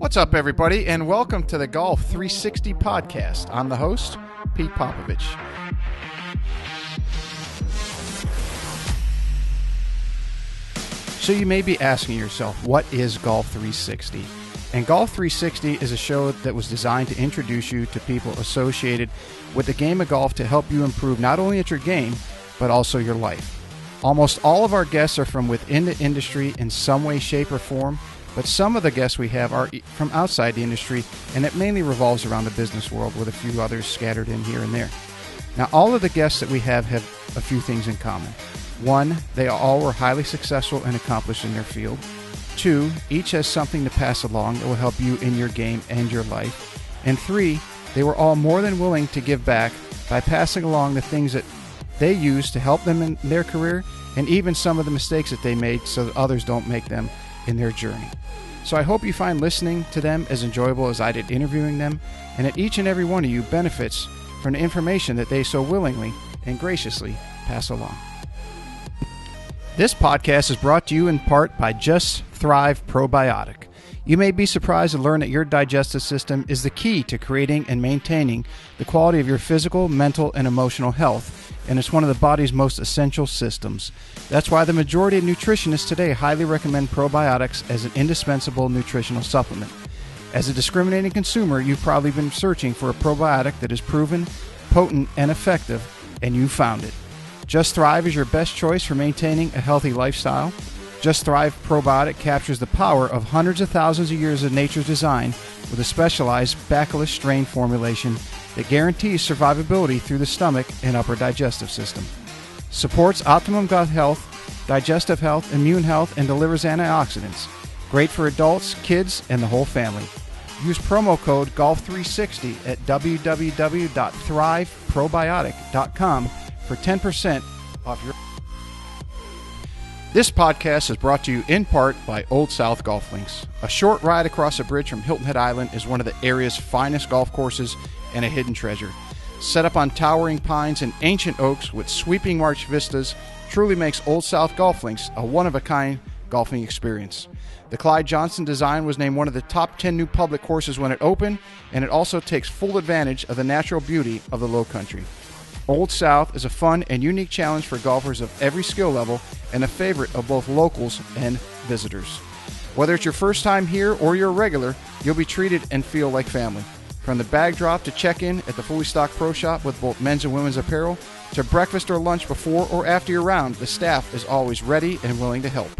What's up, everybody, and welcome to the Golf 360 podcast. I'm the host, Pete Popovich. So you may be asking yourself, what is Golf 360? And Golf 360 is a show that was designed to introduce you to people associated with the game of golf to help you improve not only at your game, but also your life. Almost all of our guests are from within the industry in some way, shape, or form, but some of the guests we have are from outside the industry, and it mainly revolves around the business world with a few others scattered in here and there. Now, all of the guests that we have a few things in common. One, they all were highly successful and accomplished in their field. Two, each has something to pass along that will help you in your game and your life. And three, they were all more than willing to give back by passing along the things that they use to help them in their career, and even some of the mistakes that they made so that others don't make them in their journey. So I hope you find listening to them as enjoyable as I did interviewing them, and that each and every one of you benefits from the information that they so willingly and graciously pass along. This podcast is brought to you in part by Just Thrive Probiotic. You may be surprised to learn that your digestive system is the key to creating and maintaining the quality of your physical, mental, and emotional health, and it's one of the body's most essential systems. That's why the majority of nutritionists today highly recommend probiotics as an indispensable nutritional supplement. As a discriminating consumer, you've probably been searching for a probiotic that is proven, potent, and effective, and you found it. Just Thrive is your best choice for maintaining a healthy lifestyle. Just Thrive Probiotic captures the power of hundreds of thousands of years of nature's design with a specialized bacillus strain formulation that guarantees survivability through the stomach and upper digestive system. Supports optimum gut health, digestive health, immune health, and delivers antioxidants. Great for adults, kids, and the whole family. Use promo code GOLF360 at www.thriveprobiotic.com for 10% off your... This podcast is brought to you in part by Old South Golf Links. A short ride across a bridge from Hilton Head Island is one of the area's finest golf courses and a hidden treasure. Set up on towering pines and ancient oaks with sweeping marsh vistas, truly makes Old South Golf Links a one-of-a-kind golfing experience. The Clyde Johnson design was named one of the top 10 new public courses when it opened, and it also takes full advantage of the natural beauty of the Low Country. Old South is a fun and unique challenge for golfers of every skill level and a favorite of both locals and visitors. Whether it's your first time here or you're a regular, you'll be treated and feel like family. From the bag drop to check-in at the fully stocked pro shop with both men's and women's apparel, to breakfast or lunch before or after your round, the staff is always ready and willing to help.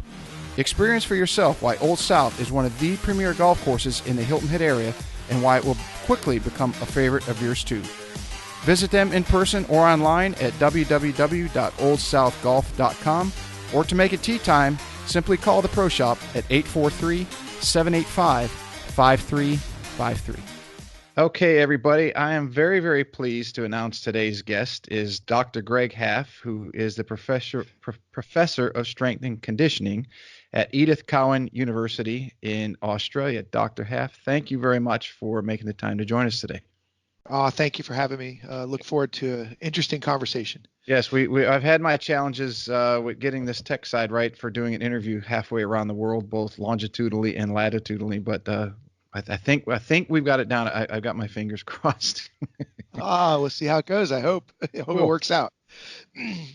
Experience for yourself why Old South is one of the premier golf courses in the Hilton Head area and why it will quickly become a favorite of yours too. Visit them in person or online at www.oldsouthgolf.com, or to make it tee time, simply call the pro shop at 843-785-5353. Okay, everybody, I am very, very pleased to announce today's guest is Dr. Greg Haff, who is the professor of strength and conditioning at Edith Cowan University in Australia. Dr. Haff, thank you very much for making the time to join us today. Thank you for having me. Look forward to an interesting conversation. Yes, I've had my challenges with getting this tech side right for doing an interview halfway around the world, both longitudinally and latitudinally. But I think we've got it down. I've got my fingers crossed. We'll see how it goes. I hope it works out.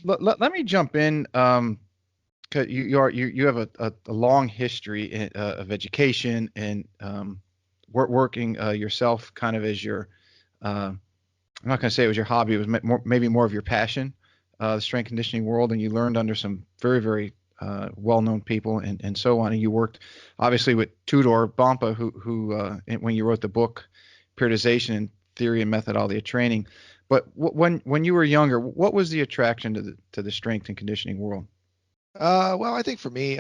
Let me jump in. 'Cause you have a long history of education and working yourself kind of as your I'm not going to say it was your hobby. It was maybe more of your passion, the strength conditioning world, and you learned under some very, very well-known people and so on. And you worked obviously with Tudor Bompa, who when you wrote the book Periodization and Theory and Methodology of Training. But when you were younger, what was the attraction to the strength and conditioning world? Well, I think for me,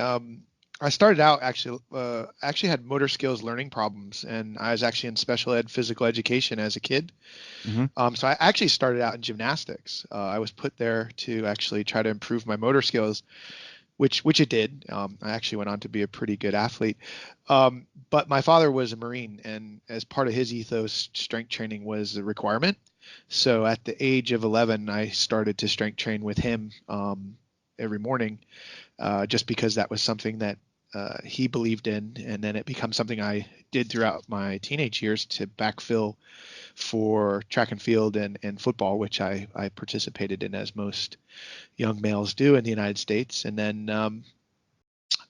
I started out actually had motor skills learning problems, and I was actually in special ed physical education as a kid. Mm-hmm. So I actually started out in gymnastics. I was put there to actually try to improve my motor skills, which it did. I actually went on to be a pretty good athlete. But my father was a Marine, and as part of his ethos, strength training was a requirement. So at the age of 11, I started to strength train with him every morning, just because that was something that he believed in, and then it becomes something I did throughout my teenage years to backfill for track and field and football, which I participated in, as most young males do in the United States. And then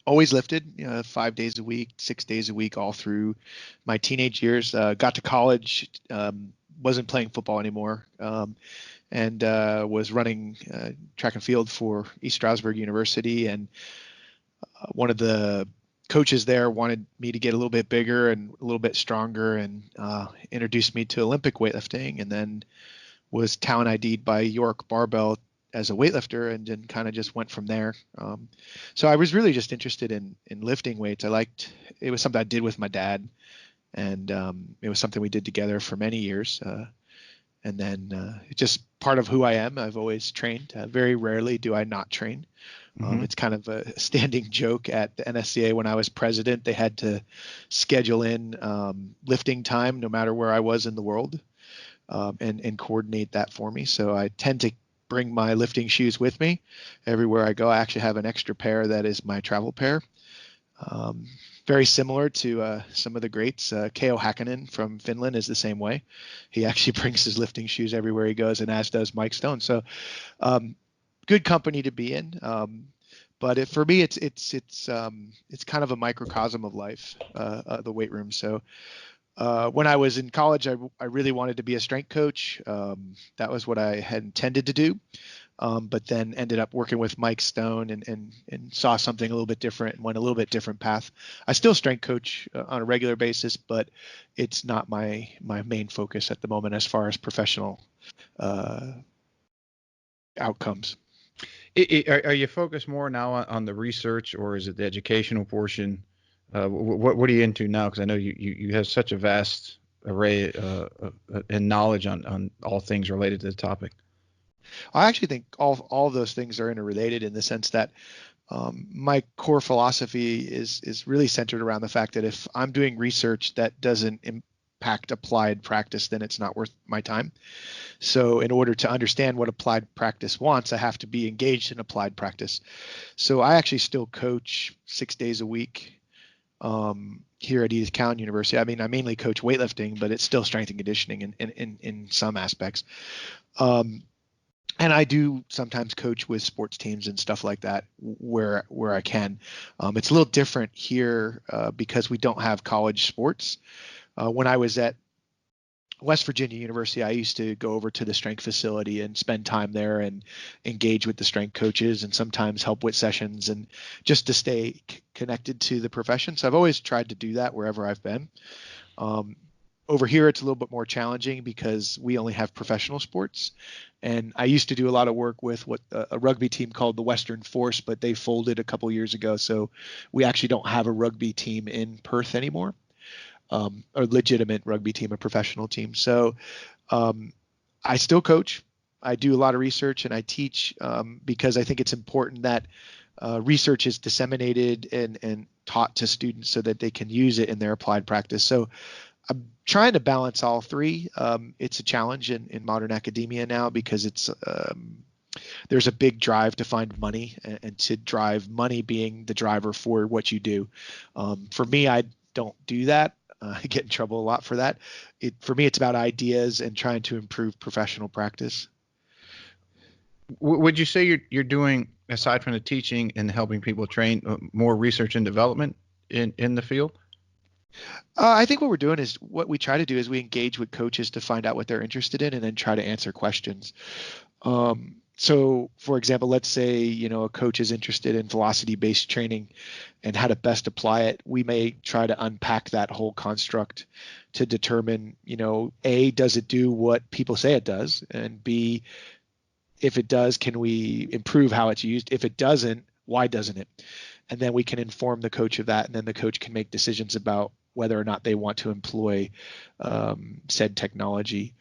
always lifted, 5 days a week, 6 days a week, all through my teenage years. Got to college, wasn't playing football anymore, and was running track and field for East Stroudsburg University. And one of the coaches there wanted me to get a little bit bigger and a little bit stronger, and introduced me to Olympic weightlifting, and then was talent ID'd by York Barbell as a weightlifter, and then kind of just went from there. So I was really just interested in lifting weights. It was something I did with my dad, and it was something we did together for many years. And then it's just part of who I am. I've always trained. Very rarely do I not train. It's kind of a standing joke at the NSCA. When I was president, they had to schedule in lifting time no matter where I was in the world, and coordinate that for me. So I tend to bring my lifting shoes with me everywhere I go. I actually have an extra pair that is my travel pair. Very similar to some of the greats. Keo Häkkinen from Finland is the same way. He actually brings his lifting shoes everywhere he goes, and as does Mike Stone. So good company to be in. But for me, it's kind of a microcosm of life, the weight room. So when I was in college, I really wanted to be a strength coach. That was what I had intended to do. But then ended up working with Mike Stone and saw something a little bit different and went a little bit different path. I still strength coach on a regular basis, but it's not my main focus at the moment as far as professional outcomes. Are you focused more now on the research, or is it the educational portion? What are you into now? Because I know you have such a vast array and knowledge on all things related to the topic. I actually think all of those things are interrelated, in the sense that my core philosophy is really centered around the fact that if I'm doing research that doesn't impact applied practice, then it's not worth my time. So in order to understand what applied practice wants, I have to be engaged in applied practice. So I actually still coach 6 days a week here at Edith Cowan University. I mean, I mainly coach weightlifting, but it's still strength and conditioning in some aspects. And I do sometimes coach with sports teams and stuff like that where I can. It's a little different here because we don't have college sports. When I was at West Virginia University, I used to go over to the strength facility and spend time there and engage with the strength coaches, and sometimes help with sessions, and just to stay connected to the profession. So I've always tried to do that wherever I've been. Over here, it's a little bit more challenging because we only have professional sports. And I used to do a lot of work with what a rugby team called the Western Force, but they folded a couple years ago. So we actually don't have a rugby team in Perth anymore, a legitimate rugby team, a professional team. So I still coach. I do a lot of research, and I teach because I think it's important that research is disseminated and taught to students so that they can use it in their applied practice. So I'm trying to balance all three. It's a challenge in modern academia now because there's a big drive to find money, and to drive money being the driver for what you do. For me, I don't do that. I get in trouble a lot for that. For me, it's about ideas and trying to improve professional practice. Would you say you're doing, aside from the teaching and helping people train, more research and development in the field? I think what we try to do is we engage with coaches to find out what they're interested in, and then try to answer questions. So, for example, let's say, a coach is interested in velocity-based training and how to best apply it. We may try to unpack that whole construct to determine, A, does it do what people say it does? And B, if it does, can we improve how it's used? If it doesn't, why doesn't it? And then we can inform the coach of that, and then the coach can make decisions about whether or not they want to employ said technology.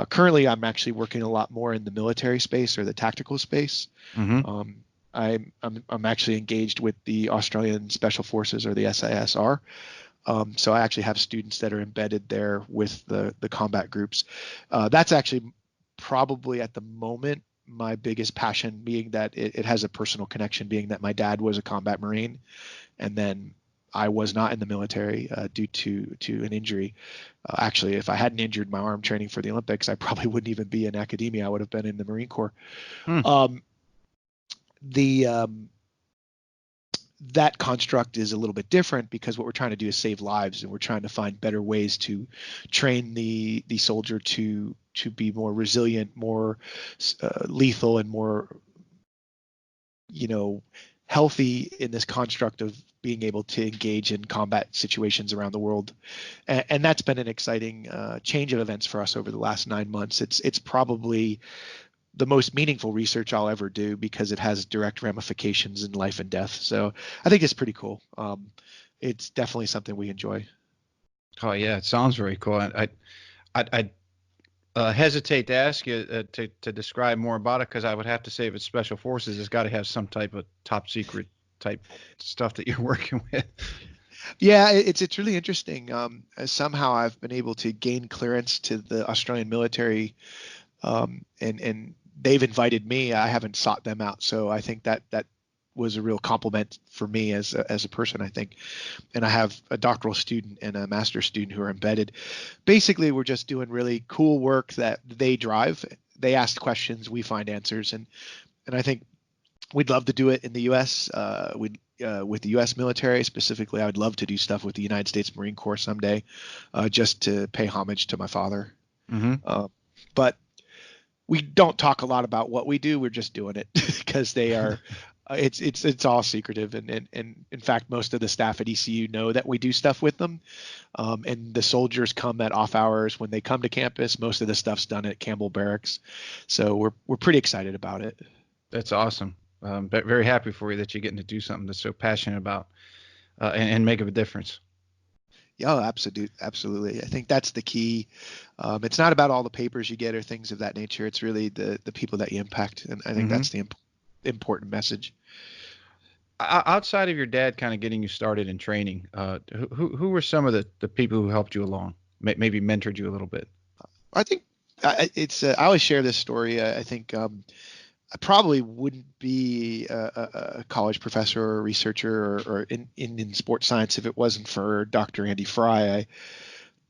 Currently, I'm actually working a lot more in the military space or the tactical space. Mm-hmm. I'm actually engaged with the Australian Special Forces, or the SISR. So I actually have students that are embedded there with the combat groups. That's actually probably at the moment my biggest passion, being that it has a personal connection, being that my dad was a combat Marine, and then I was not in the military due to an injury. Actually, if I hadn't injured my arm training for the Olympics, I probably wouldn't even be in academia. I would have been in the Marine Corps. Hmm. The that construct is a little bit different because what we're trying to do is save lives, and we're trying to find better ways to train the soldier to be more resilient, more lethal, and more healthy in this construct of being able to engage in combat situations around the world. And that's been an exciting change of events for us over the last 9 months. It's probably the most meaningful research I'll ever do because it has direct ramifications in life and death. So I think it's pretty cool. It's definitely something we enjoy. Oh yeah, it sounds very cool. I hesitate to ask you to describe more about it, because I would have to say if it's special forces, it's got to have some type of top secret type stuff that you're working with. Yeah, it's really interesting. Somehow I've been able to gain clearance to the Australian military, and they've invited me. I haven't sought them out, so I think that was a real compliment for me as a person, I think. And I have a doctoral student and a master's student who are embedded. Basically, we're just doing really cool work that they drive. They ask questions, we find answers, and I think we'd love to do it in the U.S. With the U.S. military specifically. I would love to do stuff with the United States Marine Corps someday, just to pay homage to my father. Mm-hmm. But we don't talk a lot about what we do. We're just doing it because they are. It's all secretive, and in fact, most of the staff at ECU know that we do stuff with them, and the soldiers come at off hours when they come to campus. Most of the stuff's done at Campbell Barracks, so we're pretty excited about it. That's awesome. But very happy for you that you're getting to do something that's so passionate about, and make a difference. Yeah, absolutely. I think that's the key. It's not about all the papers you get or things of that nature. It's really the people that you impact, and I think that's the important message. Outside of your dad kind of getting you started in training, who were some of the people who helped you along, maybe mentored you a little bit? I think I always share this story. I think I probably wouldn't be a college professor or a researcher or in sports science if it wasn't for Dr. Andy Fry.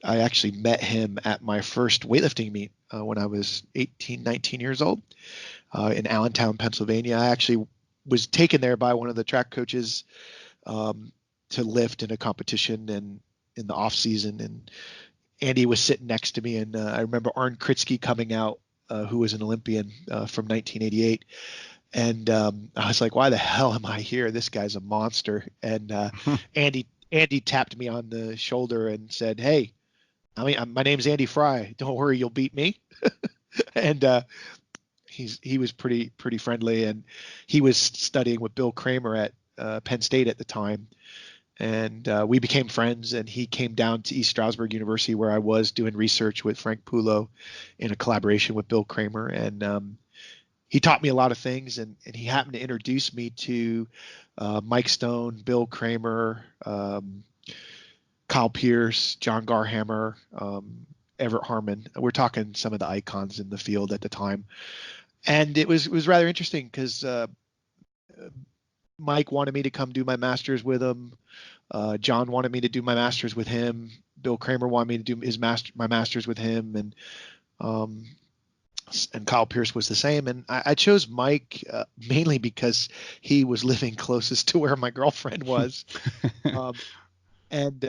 I actually met him at my first weightlifting meet when I was 18, 19 years old in Allentown, Pennsylvania. I actually was taken there by one of the track coaches to lift in a competition and in the off season. And Andy was sitting next to me, and I remember Arn Kritzky coming out, who was an Olympian from 1988. And I was like, why the hell am I here? This guy's a monster. And Andy tapped me on the shoulder and said, hey, my name's Andy Fry. Don't worry, you'll beat me. And he was pretty friendly, and he was studying with Bill Kramer at Penn State at the time. And we became friends, and he came down to East Stroudsburg University, where I was doing research with Frank Pulo in a collaboration with Bill Kramer. And he taught me a lot of things, and he happened to introduce me to Mike Stone, Bill Kramer, Kyle Pierce, John Garhammer, Everett Harmon. We're talking some of the icons in the field at the time. And it was rather interesting because Mike wanted me to come do my master's with him. John wanted me to do my master's with him. Bill Kramer wanted me to do my master's with him, and Kyle Pierce was the same. And I chose Mike mainly because he was living closest to where my girlfriend was, and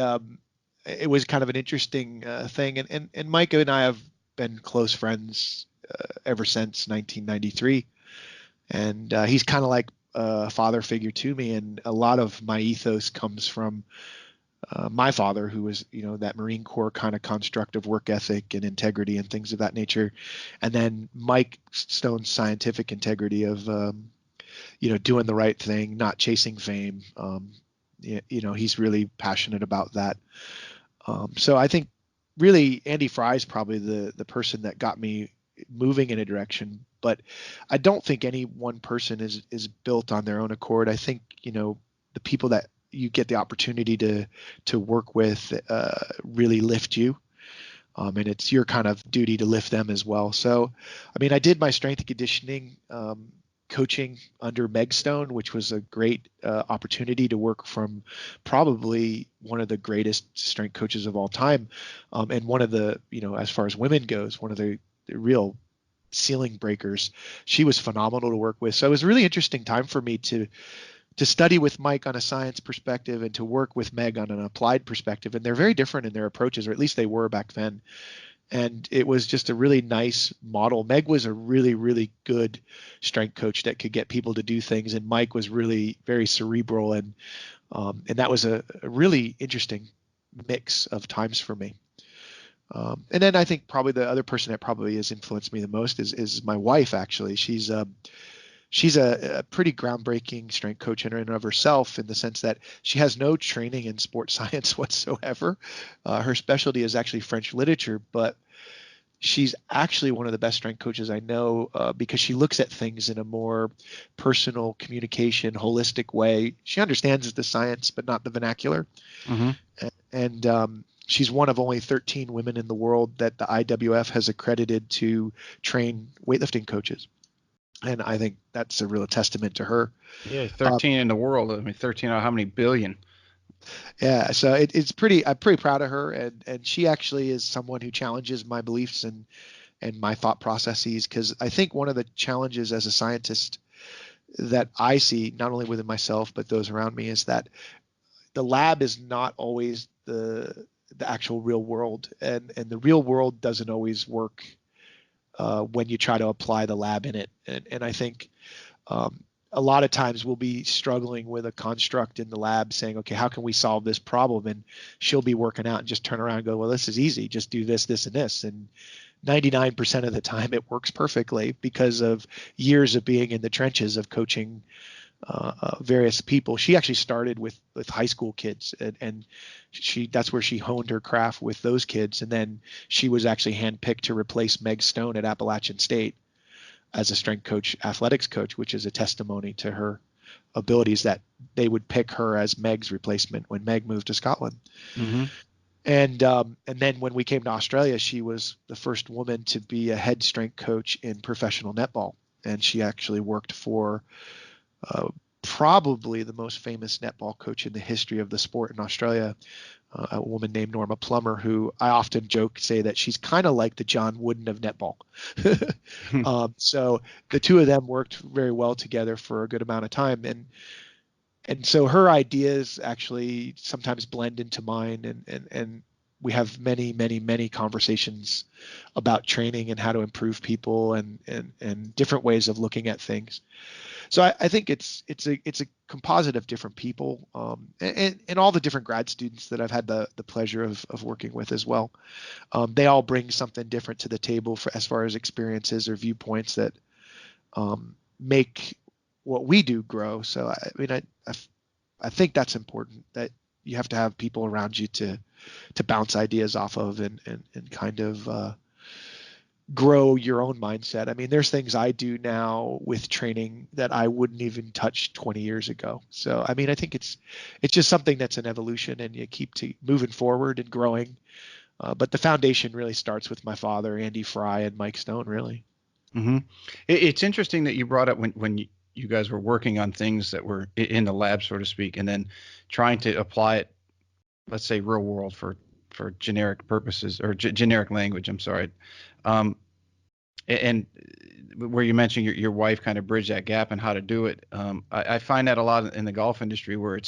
it was kind of an interesting thing. And Mike and I have been close friends ever since 1993, and he's kind of like a father figure to me, and a lot of my ethos comes from my father, who was, that Marine Corps kind of construct of work ethic and integrity and things of that nature, and then Mike Stone's scientific integrity of doing the right thing, not chasing fame. He's really passionate about that. So I think really Andy Fry is probably the person that got me moving in a direction, but I don't think any one person is built on their own accord. I think, the people that you get the opportunity to work with really lift you. And it's your kind of duty to lift them as well. So, I mean, I did my strength and conditioning coaching under Meg Stone, which was a great opportunity to work from probably one of the greatest strength coaches of all time, and one of the, as far as women goes, one of the real ceiling breakers. She was phenomenal to work with. So it was a really interesting time for me to study with Mike on a science perspective and to work with Meg on an applied perspective. And they're very different in their approaches, or at least they were back then. And it was just a really nice model. Meg was a really, really good strength coach that could get people to do things, and Mike was really very cerebral, and that was a really interesting mix of times for me. And then I think probably the other person that probably has influenced me the most is my wife. Actually, she's a pretty groundbreaking strength coach in and of herself, in the sense that she has no training in sports science whatsoever. Her specialty is actually French literature, but she's actually one of the best strength coaches I know, because she looks at things in a more personal, communication, holistic way. She understands the science, but not the vernacular. Mm-hmm. And she's one of only 13 women in the world that the IWF has accredited to train weightlifting coaches. And I think that's a real testament to her. Yeah, 13 in the world. I mean, 13 out of how many billion? Yeah, so I'm pretty proud of her, and she actually is someone who challenges my beliefs and my thought processes, because I think one of the challenges as a scientist that I see, not only within myself but those around me, is that the lab is not always the actual real world, and the real world doesn't always work when you try to apply the lab in it. And I think a lot of times we'll be struggling with a construct in the lab saying, okay, how can we solve this problem? And she'll be working out and just turn around and go, well, this is easy. Just do this, this, and this. And 99% of the time it works perfectly because of years of being in the trenches of coaching various people. She actually started with high school kids, and that's where she honed her craft with those kids. And then she was actually handpicked to replace Meg Stone at Appalachian State as a strength coach, athletics coach, which is a testimony to her abilities, that they would pick her as Meg's replacement when Meg moved to Scotland. Mm-hmm. And then when we came to Australia, she was the first woman to be a head strength coach in professional netball. And she actually worked for probably the most famous netball coach in the history of the sport in Australia, a woman named Norma Plummer, who I often say that she's kind of like the John Wooden of netball. So the two of them worked very well together for a good amount of time. And so her ideas actually sometimes blend into mine, and we have many, many, many conversations about training and how to improve people and different ways of looking at things. So I think it's a composite of different people, and all the different grad students that I've had the pleasure of working with as well. They all bring something different to the table as far as experiences or viewpoints that make what we do grow. So I mean, I think that's important, that you have to have people around you to bounce ideas off of and kind of grow your own mindset. I mean, there's things I do now with training that I wouldn't even touch 20 years ago. So, I mean, I think it's just something that's an evolution, and you keep moving forward and growing. But the foundation really starts with my father, Andy Fry, and Mike Stone, really. Mm-hmm. It's interesting that you brought up when you guys were working on things that were in the lab, so to speak, and then trying to apply it, let's say real world for generic purposes, or generic language. I'm sorry. And where you mentioned your wife kind of bridged that gap and how to do it. I find that a lot in the golf industry, where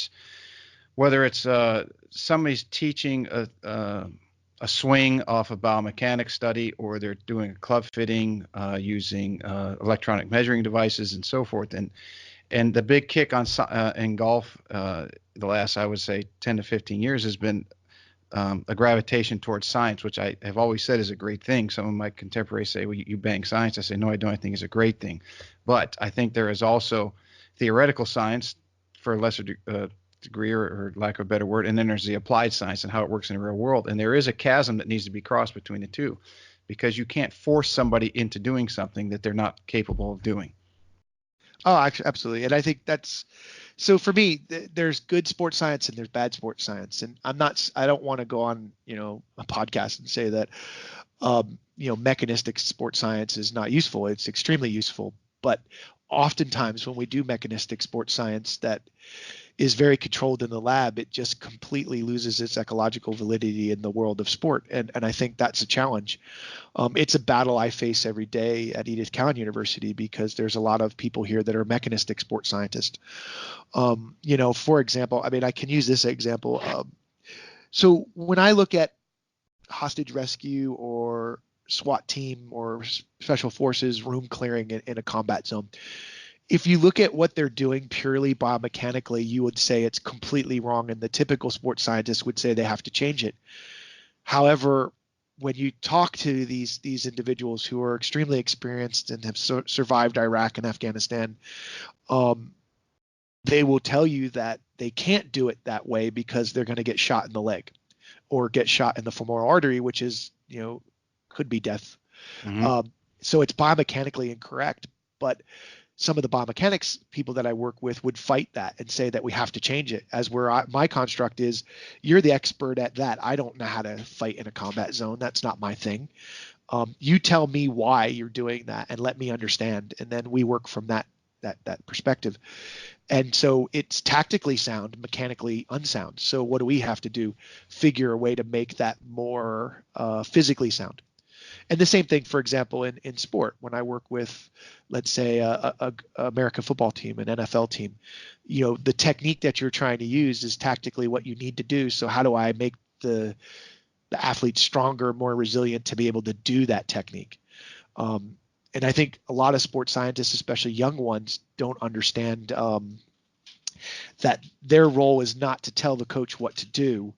whether it's somebody's teaching a swing off a biomechanics study, or they're doing a club fitting using electronic measuring devices and so forth. And the big kick in golf the last, I would say, 10 to 15 years has been a gravitation towards science, which I have always said is a great thing. Some of my contemporaries say, well, you bang science. I say, no, I don't. I think it's a great thing. But I think there is also theoretical science for a lesser degree, or lack of a better word, and then there's the applied science and how it works in the real world. And there is a chasm that needs to be crossed between the two, because you can't force somebody into doing something that they're not capable of doing. Oh, absolutely. And I think so for me, there's good sports science and there's bad sports science. And I don't want to go on, a podcast and say that, mechanistic sports science is not useful. It's extremely useful, but oftentimes when we do mechanistic sports science that is very controlled in the lab, it just completely loses its ecological validity in the world of sport. And I think that's a challenge. It's a battle I face every day at Edith Cowan University because there's a lot of people here that are mechanistic sports scientists. For example, I mean, I can use this example. So when I look at hostage rescue or SWAT team or special forces room clearing in a combat zone, if you look at what they're doing purely biomechanically, you would say it's completely wrong, and the typical sports scientist would say they have to change it. However, when you talk to these individuals who are extremely experienced and have survived Iraq and Afghanistan, they will tell you that they can't do it that way because they're going to get shot in the leg or get shot in the femoral artery, which is, could be death. Mm-hmm. So it's biomechanically incorrect, but some of the biomechanics people that I work with would fight that and say that we have to change it, as where my construct is, you're the expert at that. I don't know how to fight in a combat zone. That's not my thing. You tell me why you're doing that and let me understand. And then we work from that perspective. And so it's tactically sound, mechanically unsound. So what do we have to do? Figure a way to make that more physically sound. And the same thing, for example, in sport, when I work with, let's say, a American football team, an NFL team, the technique that you're trying to use is tactically what you need to do. So how do I make the athlete stronger, more resilient to be able to do that technique? And I think a lot of sports scientists, especially young ones, don't understand that their role is not to tell the coach what to do.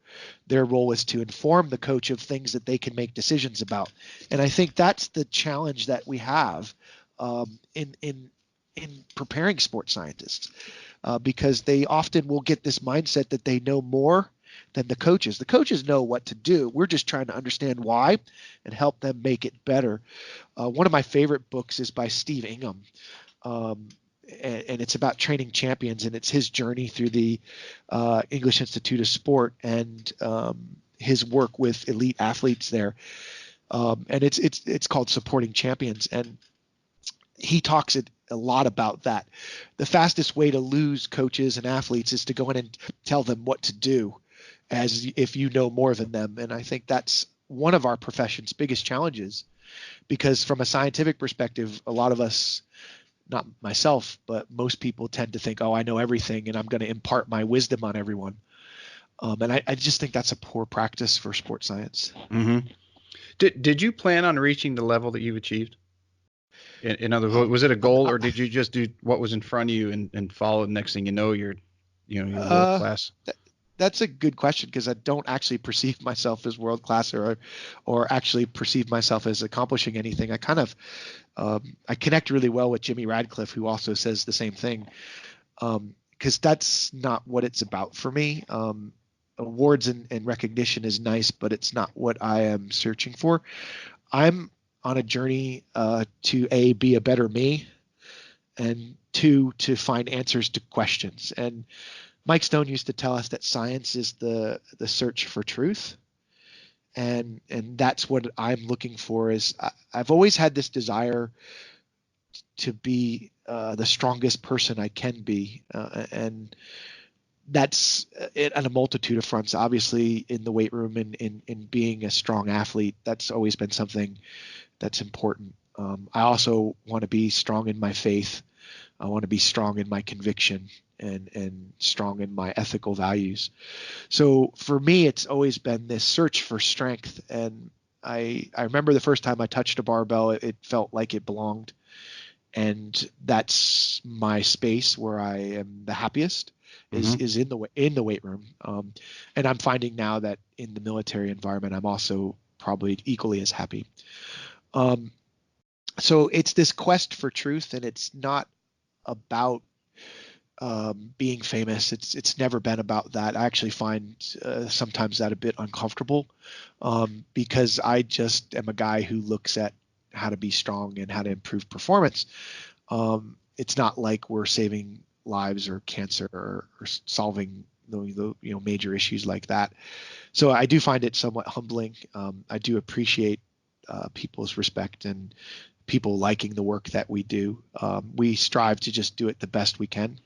Their role is to inform the coach of things that they can make decisions about. And I think that's the challenge that we have in preparing sports scientists, because they often will get this mindset that they know more than the coaches. The coaches know what to do. We're just trying to understand why and help them make it better. One of my favorite books is by Steve Ingham. And it's about training champions, and it's his journey through the English Institute of Sport and his work with elite athletes there. And it's called Supporting Champions, and he talks a lot about that. The fastest way to lose coaches and athletes is to go in and tell them what to do, as if you know more than them. And I think that's one of our profession's biggest challenges, because from a scientific perspective, a lot of us, not myself, but most people tend to think, oh, I know everything and I'm going to impart my wisdom on everyone. And I just think that's a poor practice for sports science. Mm-hmm. Did you plan on reaching the level that you've achieved? In other words, was it a goal, or did you just do what was in front of you and follow? The next thing you know, you're world class? That's a good question, because I don't actually perceive myself as world class or actually perceive myself as accomplishing anything. I kind of I connect really well with Jimmy Radcliffe, who also says the same thing, because that's not what it's about for me. Awards and recognition is nice, but it's not what I am searching for. I'm on a journey to be a better me, and to find answers to questions. And Mike Stone used to tell us that science is the search for truth. And that's what I'm looking for. Is I've always had this desire to be the strongest person I can be. And that's it on a multitude of fronts. Obviously, in the weight room and in being a strong athlete, that's always been something that's important. I also want to be strong in my faith. I want to be strong in my conviction and strong in my ethical values. So for me, it's always been this search for strength. And I remember the first time I touched a barbell, it felt like it belonged. And that's my space where I am the happiest, is in the weight room. And I'm finding now that in the military environment, I'm also probably equally as happy. So it's this quest for truth, and it's not about being famous. It's never been about that. I actually find sometimes that a bit uncomfortable, because I just am a guy who looks at how to be strong and how to improve performance. It's not like we're saving lives or cancer or solving the major issues like that. So I do find it somewhat humbling. I do appreciate people's respect and people liking the work that we do. We strive to just do it the best we can.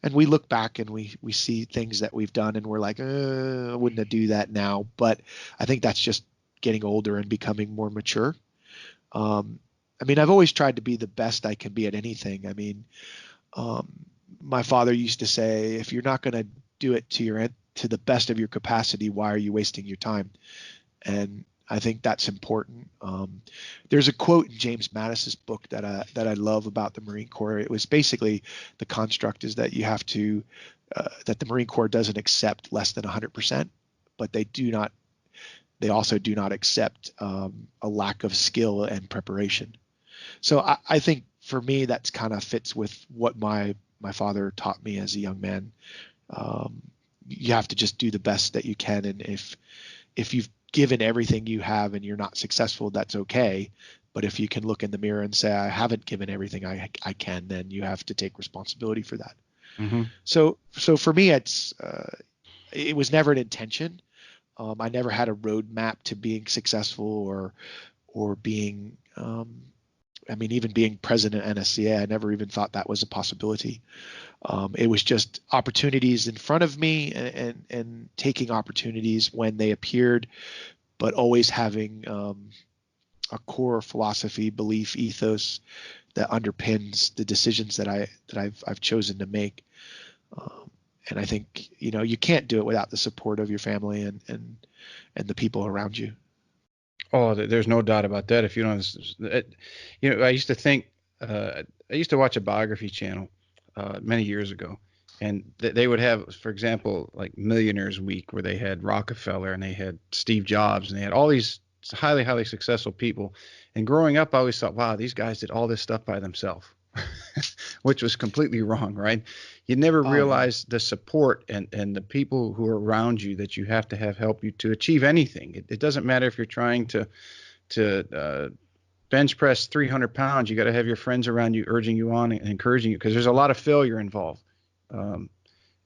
And we look back and we see things that we've done and we're like, I wouldn't do that now. But I think that's just getting older and becoming more mature. I mean, I've always tried to be the best I can be at anything. I mean, my father used to say, if you're not going to do it to the best of your capacity, why are you wasting your time? And I think that's important. There's a quote in James Mattis's book that I love about the Marine Corps. It was basically, the construct is that you have to that the Marine Corps doesn't accept less than 100%, but they also do not accept a lack of skill and preparation. So I think for me, that's kind of fits with what my father taught me as a young man. You have to just do the best that you can, and if you've given everything you have and you're not successful, that's okay. But if you can look in the mirror and say, I haven't given everything I can, then you have to take responsibility for that. Mm-hmm. So for me, it was never an intention. I never had a roadmap to being successful or being, even being president of NSCA, I never even thought that was a possibility. It was just opportunities in front of me and taking opportunities when they appeared, but always having a core philosophy, belief, ethos that underpins the decisions that I've chosen to make. And I think, you can't do it without the support of your family and the people around you. Oh, there's no doubt about that. If you don't, I used to think, I used to watch a biography channel many years ago, and they would have, for example, like Millionaires Week, where they had Rockefeller and they had Steve Jobs and they had all these highly, highly successful people. And growing up, I always thought, wow, these guys did all this stuff by themselves, which was completely wrong, right? You never realize the support and the people who are around you that you have to have help you to achieve anything. It doesn't matter if you're trying to bench press 300 pounds. You got to have your friends around you urging you on and encouraging you, because there's a lot of failure involved. And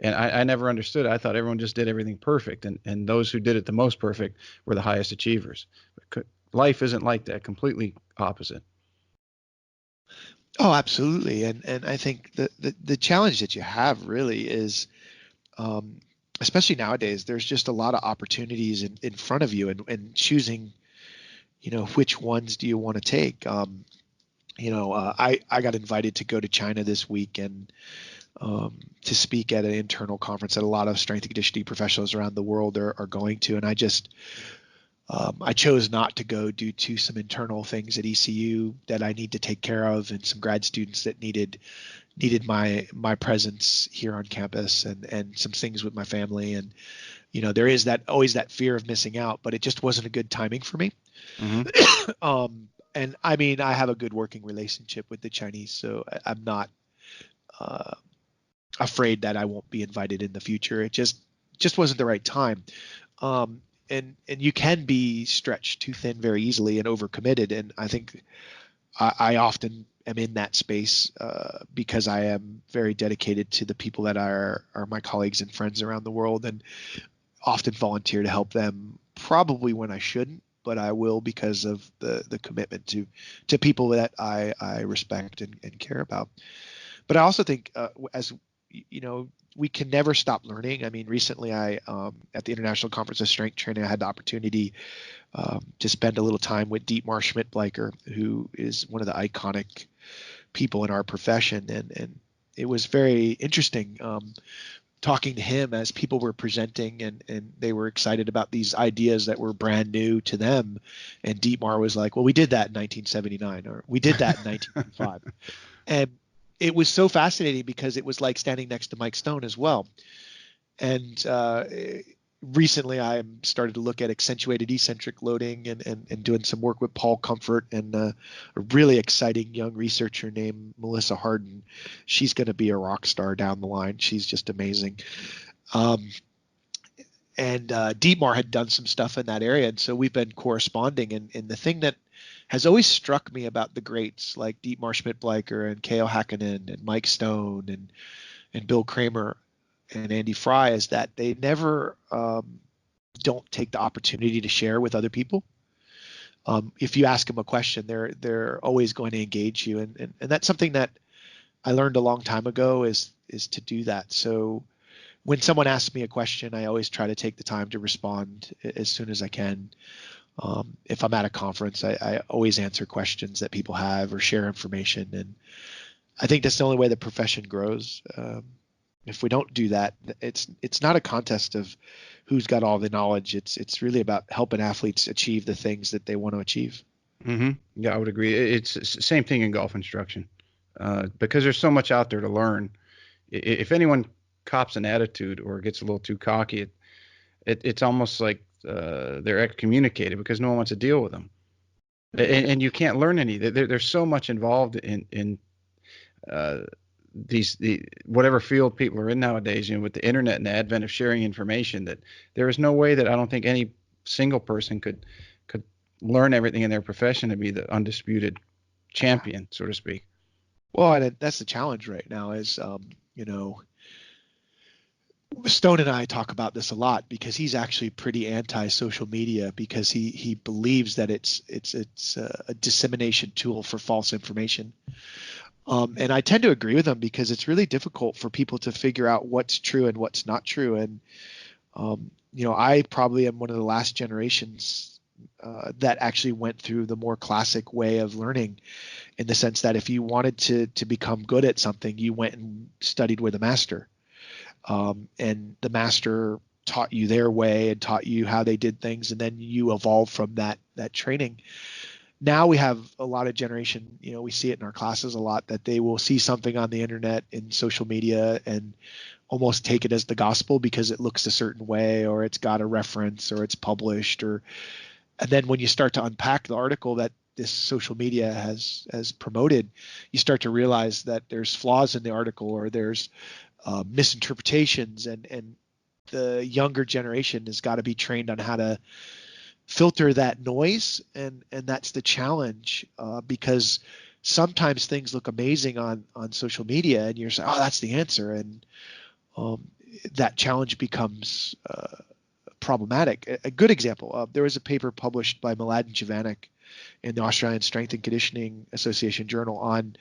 I never understood it. I thought everyone just did everything perfect, and those who did it the most perfect were the highest achievers. Life isn't like that. Completely opposite. Oh, absolutely. And I think the challenge that you have really is, especially nowadays, there's just a lot of opportunities in front of you, and choosing, which ones do you want to take? I got invited to go to China this week and to speak at an internal conference that a lot of strength and conditioning professionals around the world are going to. And I chose not to go due to some internal things at ECU that I need to take care of, and some grad students that needed my presence here on campus, and some things with my family. And, there is always that fear of missing out, but it just wasn't a good timing for me. Mm-hmm. And I mean, I have a good working relationship with the Chinese, so I'm not afraid that I won't be invited in the future. It just wasn't the right time. And you can be stretched too thin very easily and overcommitted. And I think I often am in that space because I am very dedicated to the people that are my colleagues and friends around the world, and often volunteer to help them, probably when I shouldn't, but I will because of the commitment to people that I respect and care about. But I also think, as we can never stop learning. I mean, recently at the International Conference of Strength Training, I had the opportunity to spend a little time with Dietmar Schmidt-Bleicher, who is one of the iconic people in our profession. And it was very interesting talking to him as people were presenting, and they were excited about these ideas that were brand new to them. And Dietmar was like, well, we did that in 1979, or we did that in 1995. And it was so fascinating because it was like standing next to Mike Stone as well. And recently I started to look at accentuated eccentric loading and doing some work with Paul Comfort and a really exciting young researcher named Melissa Harden. She's going to be a rock star down the line. She's just amazing. And Dietmar had done some stuff in that area. And so we've been corresponding. And the thing that has always struck me about the greats like Dietmar Schmidt-Bleicher and K.O. Hakkinen and Mike Stone and Bill Kramer and Andy Fry is that they never don't take the opportunity to share with other people. If you ask them a question, they're always going to engage you, and that's something that I learned a long time ago is to do that. So when someone asks me a question, I always try to take the time to respond as soon as I can. If I'm at a conference, I always answer questions that people have or share information, and I think that's the only way the profession grows. If we don't do that, it's not a contest of who's got all the knowledge. It's really about helping athletes achieve the things that they want to achieve. Mm-hmm. Yeah, I would agree. It's the same thing in golf instruction, because there's so much out there to learn. If anyone cops an attitude or gets a little too cocky, it's almost like they're excommunicated because no one wants to deal with them. And you can't learn any. There's so much involved in whatever field people are in nowadays, with the internet and the advent of sharing information, that there is no way that I don't think any single person could learn everything in their profession to be the undisputed champion, so to speak. Well, and that's the challenge right now is, Stone and I talk about this a lot because he's actually pretty anti-social media because he believes that it's a dissemination tool for false information. And I tend to agree with him because it's really difficult for people to figure out what's true and what's not true. And, I probably am one of the last generations that actually went through the more classic way of learning, in the sense that if you wanted to become good at something, you went and studied with a master. And the master taught you their way and taught you how they did things, and then you evolve from that training. Now we have a lot of generation, we see it in our classes a lot, that they will see something on the internet in social media and almost take it as the gospel because it looks a certain way, or it's got a reference, or it's published, and then when you start to unpack the article that this social media has promoted, you start to realize that there's flaws in the article, or there's misinterpretations, and the younger generation has got to be trained on how to filter that noise, and that's the challenge, because sometimes things look amazing on social media and you're saying, oh, that's the answer, and that challenge becomes problematic. A good example, there was a paper published by Mladen Jovanek in the Australian Strength and Conditioning Association journal on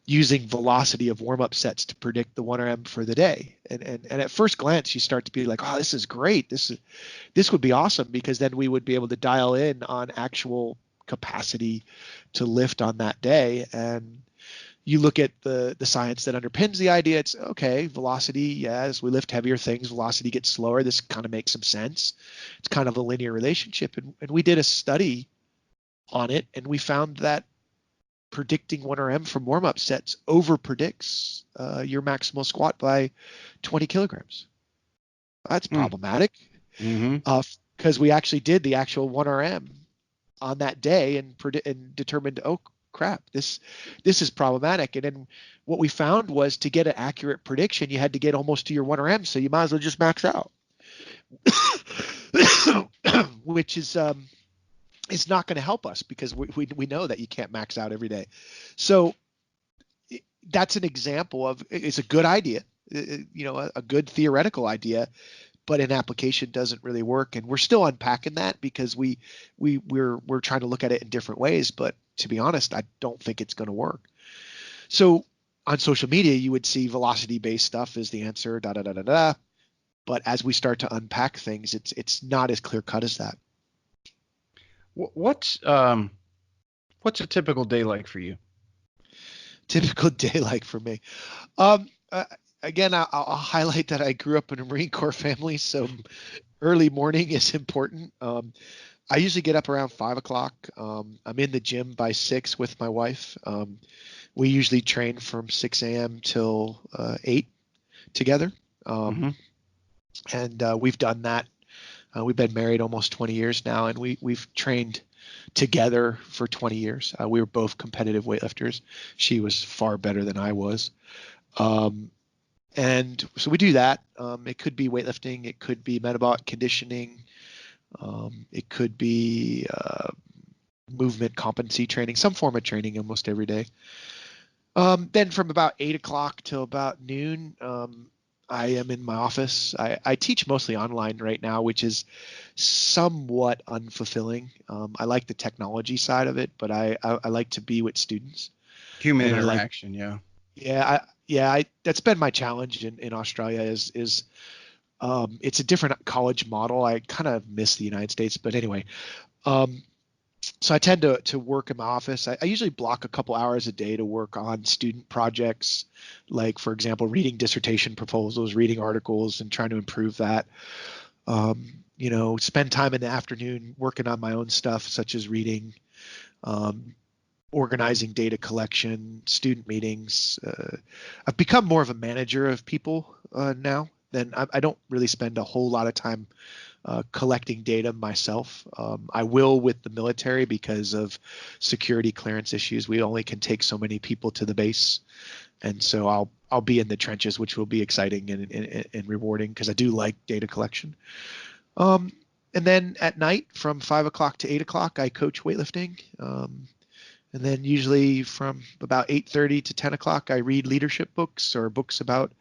using velocity of warm-up sets to predict the 1RM for the day. And at first glance, you start to be like, oh, this is great. This would be awesome, because then we would be able to dial in on actual capacity to lift on that day. And you look at the science that underpins the idea. It's okay, velocity, as we lift heavier things, velocity gets slower. This kind of makes some sense. It's kind of a linear relationship. And we did a study on it, and we found that predicting 1RM from warm-up sets over predicts your maximal squat by 20 kilograms. That's problematic, because we actually did the actual 1RM on that day and determined, oh crap, this is problematic. And then what we found was, to get an accurate prediction, you had to get almost to your 1RM, so you might as well just max out, which is it's not going to help us, because we know that you can't max out every day. So that's an example of, it's a good idea, a good theoretical idea, but in application doesn't really work. And we're still unpacking that, because we're trying to look at it in different ways. But to be honest, I don't think it's going to work. So on social media, you would see velocity-based stuff is the answer, da da da da da. But as we start to unpack things, it's not as clear cut as that. What's a typical day like for you? Typical day like for me. Again, I'll highlight that I grew up in a Marine Corps family, so early morning is important. I usually get up around 5 o'clock. I'm in the gym by 6 with my wife. We usually train from 6 a.m. till 8 together. And we've done that. We've been married almost 20 years now, and we've trained together for 20 years. We were both competitive weightlifters. She was far better than I was. And so we do that. It could be weightlifting. It could be metabolic conditioning. It could be movement competency training, some form of training almost every day. Then from about 8 o'clock till about noon, I am in my office. I teach mostly online right now, which is somewhat unfulfilling. I like the technology side of it, but I like to be with students. Human And I like, interaction, yeah. that's been my challenge in Australia is it's a different college model. I kind of miss the United States, but anyway, um, so I tend to work in my office. I usually block a couple hours a day to work on student projects, like for example, reading dissertation proposals, reading articles, and trying to improve that. Spend time in the afternoon working on my own stuff, such as reading, um, organizing data collection, student meetings. I've become more of a manager of people now. Then I don't really spend a whole lot of time collecting data myself. I will with the military because of security clearance issues. We only can take so many people to the base, and so I'll be in the trenches, which will be exciting and rewarding because I do like data collection. And then at night from 5 o'clock to 8 o'clock, I coach weightlifting. And then usually from about 8:30 to 10 o'clock, I read leadership books or books about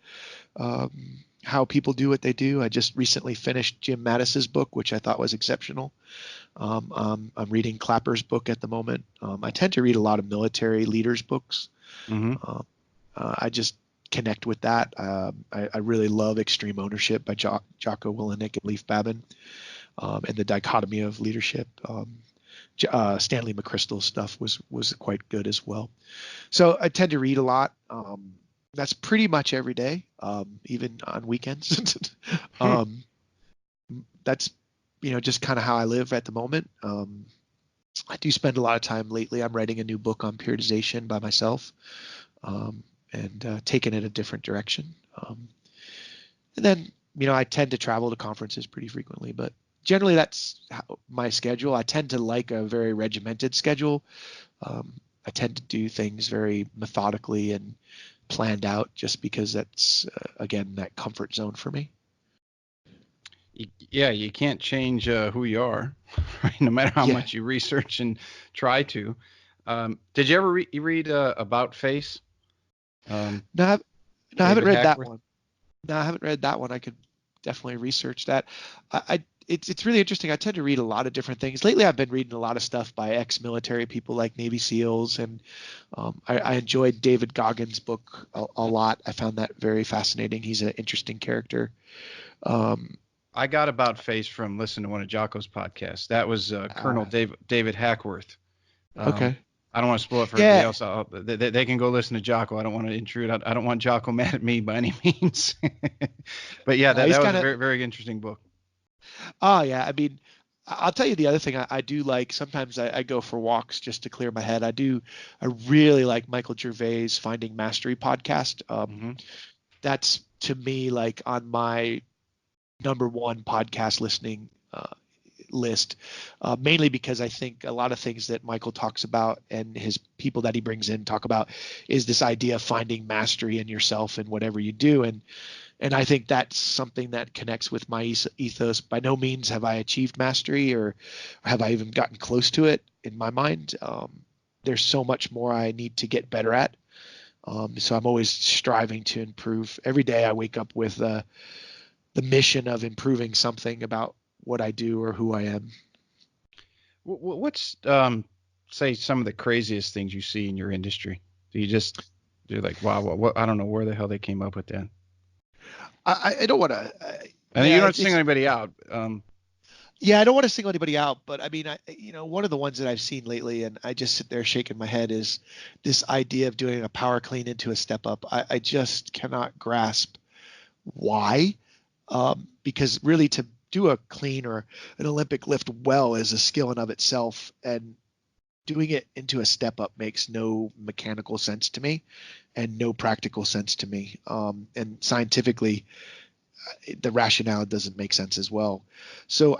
how people do what they do. I just recently finished Jim Mattis's book, which I thought was exceptional. I'm reading Clapper's book at the moment. I tend to read a lot of military leaders' books. Mm-hmm. I just connect with that. I really love Extreme Ownership by Jocko Willenick and Leif Babin, and the dichotomy of leadership. Stanley McChrystal's stuff was quite good as well. So I tend to read a lot. That's pretty much every day, even on weekends. That's just kind of how I live at the moment. I do spend a lot of time lately. I'm writing a new book on periodization by myself, and taking it a different direction. And then I tend to travel to conferences pretty frequently, but generally that's my schedule. I tend to like a very regimented schedule. I tend to do things very methodically and planned out just because that's, again, that comfort zone for me. Yeah, you can't change who you are, right? No matter how much you research and try to. Did you ever read About Face? No, I haven't read that one. No, I haven't read that one. I could definitely research that. It's really interesting. I tend to read a lot of different things. Lately, I've been reading a lot of stuff by ex-military people like Navy SEALs, and I enjoyed David Goggins' book a lot. I found that very fascinating. He's an interesting character. I got About Face from listening to one of Jocko's podcasts. That was Colonel David Hackworth. Okay. I don't want to spoil it for everybody else. They can go listen to Jocko. I don't want to intrude. I don't want Jocko mad at me by any means. But yeah, that was a very, very interesting book. Oh, yeah. I mean, I'll tell you the other thing I do like. Sometimes I go for walks just to clear my head. I really like Michael Gervais' Finding Mastery podcast. That's to me like on my number one podcast listening list, mainly because I think a lot of things that Michael talks about and his people that he brings in talk about is this idea of finding mastery in yourself and whatever you do. And I think that's something that connects with my ethos. By no means have I achieved mastery or have I even gotten close to it in my mind. There's so much more I need to get better at. So I'm always striving to improve. Every day I wake up with the mission of improving something about what I do or who I am. What's say some of the craziest things you see in your industry? You're like, wow, I don't know where the hell they came up with that. I don't want to. And you don't single anybody out. Yeah, I don't want to single anybody out, but I mean, one of the ones that I've seen lately, and I just sit there shaking my head, is this idea of doing a power clean into a step up. I just cannot grasp why, because really to do a clean or an Olympic lift well is a skill in of itself, and doing it into a step up makes no mechanical sense to me and no practical sense to me. And scientifically, the rationale doesn't make sense as well. So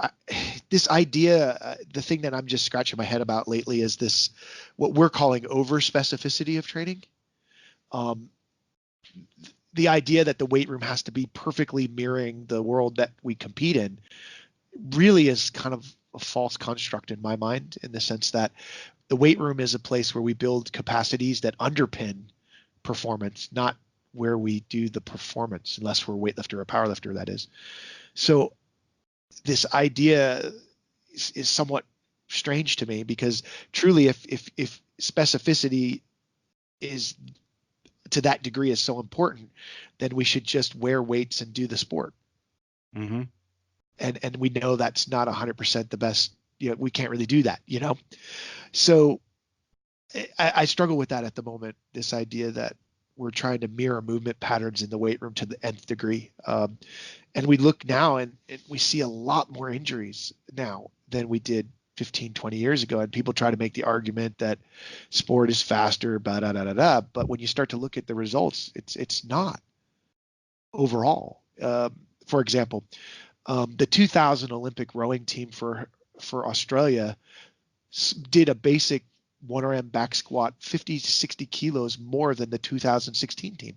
this idea, the thing that I'm just scratching my head about lately is this, what we're calling over specificity of training. The idea that the weight room has to be perfectly mirroring the world that we compete in really is kind of a false construct in my mind, in the sense that the weight room is a place where we build capacities that underpin performance, not where we do the performance, unless we're a weightlifter or powerlifter, that is. So this idea is somewhat strange to me, because truly, if specificity is to that degree is so important, then we should just wear weights and do the sport. Mm-hmm. And we know that's not 100% the best. We can't really do that, So I struggle with that at the moment. This idea that we're trying to mirror movement patterns in the weight room to the nth degree. And we look now and we see a lot more injuries now than we did 15, 20 years ago. And people try to make the argument that sport is faster, but when you start to look at the results, it's not overall. For example, the 2000 Olympic rowing team for Australia did a basic 1RM back squat 50 to 60 kilos more than the 2016 team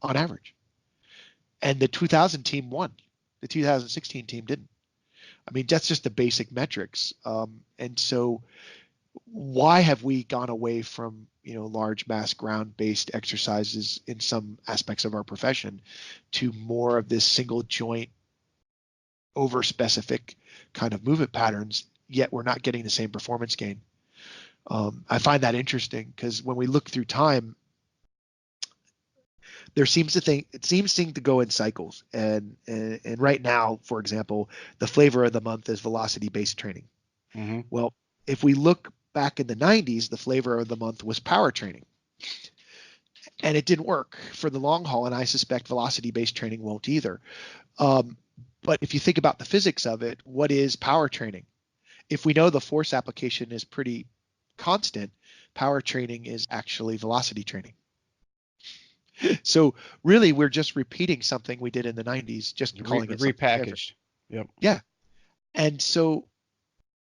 on average. And the 2000 team won. The 2016 team didn't. I mean, that's just the basic metrics. And so why have we gone away from, large mass ground-based exercises in some aspects of our profession to more of this single joint over specific kind of movement patterns, yet we're not getting the same performance gain? I find that interesting, because when we look through time, it seems to go in cycles. And right now, for example, the flavor of the month is velocity-based training. Mm-hmm. Well, if we look back in the 90s, the flavor of the month was power training. And it didn't work for the long haul, and I suspect velocity-based training won't either. But if you think about the physics of it, what is power training? If we know the force application is pretty constant, power training is actually velocity training. So really, we're just repeating something we did in the 90s, just calling it repackaged. Yep. Yeah. And so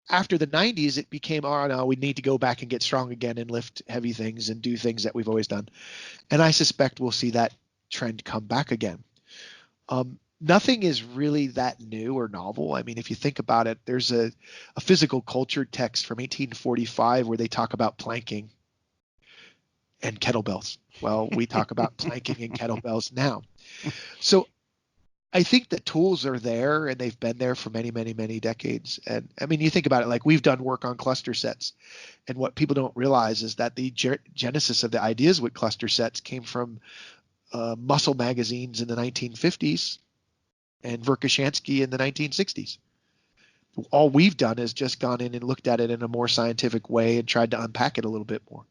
after the 90s, it became, oh, no, we need to go back and get strong again and lift heavy things and do things that we've always done. And I suspect we'll see that trend come back again. Nothing is really that new or novel. I mean, if you think about it, there's a physical culture text from 1845 where they talk about planking and kettlebells. Well, we talk about planking and kettlebells now. So I think the tools are there, and they've been there for many, many, many decades. And I mean, you think about it, like we've done work on cluster sets. And what people don't realize is that the genesis of the ideas with cluster sets came from muscle magazines in the 1950s and Verkhoshansky in the 1960s. All we've done is just gone in and looked at it in a more scientific way and tried to unpack it a little bit more.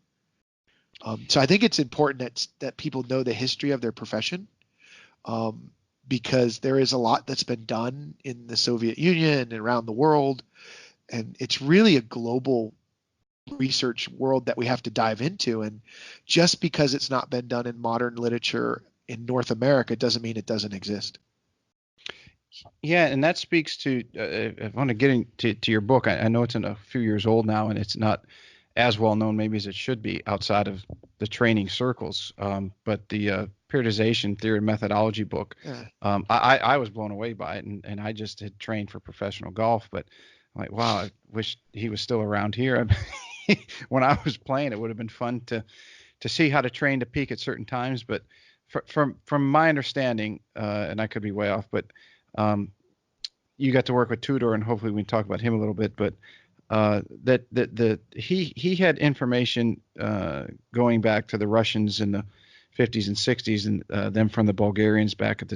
So I think it's important that people know the history of their profession, because there is a lot that's been done in the Soviet Union and around the world, and it's really a global research world that we have to dive into. And just because it's not been done in modern literature in North America doesn't mean it doesn't exist. Yeah, and that speaks to, I want to get into your book. I know it's a few years old now, and it's not as well known maybe as it should be outside of the training circles. But the periodization theory and methodology book, I was blown away by it, and I just had trained for professional golf, but I'm like, wow, I wish he was still around here. When I was playing, it would have been fun to see how to train to peak at certain times. But from my understanding, and I could be way off, but you got to work with Tudor, and hopefully we can talk about him a little bit. But he had information going back to the Russians in the 50s and 60s, and them from the Bulgarians back at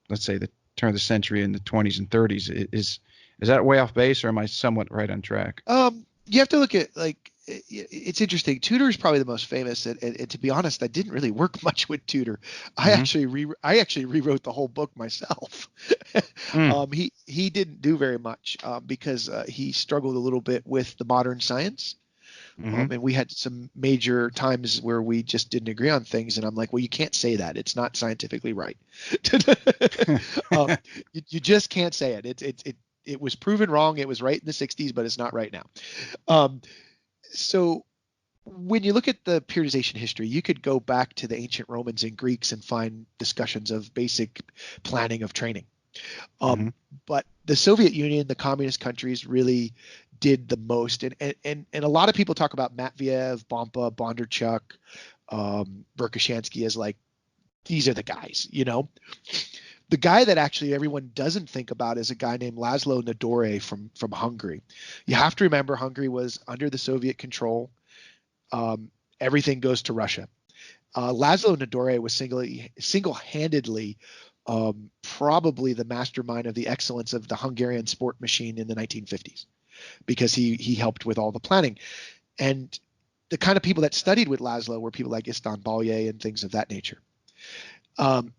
let's say the turn of the century in the 20s and 30s. Is that way off base, or am I somewhat right on track? You have to look at, like, it's interesting. Tudor is probably the most famous, and to be honest, I didn't really work much with Tudor. I actually rewrote the whole book myself. He didn't do very much because he struggled a little bit with the modern science. And we had some major times where we just didn't agree on things, and I'm like, well, you can't say that. It's not scientifically right. You just can't say it. It was proven wrong. It was right in the 60s, but it's not right now. So when you look at the periodization history, you could go back to the ancient Romans and Greeks and find discussions of basic planning of training. But the Soviet Union, the communist countries, really did the most. And a lot of people talk about Matveyev, Bompa, Bondarchuk, Verkhoshansky as like these are the guys, The guy that actually everyone doesn't think about is a guy named Laszlo Nadore from Hungary. You have to remember Hungary was under the Soviet control. Everything goes to Russia. Laszlo Nadore was single-handedly probably the mastermind of the excellence of the Hungarian sport machine in the 1950s, because he helped with all the planning. And the kind of people that studied with Laszlo were people like István Balye and things of that nature,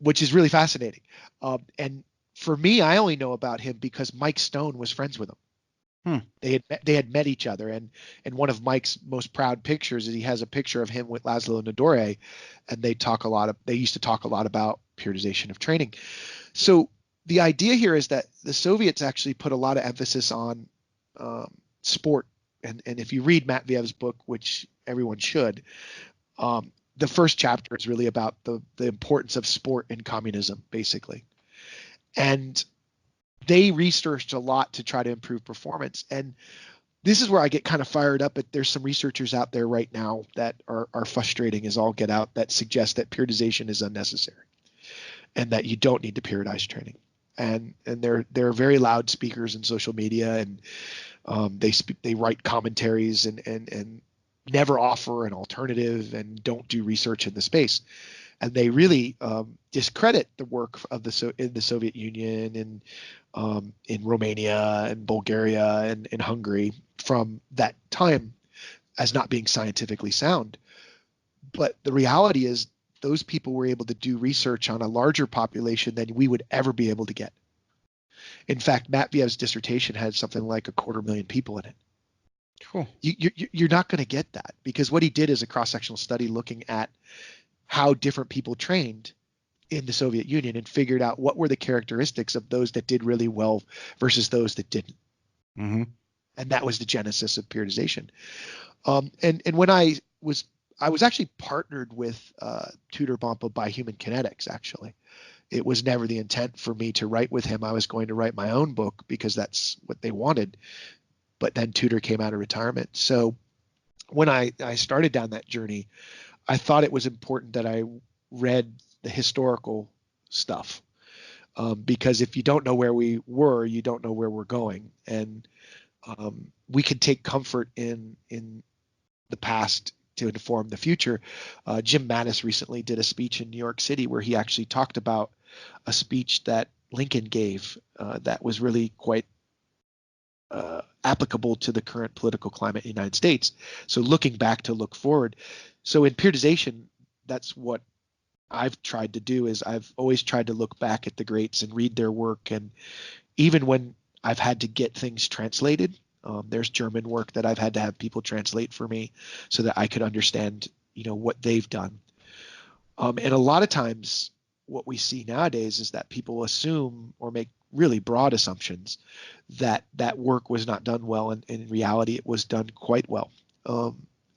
which is really fascinating. And for me, I only know about him because Mike Stone was friends with him. They had met each other, and one of Mike's most proud pictures is he has a picture of him with Laszlo Nadore, and they used to talk a lot about periodization of training. So the idea here is that the Soviets actually put a lot of emphasis on sport, and if you read Matviev's book, which everyone should, the first chapter is really about the importance of sport in communism, basically. And they researched a lot to try to improve performance. And this is where I get kind of fired up. There's some researchers out there right now that are frustrating as all get out, that suggest that periodization is unnecessary and that you don't need to periodize training. And they're very loud speakers in social media, and they write commentaries and never offer an alternative and don't do research in the space. And they really discredit the work of in the Soviet Union and in Romania and Bulgaria and in Hungary from that time as not being scientifically sound. But the reality is those people were able to do research on a larger population than we would ever be able to get. In fact, Matviev's dissertation had something like 250,000 people in it. Cool. You're not going to get that, because what he did is a cross-sectional study looking at how different people trained in the Soviet Union and figured out what were the characteristics of those that did really well versus those that didn't. Mm-hmm. And that was the genesis of periodization. And when I was actually partnered with Tudor Bompa by Human Kinetics, actually. It was never the intent for me to write with him. I was going to write my own book because that's what they wanted. But then Tudor came out of retirement. So when I started down that journey, I thought it was important that I read the historical stuff, because if you don't know where we were, you don't know where we're going. And we can take comfort in the past to inform the future. Jim Mattis recently did a speech in New York City where he actually talked about a speech that Lincoln gave that was really quite applicable to the current political climate in the United States. So looking back to look forward. So in periodization, that's what I've tried to do, is I've always tried to look back at the greats and read their work. And even when I've had to get things translated, there's German work that I've had to have people translate for me so that I could understand, what they've done. And a lot of times what we see nowadays is that people assume or make really broad assumptions that work was not done well. And in reality, it was done quite well.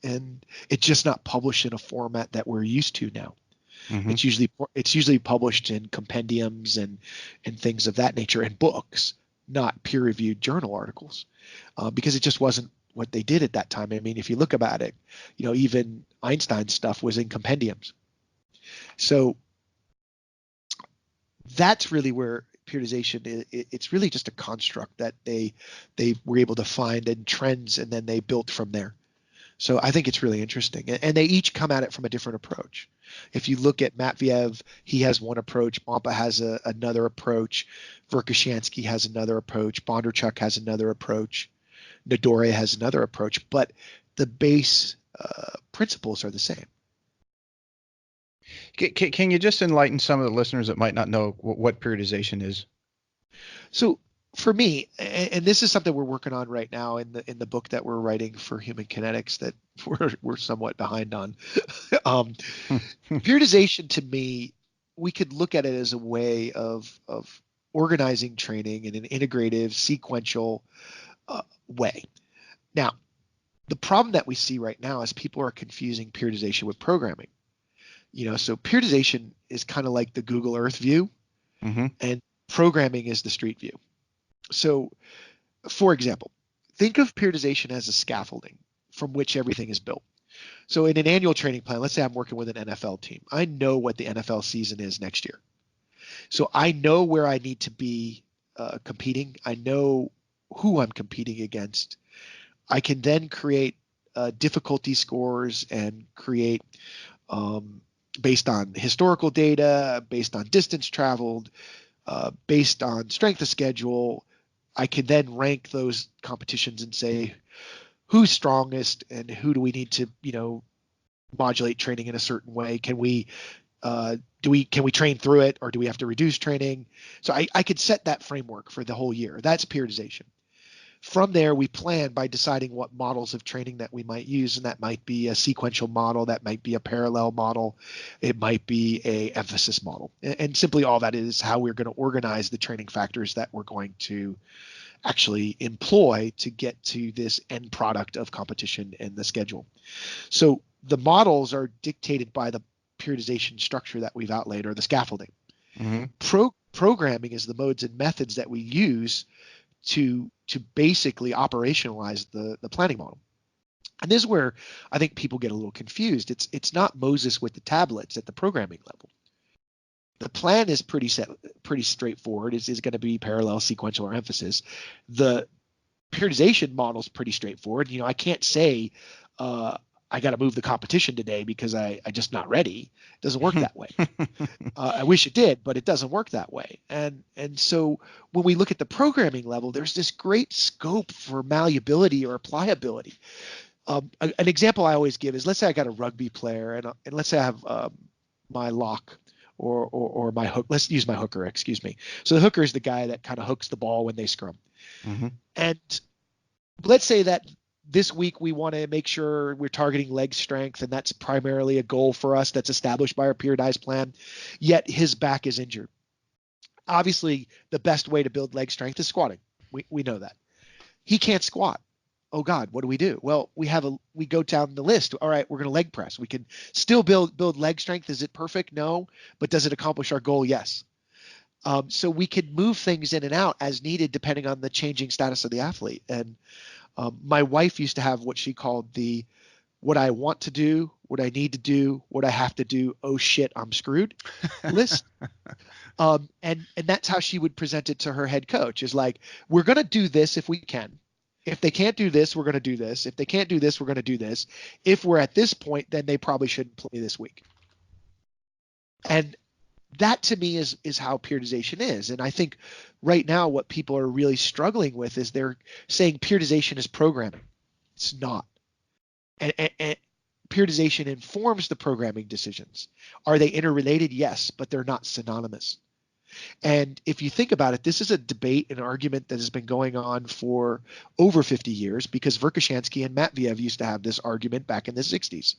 And it's just not published in a format that we're used to now. Mm-hmm. It's usually published in compendiums and things of that nature, and books, not peer-reviewed journal articles, because it just wasn't what they did at that time. I mean, if you look about it, even Einstein's stuff was in compendiums. So that's really where periodization, it's really just a construct that they were able to find in trends, and then they built from there. So I think it's really interesting. And they each come at it from a different approach. If you look at Matviev, he has one approach. Bompa has another approach. Verkhoshansky has another approach. Bondarchuk has another approach. Nadore has another approach. But the base principles are the same. Can you just enlighten some of the listeners that might not know what periodization is? So for me, and this is something we're working on right now in the book that we're writing for Human Kinetics that we're somewhat behind on. Periodization, to me, we could look at it as a way of organizing training in an integrative, sequential way. Now, the problem that we see right now is people are confusing periodization with programming. So periodization is kind of like the Google Earth view, mm-hmm. and programming is the street view. So, for example, think of periodization as a scaffolding from which everything is built. So in an annual training plan, let's say I'm working with an NFL team. I know what the NFL season is next year. So I know where I need to be competing. I know who I'm competing against. I can then create difficulty scores and create based on historical data, based on distance traveled, based on strength of schedule. I can then rank those competitions and say who's strongest and who do we need to, modulate training in a certain way. Can we train through it, or do we have to reduce training? So I could set that framework for the whole year. That's periodization. From there, we plan by deciding what models of training that we might use, and that might be a sequential model, that might be a parallel model, it might be a emphasis model. And simply all that is how we're going to organize the training factors that we're going to actually employ to get to this end product of competition and the schedule. So the models are dictated by the periodization structure that we've outlaid, or the scaffolding. Mm-hmm. Programming is the modes and methods that we use to basically operationalize the planning model. And this is where I think people get a little confused. It's not Moses with the tablets at the programming level. The plan is pretty straightforward. It's going to be parallel, sequential, or emphasis. The periodization model is pretty straightforward. I can't say I got to move the competition today because I just not ready. It doesn't work that way. I wish it did, but it doesn't work that way. And so when we look at the programming level, there's this great scope for malleability or pliability. An example I always give is, let's say I got a rugby player, and let's say I have my lock or my hook. Let's use my hooker, excuse me. So the hooker is the guy that kind of hooks the ball when they scrum. Mm-hmm. And let's say that this week we want to make sure we're targeting leg strength, and that's primarily a goal for us that's established by our periodized plan, yet his back is injured. Obviously, the best way to build leg strength is squatting. We know that. He can't squat. Oh God, what do we do? Well, we go down the list. All right, we're going to leg press. We can still build leg strength. Is it perfect? No. But does it accomplish our goal? Yes. So we can move things in and out as needed depending on the changing status of the athlete. And my wife used to have what she called the what I want to do, what I need to do, what I have to do, oh shit, I'm screwed list. And that's how she would present it to her head coach, is like, we're going to do this if we can. If they can't do this, we're going to do this. If they can't do this, we're going to do this. If we're at this point, then they probably shouldn't play this week. And that to me is how periodization is. And I think right now what people are really struggling with is they're saying periodization is programming. It's not. And periodization informs the programming decisions. Are they interrelated? Yes, but they're not synonymous. And if you think about it, this is a debate, an argument that has been going on for over 50 years, because Verkhoshansky and Matveev used to have this argument back in the 60s.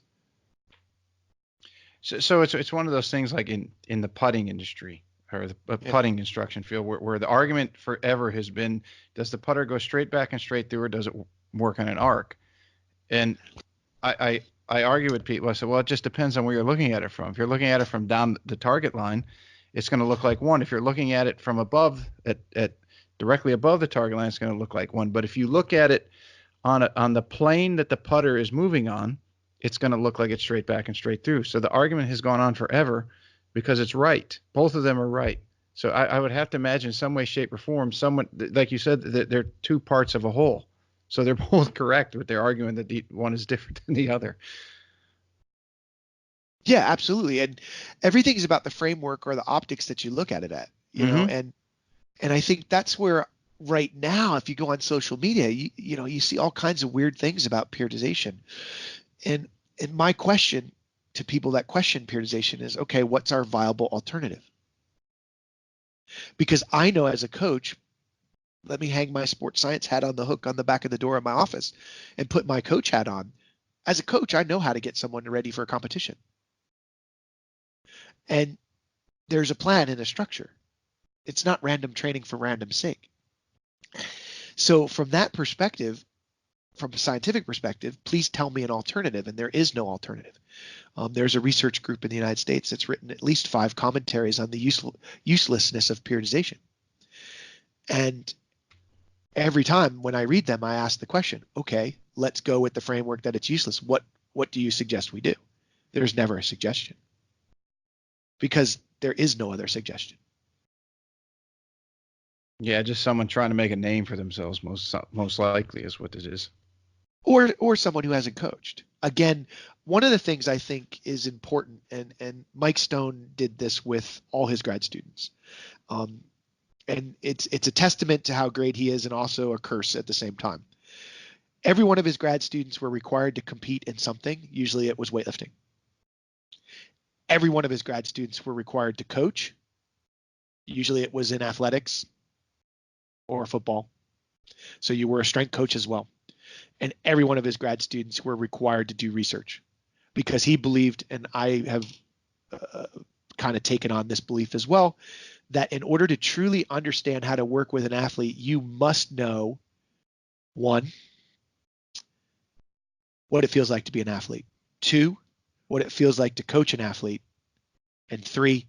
So it's one of those things like in the putting industry or the putting instruction field where the argument forever has been, does the putter go straight back and straight through, or does it work on an arc? And I argue with people. I say, well, it just depends on where you're looking at it from. If you're looking at it from down the target line, it's going to look like one. If you're looking at it from above, at directly above the target line, it's going to look like one. But if you look at it on the plane that the putter is moving on, it's going to look like it's straight back and straight through. So the argument has gone on forever because it's right. Both of them are right. So I would have to imagine some way, shape, or form, someone, like you said, they're two parts of a whole. So they're both correct, but they're arguing that one is different than the other. Yeah, absolutely. And everything is about the framework or the optics that you look at it at, you know, and I think that's where right now, if you go on social media, you see all kinds of weird things about periodization. And my question to people that question periodization is, okay, what's our viable alternative? Because I know as a coach, let me hang my sports science hat on the hook on the back of the door of my office and put my coach hat on. As a coach, I know how to get someone ready for a competition. And there's a plan and a structure. It's not random training for random's sake. So from that perspective, from a scientific perspective, please tell me an alternative. And there is no alternative. There's a research group in the United States that's written at least 5 commentaries on the uselessness of periodization. And every time when I read them, I ask the question, okay, let's go with the framework that it's useless. What what do you suggest we do? There's never a suggestion because there is no other suggestion. Yeah, just someone trying to make a name for themselves, most likely is what it is. Or someone who hasn't coached. Again, one of the things I think is important, and Mike Stone did this with all his grad students, and it's a testament to how great he is and also a curse at the same time. Every one of his grad students were required to compete in something. Usually it was weightlifting. Every one of his grad students were required to coach. Usually it was in athletics or football. So you were a strength coach as well. And every one of his grad students were required to do research because he believed, and I have kind of taken on this belief as well, that in order to truly understand how to work with an athlete, you must know, one, what it feels like to be an athlete, two, what it feels like to coach an athlete, and three,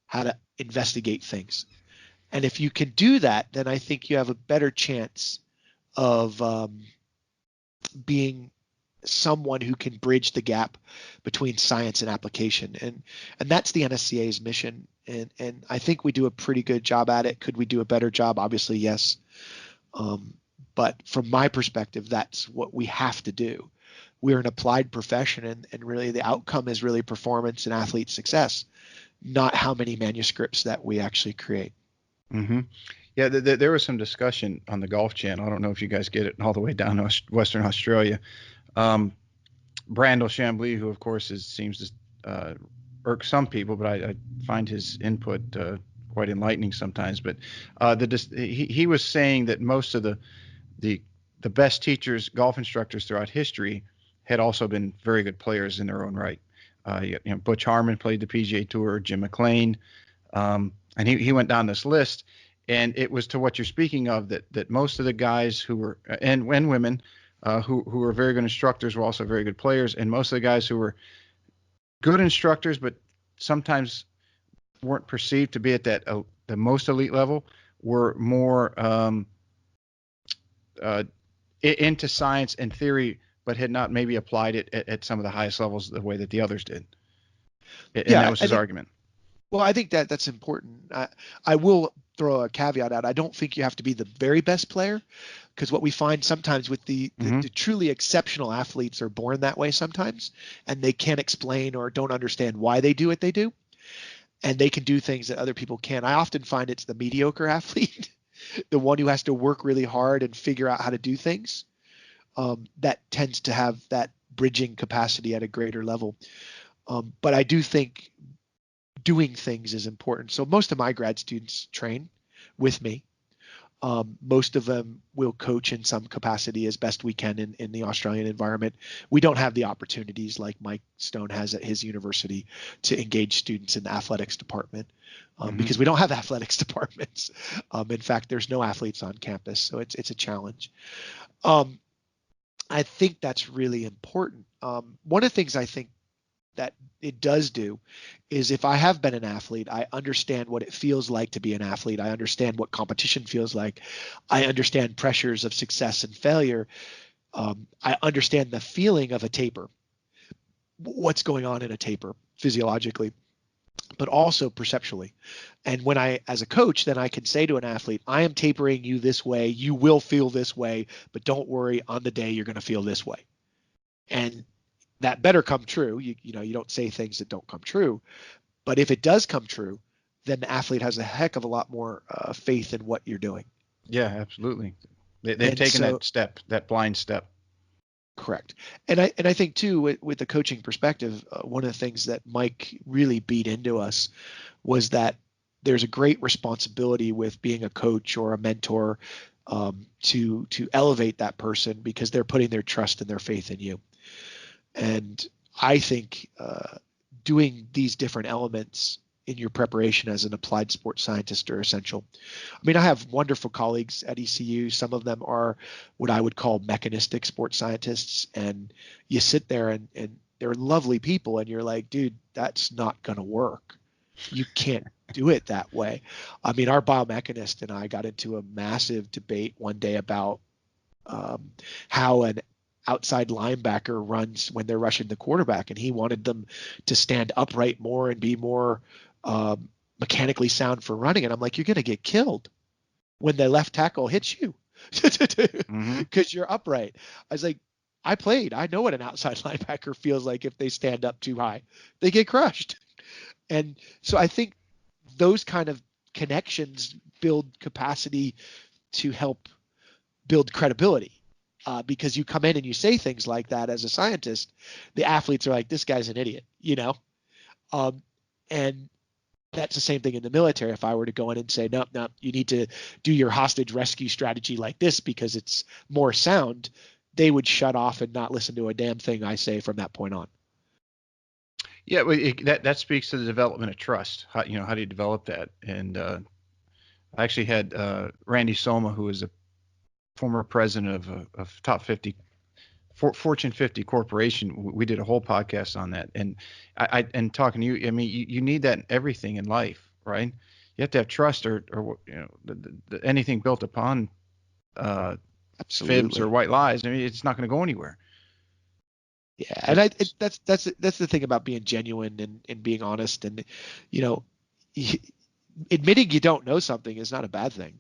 how to investigate things. And if you can do that, then I think you have a better chance of being someone who can bridge the gap between science and application. And that's the NSCA's mission. And I think we do a pretty good job at it. Could we do a better job? Obviously, yes. But from my perspective, that's what we have to do. We're an applied profession, and really the outcome is really performance and athlete success, not how many manuscripts that we actually create. Mm-hmm. Yeah, there was some discussion on the Golf Channel. I don't know if you guys get it all the way down to Western Australia. Brandel Chambly, who of course seems to irk some people, but I find his input quite enlightening sometimes. But he was saying that most of the best teachers, golf instructors throughout history, had also been very good players in their own right. Butch Harmon played the PGA Tour, Jim McLean, and he went down this list. And it was to what you're speaking of, that most of the guys who were and women who were very good instructors were also very good players, and most of the guys who were good instructors but sometimes weren't perceived to be at that the most elite level were more into science and theory, but had not maybe applied it at some of the highest levels the way that the others did. And that was his argument. Well, I think that's important. I will throw a caveat out. I don't think you have to be the very best player, because what we find sometimes with the truly exceptional athletes are born that way sometimes, and they can't explain or don't understand why they do what they do, and they can do things that other people can't. I often find it's the mediocre athlete, the one who has to work really hard and figure out how to do things, that tends to have that bridging capacity at a greater level. But I do think doing things is important. So most of my grad students train with me. Most of them will coach in some capacity as best we can in the Australian environment. We don't have the opportunities like Mike Stone has at his university to engage students in the athletics department because we don't have athletics departments. In fact, there's no athletes on campus, so it's a challenge. I think that's really important. One of the things I think that it does do is, if I have been an athlete, I understand what it feels like to be an athlete. I understand what competition feels like. I understand pressures of success and failure. I understand the feeling of a taper, what's going on in a taper physiologically, but also perceptually. And when as a coach, then I can say to an athlete, I am tapering you this way. You will feel this way, but don't worry, on the day you're going to feel this way. And that better come true. You don't say things that don't come true, but if it does come true, then the athlete has a heck of a lot more faith in what you're doing. Yeah, absolutely. They've taken that step, that blind step. Correct. And I think too, with the coaching perspective, one of the things that Mike really beat into us was that there's a great responsibility with being a coach or a mentor to elevate that person, because they're putting their trust and their faith in you. And I think doing these different elements in your preparation as an applied sports scientist are essential. I mean, I have wonderful colleagues at ECU. Some of them are what I would call mechanistic sports scientists. And you sit there and they're lovely people, and you're like, dude, that's not going to work. You can't do it that way. I mean, our biomechanist and I got into a massive debate one day about how an outside linebacker runs when they're rushing the quarterback, and he wanted them to stand upright more and be more mechanically sound for running. And I'm like, you're going to get killed when the left tackle hits you because you're upright. I was like, I know what an outside linebacker feels like if they stand up too high. They get crushed. And so I think those kind of connections build capacity to help build credibility. Because you come in and you say things like that as a scientist, the athletes are like, this guy's an idiot, and that's the same thing in the military. If I were to go in and say, no, you need to do your hostage rescue strategy like this because it's more sound, they would shut off and not listen to a damn thing I say from that point on. Yeah, that speaks to the development of trust. How do you develop that? And I actually had Randy Soma, who is a former president of top 50 Fortune 50 corporation. We did a whole podcast on that, and and talking to you, I mean, you need that in everything in life, right? You have to have trust, or anything built upon fibs or white lies. I mean, it's not going to go anywhere. Yeah, and that's the thing about being genuine and being honest, and admitting you don't know something is not a bad thing.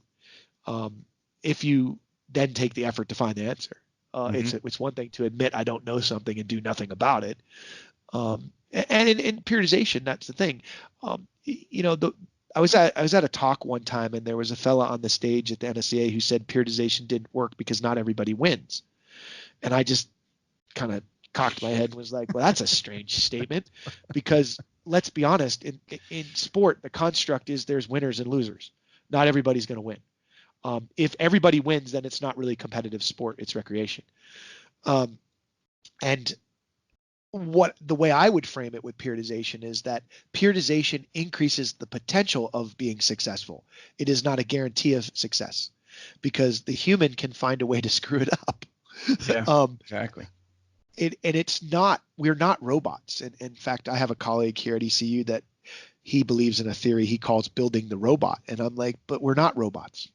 If you then take the effort to find the answer. It's one thing to admit I don't know something and do nothing about it. And in periodization, that's the thing. I was at a talk one time, and there was a fella on the stage at the NSCA who said periodization didn't work because not everybody wins. And I just kind of cocked my head and was like, well, that's a strange statement, because let's be honest, in sport, the construct is there's winners and losers. Not everybody's going to win. If everybody wins, then it's not really competitive sport, it's recreation. And the way I would frame it with periodization is that periodization increases the potential of being successful. It is not a guarantee of success, because the human can find a way to screw it up. Yeah, exactly. We're not robots. And in fact, I have a colleague here at ECU that he believes in a theory he calls building the robot. And I'm like, but we're not robots.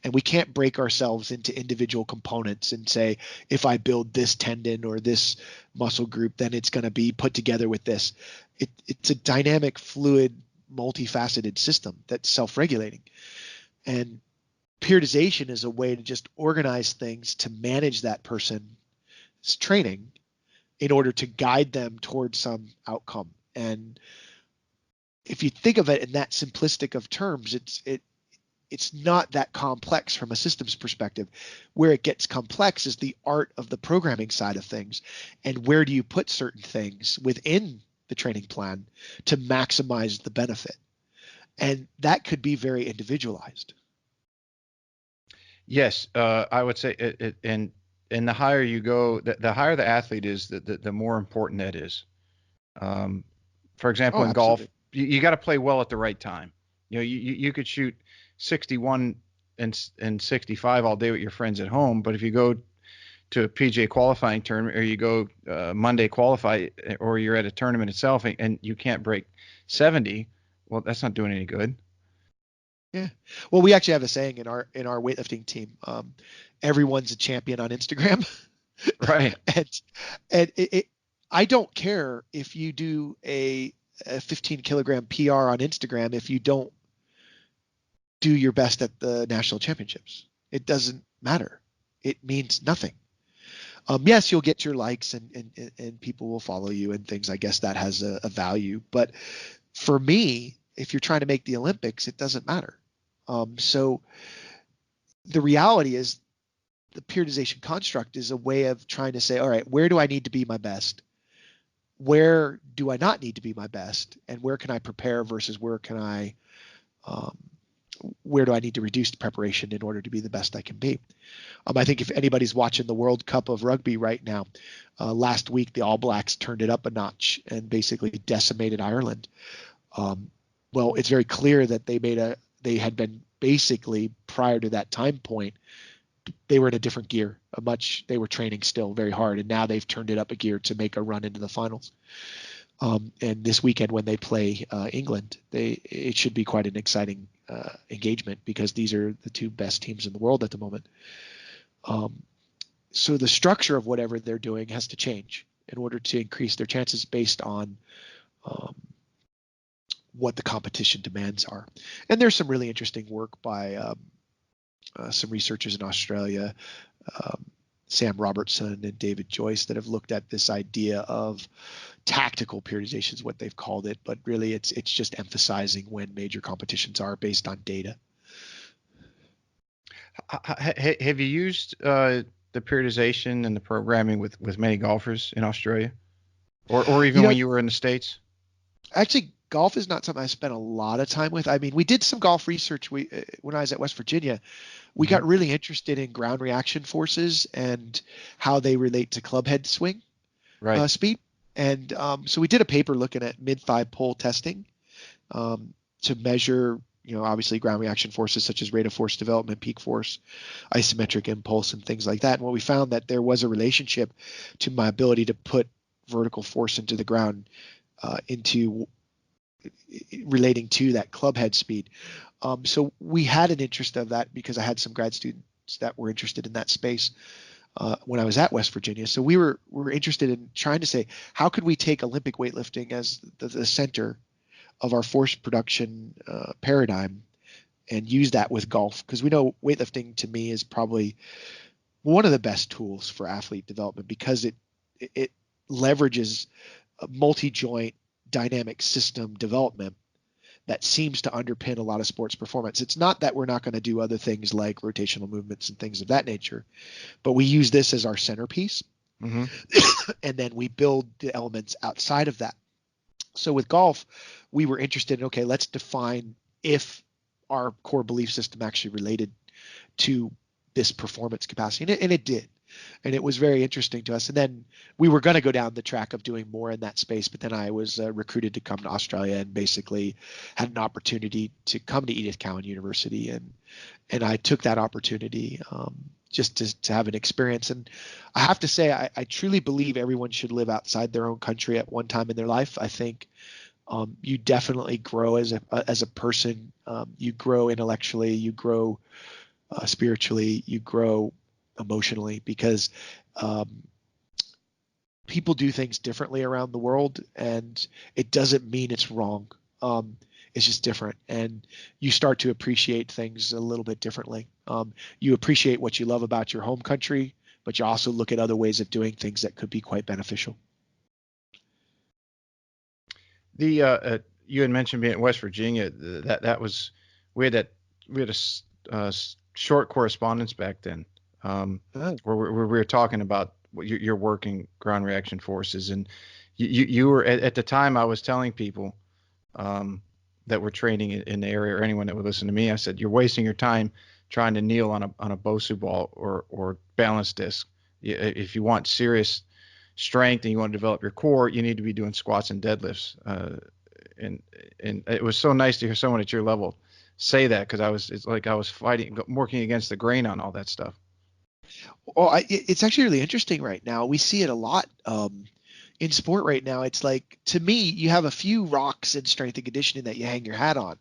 And we can't break ourselves into individual components and say, if I build this tendon or this muscle group, then it's going to be put together with this. It's a dynamic, fluid, multifaceted system that's self-regulating. And periodization is a way to just organize things to manage that person's training in order to guide them towards some outcome. And if you think of it in that simplistic of terms, it's not that complex from a systems perspective. Where it gets complex is the art of the programming side of things, and where do you put certain things within the training plan to maximize the benefit. And that could be very individualized. Yes, I would say, and the higher you go, the higher the athlete is, the more important that is. For example, in golf, you got to play well at the right time. You could shoot 61 and 65 all day with your friends at home, but if you go to a PGA qualifying tournament, or you go Monday qualify, or you're at a tournament itself and you can't break 70, well, that's not doing any good. Yeah. Well, we actually have a saying in our weightlifting team. Everyone's a champion on Instagram. Right. and I don't care if you do a 15 kilogram PR on Instagram if you don't do your best at the national championships. It doesn't matter. It means nothing. Yes, you'll get your likes and people will follow you and things. I guess that has a value. But for me, if you're trying to make the Olympics, it doesn't matter. So the reality is the periodization construct is a way of trying to say, all right, where do I need to be my best? Where do I not need to be my best? And where can I prepare versus where do I need to reduce the preparation in order to be the best I can be? I think if anybody's watching the World Cup of Rugby right now, last week the All Blacks turned it up a notch and basically decimated Ireland. Well, it's very clear that they had been basically, prior to that time point, they were in a different gear. They were training still very hard, and now they've turned it up a gear to make a run into the finals. And this weekend when they play England, it should be quite an exciting engagement, because these are the two best teams in the world at the moment. so the structure of whatever they're doing has to change in order to increase their chances based on what the competition demands are. And there's some really interesting work by some researchers in Australia, Sam Robertson and David Joyce, that have looked at this idea of tactical periodization is what they've called it, but really it's just emphasizing when major competitions are based on data. Have you used the periodization and the programming with many golfers in Australia, or even when you were in the States? Actually, golf is not something I spent a lot of time with. I mean, we did some golf research. When I was at West Virginia, we got really interested in ground reaction forces and how they relate to club head swing speed. And so we did a paper looking at mid-thigh pull testing to measure, obviously ground reaction forces such as rate of force development, peak force, isometric impulse, and things like that. And what we found that there was a relationship to my ability to put vertical force into the ground into relating to that club head speed. So we had an interest of that because I had some grad students that were interested in that space when I was at West Virginia. So we were interested in trying to say, how could we take Olympic weightlifting as the center of our force production paradigm and use that with golf? Because we know weightlifting, to me, is probably one of the best tools for athlete development because it leverages a multi-joint dynamic system development that seems to underpin a lot of sports performance. It's not that we're not going to do other things like rotational movements and things of that nature, but we use this as our centerpiece. And then we build the elements outside of that. So with golf, we were interested in, okay, let's define if our core belief system actually related to this performance capacity. And it did. And it was very interesting to us. And then we were going to go down the track of doing more in that space, but then I was recruited to come to Australia and basically had an opportunity to come to Edith Cowan University. And I took that opportunity just to have an experience. And I have to say, I truly believe everyone should live outside their own country at one time in their life. I think you definitely grow as a person. You grow intellectually, you grow spiritually, you grow emotionally, because people do things differently around the world, and it doesn't mean it's wrong. It's just different, and you start to appreciate things a little bit differently. You appreciate what you love about your home country, but you also look at other ways of doing things that could be quite beneficial. You had mentioned being at West Virginia. We had a short correspondence back then. Where we were talking about your work in ground reaction forces, and you were at the time. I was telling people that were training in the area, or anyone that would listen to me, I said, you're wasting your time trying to kneel on a Bosu ball or balance disc. If you want serious strength and you want to develop your core, you need to be doing squats and deadlifts. And it was so nice to hear someone at your level say that, because it's like I was working against the grain on all that stuff. Well, it's actually really interesting right now. We see it a lot in sport right now. It's like, to me, you have a few rocks in strength and conditioning that you hang your hat on.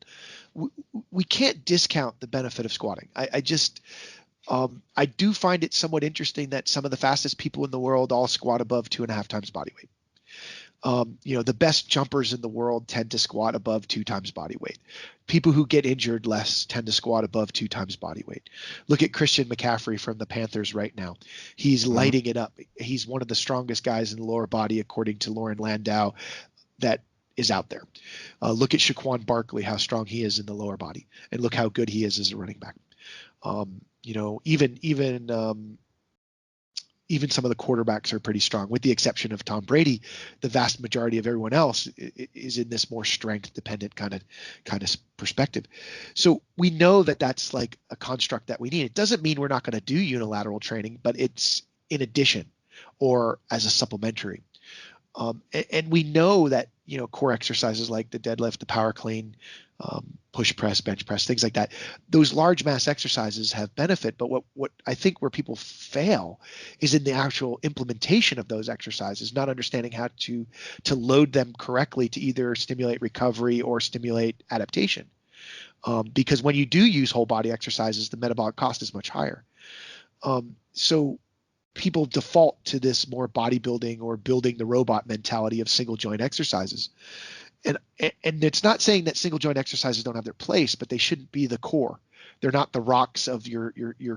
We can't discount the benefit of squatting. I do find it somewhat interesting that some of the fastest people in the world all squat above 2.5 times body weight. The best jumpers in the world tend to squat above 2 times body weight. People who get injured less tend to squat above 2 times body weight. Look at Christian McCaffrey from the Panthers right now. He's lighting it up. He's one of the strongest guys in the lower body, according to Lauren Landau, that is out there. Look at Shaquan Barkley, how strong he is in the lower body, and look how good he is as a running back. Even some of the quarterbacks are pretty strong, with the exception of Tom Brady. The vast majority of everyone else is in this more strength dependent kind of perspective. So we know that that's like a construct that we need. It doesn't mean we're not going to do unilateral training, but it's in addition or as a supplementary. And we know that, core exercises like the deadlift, the power clean, push press, bench press, things like that, those large mass exercises have benefit. But what I think where people fail is in the actual implementation of those exercises, not understanding how to load them correctly to either stimulate recovery or stimulate adaptation. Because when you do use whole body exercises, the metabolic cost is much higher. So people default to this more bodybuilding or building the robot mentality of single joint exercises. And it's not saying that single joint exercises don't have their place, but they shouldn't be the core. They're not the rocks of your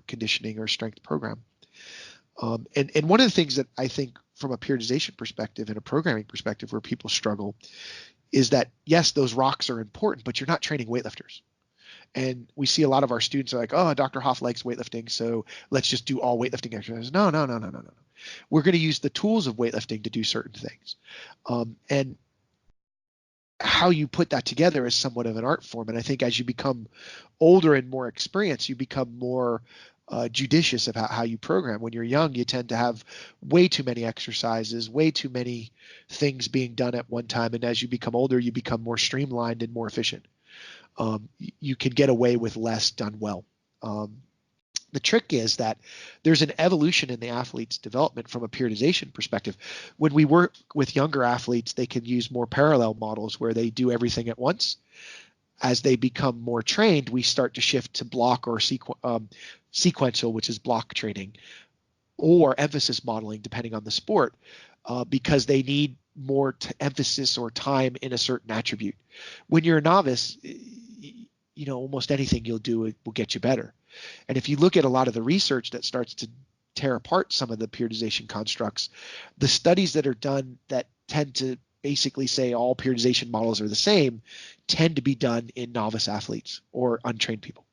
conditioning or strength program. And one of the things that I think from a periodization perspective and a programming perspective where people struggle is that, yes, those rocks are important, but you're not training weightlifters. And we see a lot of our students are like, oh, Dr. Haff likes weightlifting, so let's just do all weightlifting exercises. No. We're going to use the tools of weightlifting to do certain things. And how you put that together is somewhat of an art form. And I think as you become older and more experienced, you become more judicious of how you program. When you're young, you tend to have way too many exercises, way too many things being done at one time. And as you become older, you become more streamlined and more efficient. You can get away with less done well. The trick is that there's an evolution in the athlete's development from a periodization perspective. When we work with younger athletes, they can use more parallel models where they do everything at once. As they become more trained, we start to shift to block or sequential, which is block training, or emphasis modeling, depending on the sport, because they need more emphasis or time in a certain attribute. When you're a novice, almost anything you'll do will get you better. And if you look at a lot of the research that starts to tear apart some of the periodization constructs, the studies that are done that tend to basically say all periodization models are the same tend to be done in novice athletes or untrained people.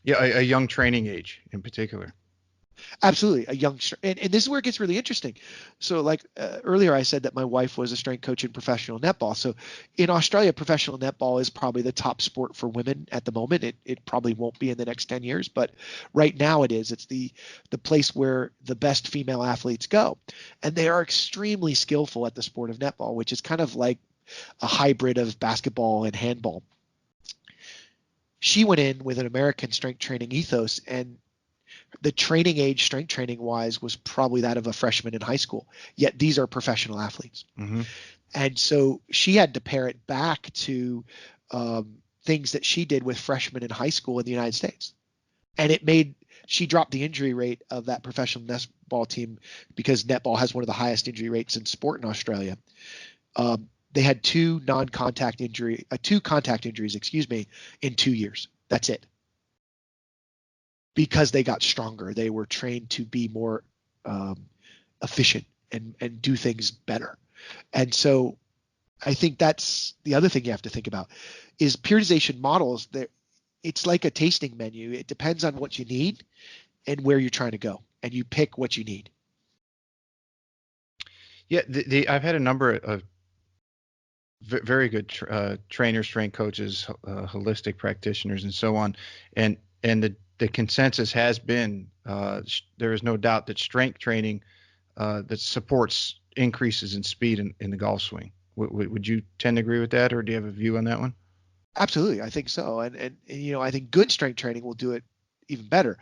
Yeah, a young training age in particular. Absolutely. A youngster. And this is where it gets really interesting. So like earlier, I said that my wife was a strength coach in professional netball. So in Australia, professional netball is probably the top sport for women at the moment. It probably won't be in the next 10 years, but right now it is. It's the place where the best female athletes go. And they are extremely skillful at the sport of netball, which is kind of like a hybrid of basketball and handball. She went in with an American strength training ethos, and the training age, strength training wise, was probably that of a freshman in high school. Yet these are professional athletes. Mm-hmm. And so she had to pare it back to things that she did with freshmen in high school in the United States. And she dropped the injury rate of that professional netball team because netball has one of the highest injury rates in sport in Australia. They had two contact injuries, in 2 years. That's it. Because they got stronger. They were trained to be more efficient and do things better. And so I think that's the other thing you have to think about is periodization models. It's like a tasting menu. It depends on what you need and where you're trying to go, and you pick what you need. Yeah, I've had a number of very good trainers, strength coaches, holistic practitioners, and so on. And the consensus has been there is no doubt that strength training that supports increases in speed in the golf swing. Would you tend to agree with that, or do you have a view on that one? Absolutely, I think so. And I think good strength training will do it even better.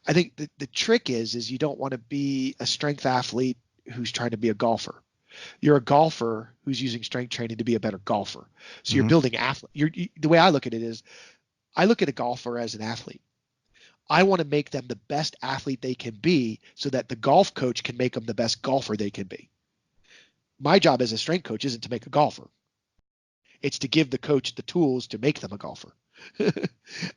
I think the trick is you don't want to be a strength athlete who's trying to be a golfer. You're a golfer who's using strength training to be a better golfer. So mm-hmm. You're building athlete. The way I look at it is I look at a golfer as an athlete. I want to make them the best athlete they can be so that the golf coach can make them the best golfer they can be. My job as a strength coach isn't to make a golfer. It's to give the coach the tools to make them a golfer.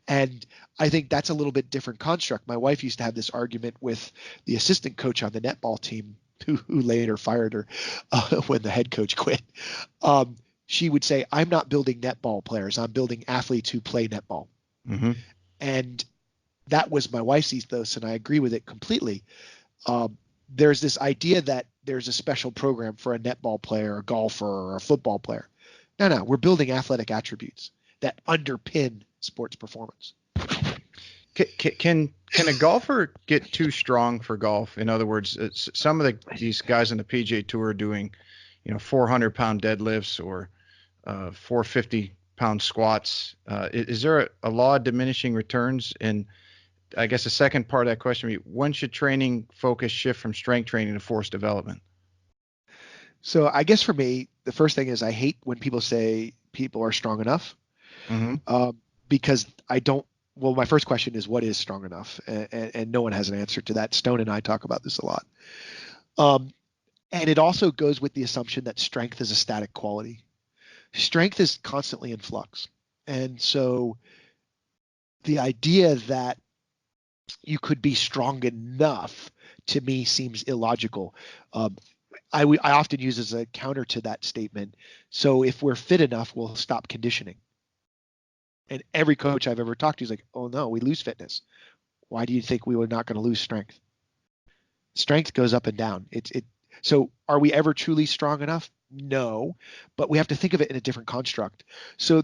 And I think that's a little bit different construct. My wife used to have this argument with the assistant coach on the netball team who later fired her when the head coach quit. She would say, I'm not building netball players. I'm building athletes who play netball. Mm-hmm. And that was my wife's ethos, and I agree with it completely. There's this idea that there's a special program for a netball player, a golfer, or a football player. No, we're building athletic attributes that underpin sports performance. Can a golfer get too strong for golf? In other words, some of these guys on the PGA Tour are doing, 400-pound deadlifts or 450-pound squats. Is there a law of diminishing returns? And I guess the second part of that question would be, when should training focus shift from strength training to force development? So I guess for me, the first thing is I hate when people say people are strong enough, mm-hmm. Because I don't well, my first question is, what is strong enough? And no one has an answer to that. Stone and I talk about this a lot. And it also goes with the assumption that strength is a static quality. Strength is constantly in flux. And so the idea that you could be strong enough, to me, seems illogical. I often use as a counter to that statement. So if we're fit enough, we'll stop conditioning. And every coach I've ever talked to is like, oh no, we lose fitness. Why do you think we were not going to lose strength? Strength goes up and down. So are we ever truly strong enough? No, but we have to think of it in a different construct. So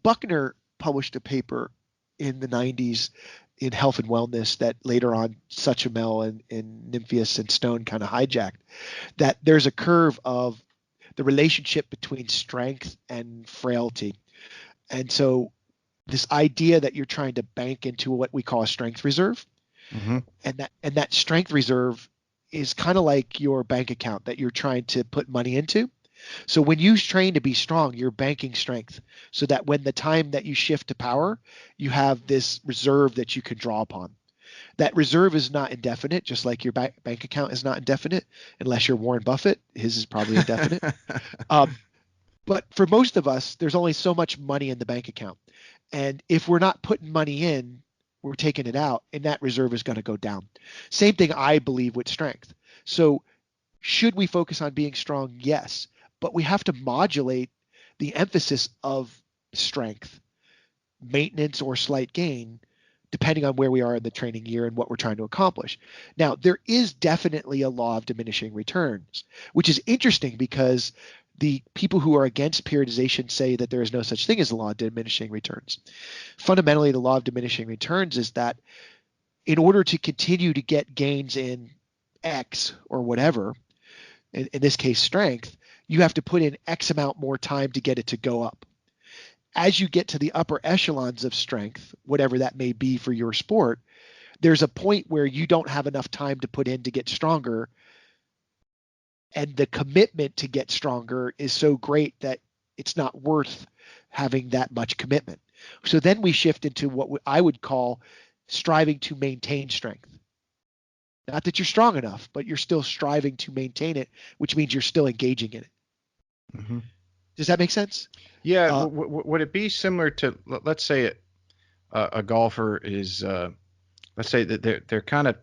Buckner published a paper in the 90s in Health and Wellness that later on Suchamel and Nymphius and Stone kind of hijacked, that there's a curve of the relationship between strength and frailty. And so this idea that you're trying to bank into what we call a strength reserve, and that strength reserve is kind of like your bank account that you're trying to put money into. So when you train to be strong, you're banking strength so that when the time that you shift to power, you have this reserve that you can draw upon. That reserve is not indefinite, just like your bank account is not indefinite, unless you're Warren Buffett. His is probably indefinite. But for most of us, there's only so much money in the bank account. And if we're not putting money in, we're taking it out, and that reserve is going to go down. Same thing I believe with strength. So should we focus on being strong? Yes. But we have to modulate the emphasis of strength, maintenance, or slight gain, depending on where we are in the training year and what we're trying to accomplish. Now, there is definitely a law of diminishing returns, which is interesting because the people who are against periodization say that there is no such thing as a law of diminishing returns. Fundamentally, the law of diminishing returns is that in order to continue to get gains in X or whatever, in this case strength, you have to put in X amount more time to get it to go up. As you get to the upper echelons of strength, whatever that may be for your sport, there's a point where you don't have enough time to put in to get stronger. And the commitment to get stronger is so great that it's not worth having that much commitment. So then we shift into what I would call striving to maintain strength. Not that you're strong enough, but you're still striving to maintain it, which means you're still engaging in it. Mm-hmm. Does that make sense? Yeah. Would it be similar to, let's say a golfer is, let's say that they're kind of,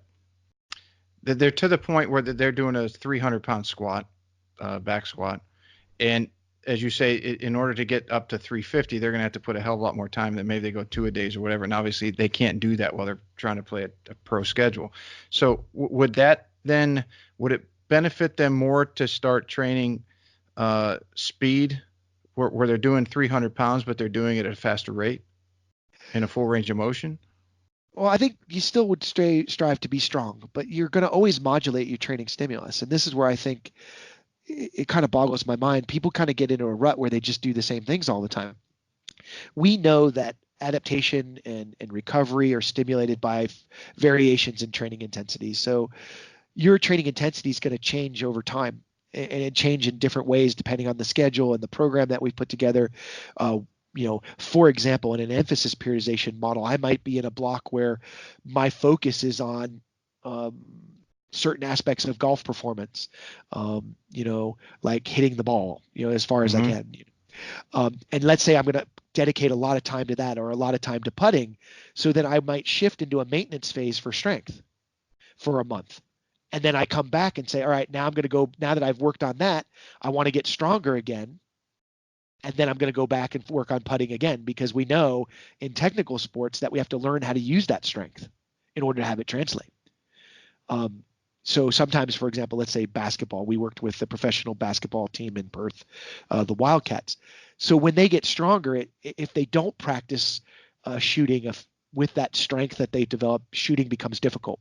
they're to the point where they're doing a 300-pound squat, back squat. And as you say, in order to get up to 350, they're going to have to put a hell of a lot more time than maybe they go 2 a days or whatever. And obviously they can't do that while they're trying to play a pro schedule. So would it benefit them more to start training speed where they're doing 300 pounds, but they're doing it at a faster rate in a full range of motion? Well, I think you still would strive to be strong, but you're going to always modulate your training stimulus. And this is where I think it kind of boggles my mind. People kind of get into a rut where they just do the same things all the time. We know that adaptation and recovery are stimulated by variations in training intensity. So your training intensity is going to change over time, and it change in different ways depending on the schedule and the program that we've put together. For example, in an emphasis periodization model, I might be in a block where my focus is on certain aspects of golf performance, like hitting the ball, as far as I can. And let's say I'm going to dedicate a lot of time to that or a lot of time to putting. So then I might shift into a maintenance phase for strength for a month. And then I come back and say, all right, now that I've worked on that, I want to get stronger again. And then I'm going to go back and work on putting again, because we know in technical sports that we have to learn how to use that strength in order to have it translate. So sometimes, for example, let's say basketball, we worked with the professional basketball team in Perth, the Wildcats. So when they get stronger, if they don't practice shooting with that strength that they develop, shooting becomes difficult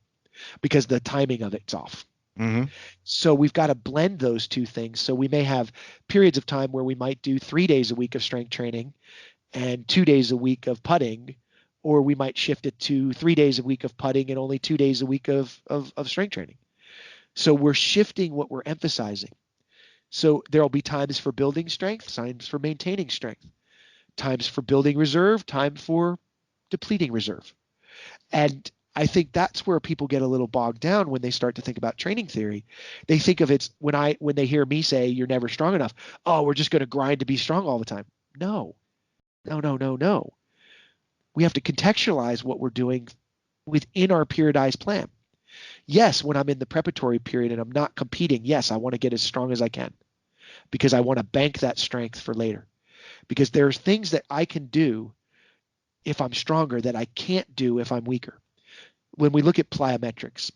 because the timing of it's off. Mm-hmm. So we've got to blend those two things. So we may have periods of time where we might do 3 days a week of strength training and 2 days a week of putting, or we might shift it to 3 days a week of putting and only 2 days a week of strength training. So we're shifting what we're emphasizing. So there'll be times for building strength, times for maintaining strength, times for building reserve, time for depleting reserve. And I think that's where people get a little bogged down when they start to think about training theory. They think of it when they hear me say you're never strong enough. Oh, we're just going to grind to be strong all the time. No. We have to contextualize what we're doing within our periodized plan. Yes, when I'm in the preparatory period and I'm not competing, yes, I want to get as strong as I can because I want to bank that strength for later. Because there's things that I can do if I'm stronger that I can't do if I'm weaker. When we look at plyometrics,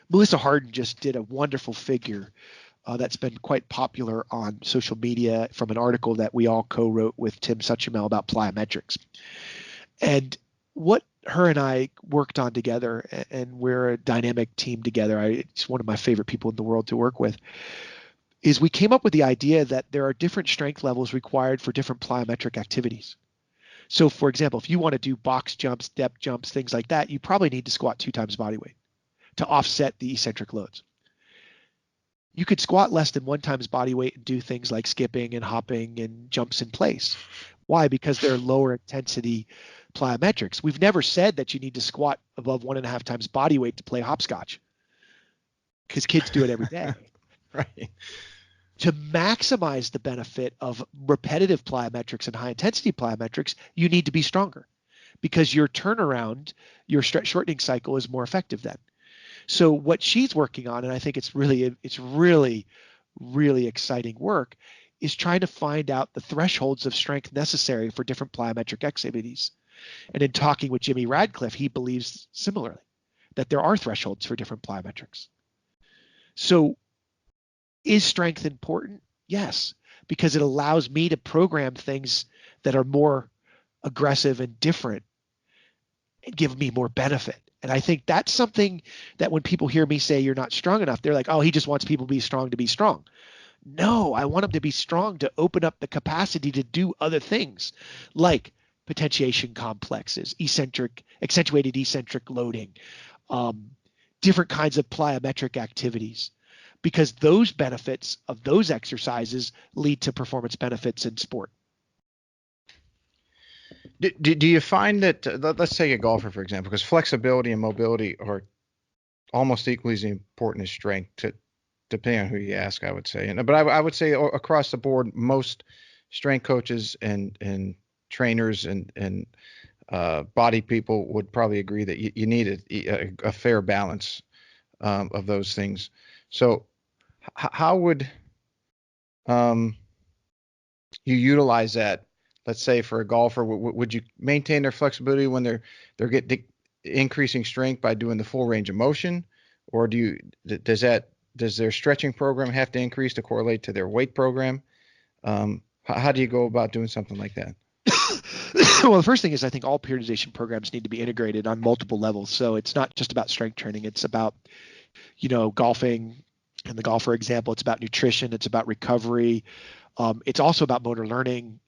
Melissa Hardin just did a wonderful figure that's been quite popular on social media from an article that we all co-wrote with Tim Suchamel about plyometrics. And what her and I worked on together, and we're a dynamic team together. It's one of my favorite people in the world to work with, is we came up with the idea that there are different strength levels required for different plyometric activities. So for example, if you want to do box jumps, depth jumps, things like that, you probably need to squat 2 times body weight to offset the eccentric loads. You could squat less than 1 times body weight and do things like skipping and hopping and jumps in place. Why? Because they're lower intensity plyometrics. We've never said that you need to squat above 1.5 times body weight to play hopscotch because kids do it every day. Right. To maximize the benefit of repetitive plyometrics and high intensity plyometrics, you need to be stronger because your turnaround, your shortening cycle is more effective then. So what she's working on, and I think it's really exciting work, is trying to find out the thresholds of strength necessary for different plyometric activities. And in talking with Jimmy Radcliffe, he believes similarly that there are thresholds for different plyometrics. So is strength important? Yes, because it allows me to program things that are more aggressive and different and give me more benefit. And I think that's something that when people hear me say you're not strong enough, they're like, oh, he just wants people to be strong. No, I want them to be strong to open up the capacity to do other things like potentiation complexes, accentuated eccentric loading, different kinds of plyometric activities, because those benefits of those exercises lead to performance benefits in sport. Do you find that, let's take a golfer, for example, because flexibility and mobility are almost equally as important as strength, depending on who you ask, I would say. But I would say across the board, most strength coaches and trainers and body people would probably agree that you need a fair balance of those things. So how would you utilize that? Let's say for a golfer, would you maintain their flexibility when they're getting increasing strength by doing the full range of motion, or does their stretching program have to increase to correlate to their weight program? How do you go about doing something like that? Well, the first thing is I think all periodization programs need to be integrated on multiple levels. So it's not just about strength training. It's about, golfing. In the golfer example, it's about nutrition. It's about recovery. It's also about motor learning.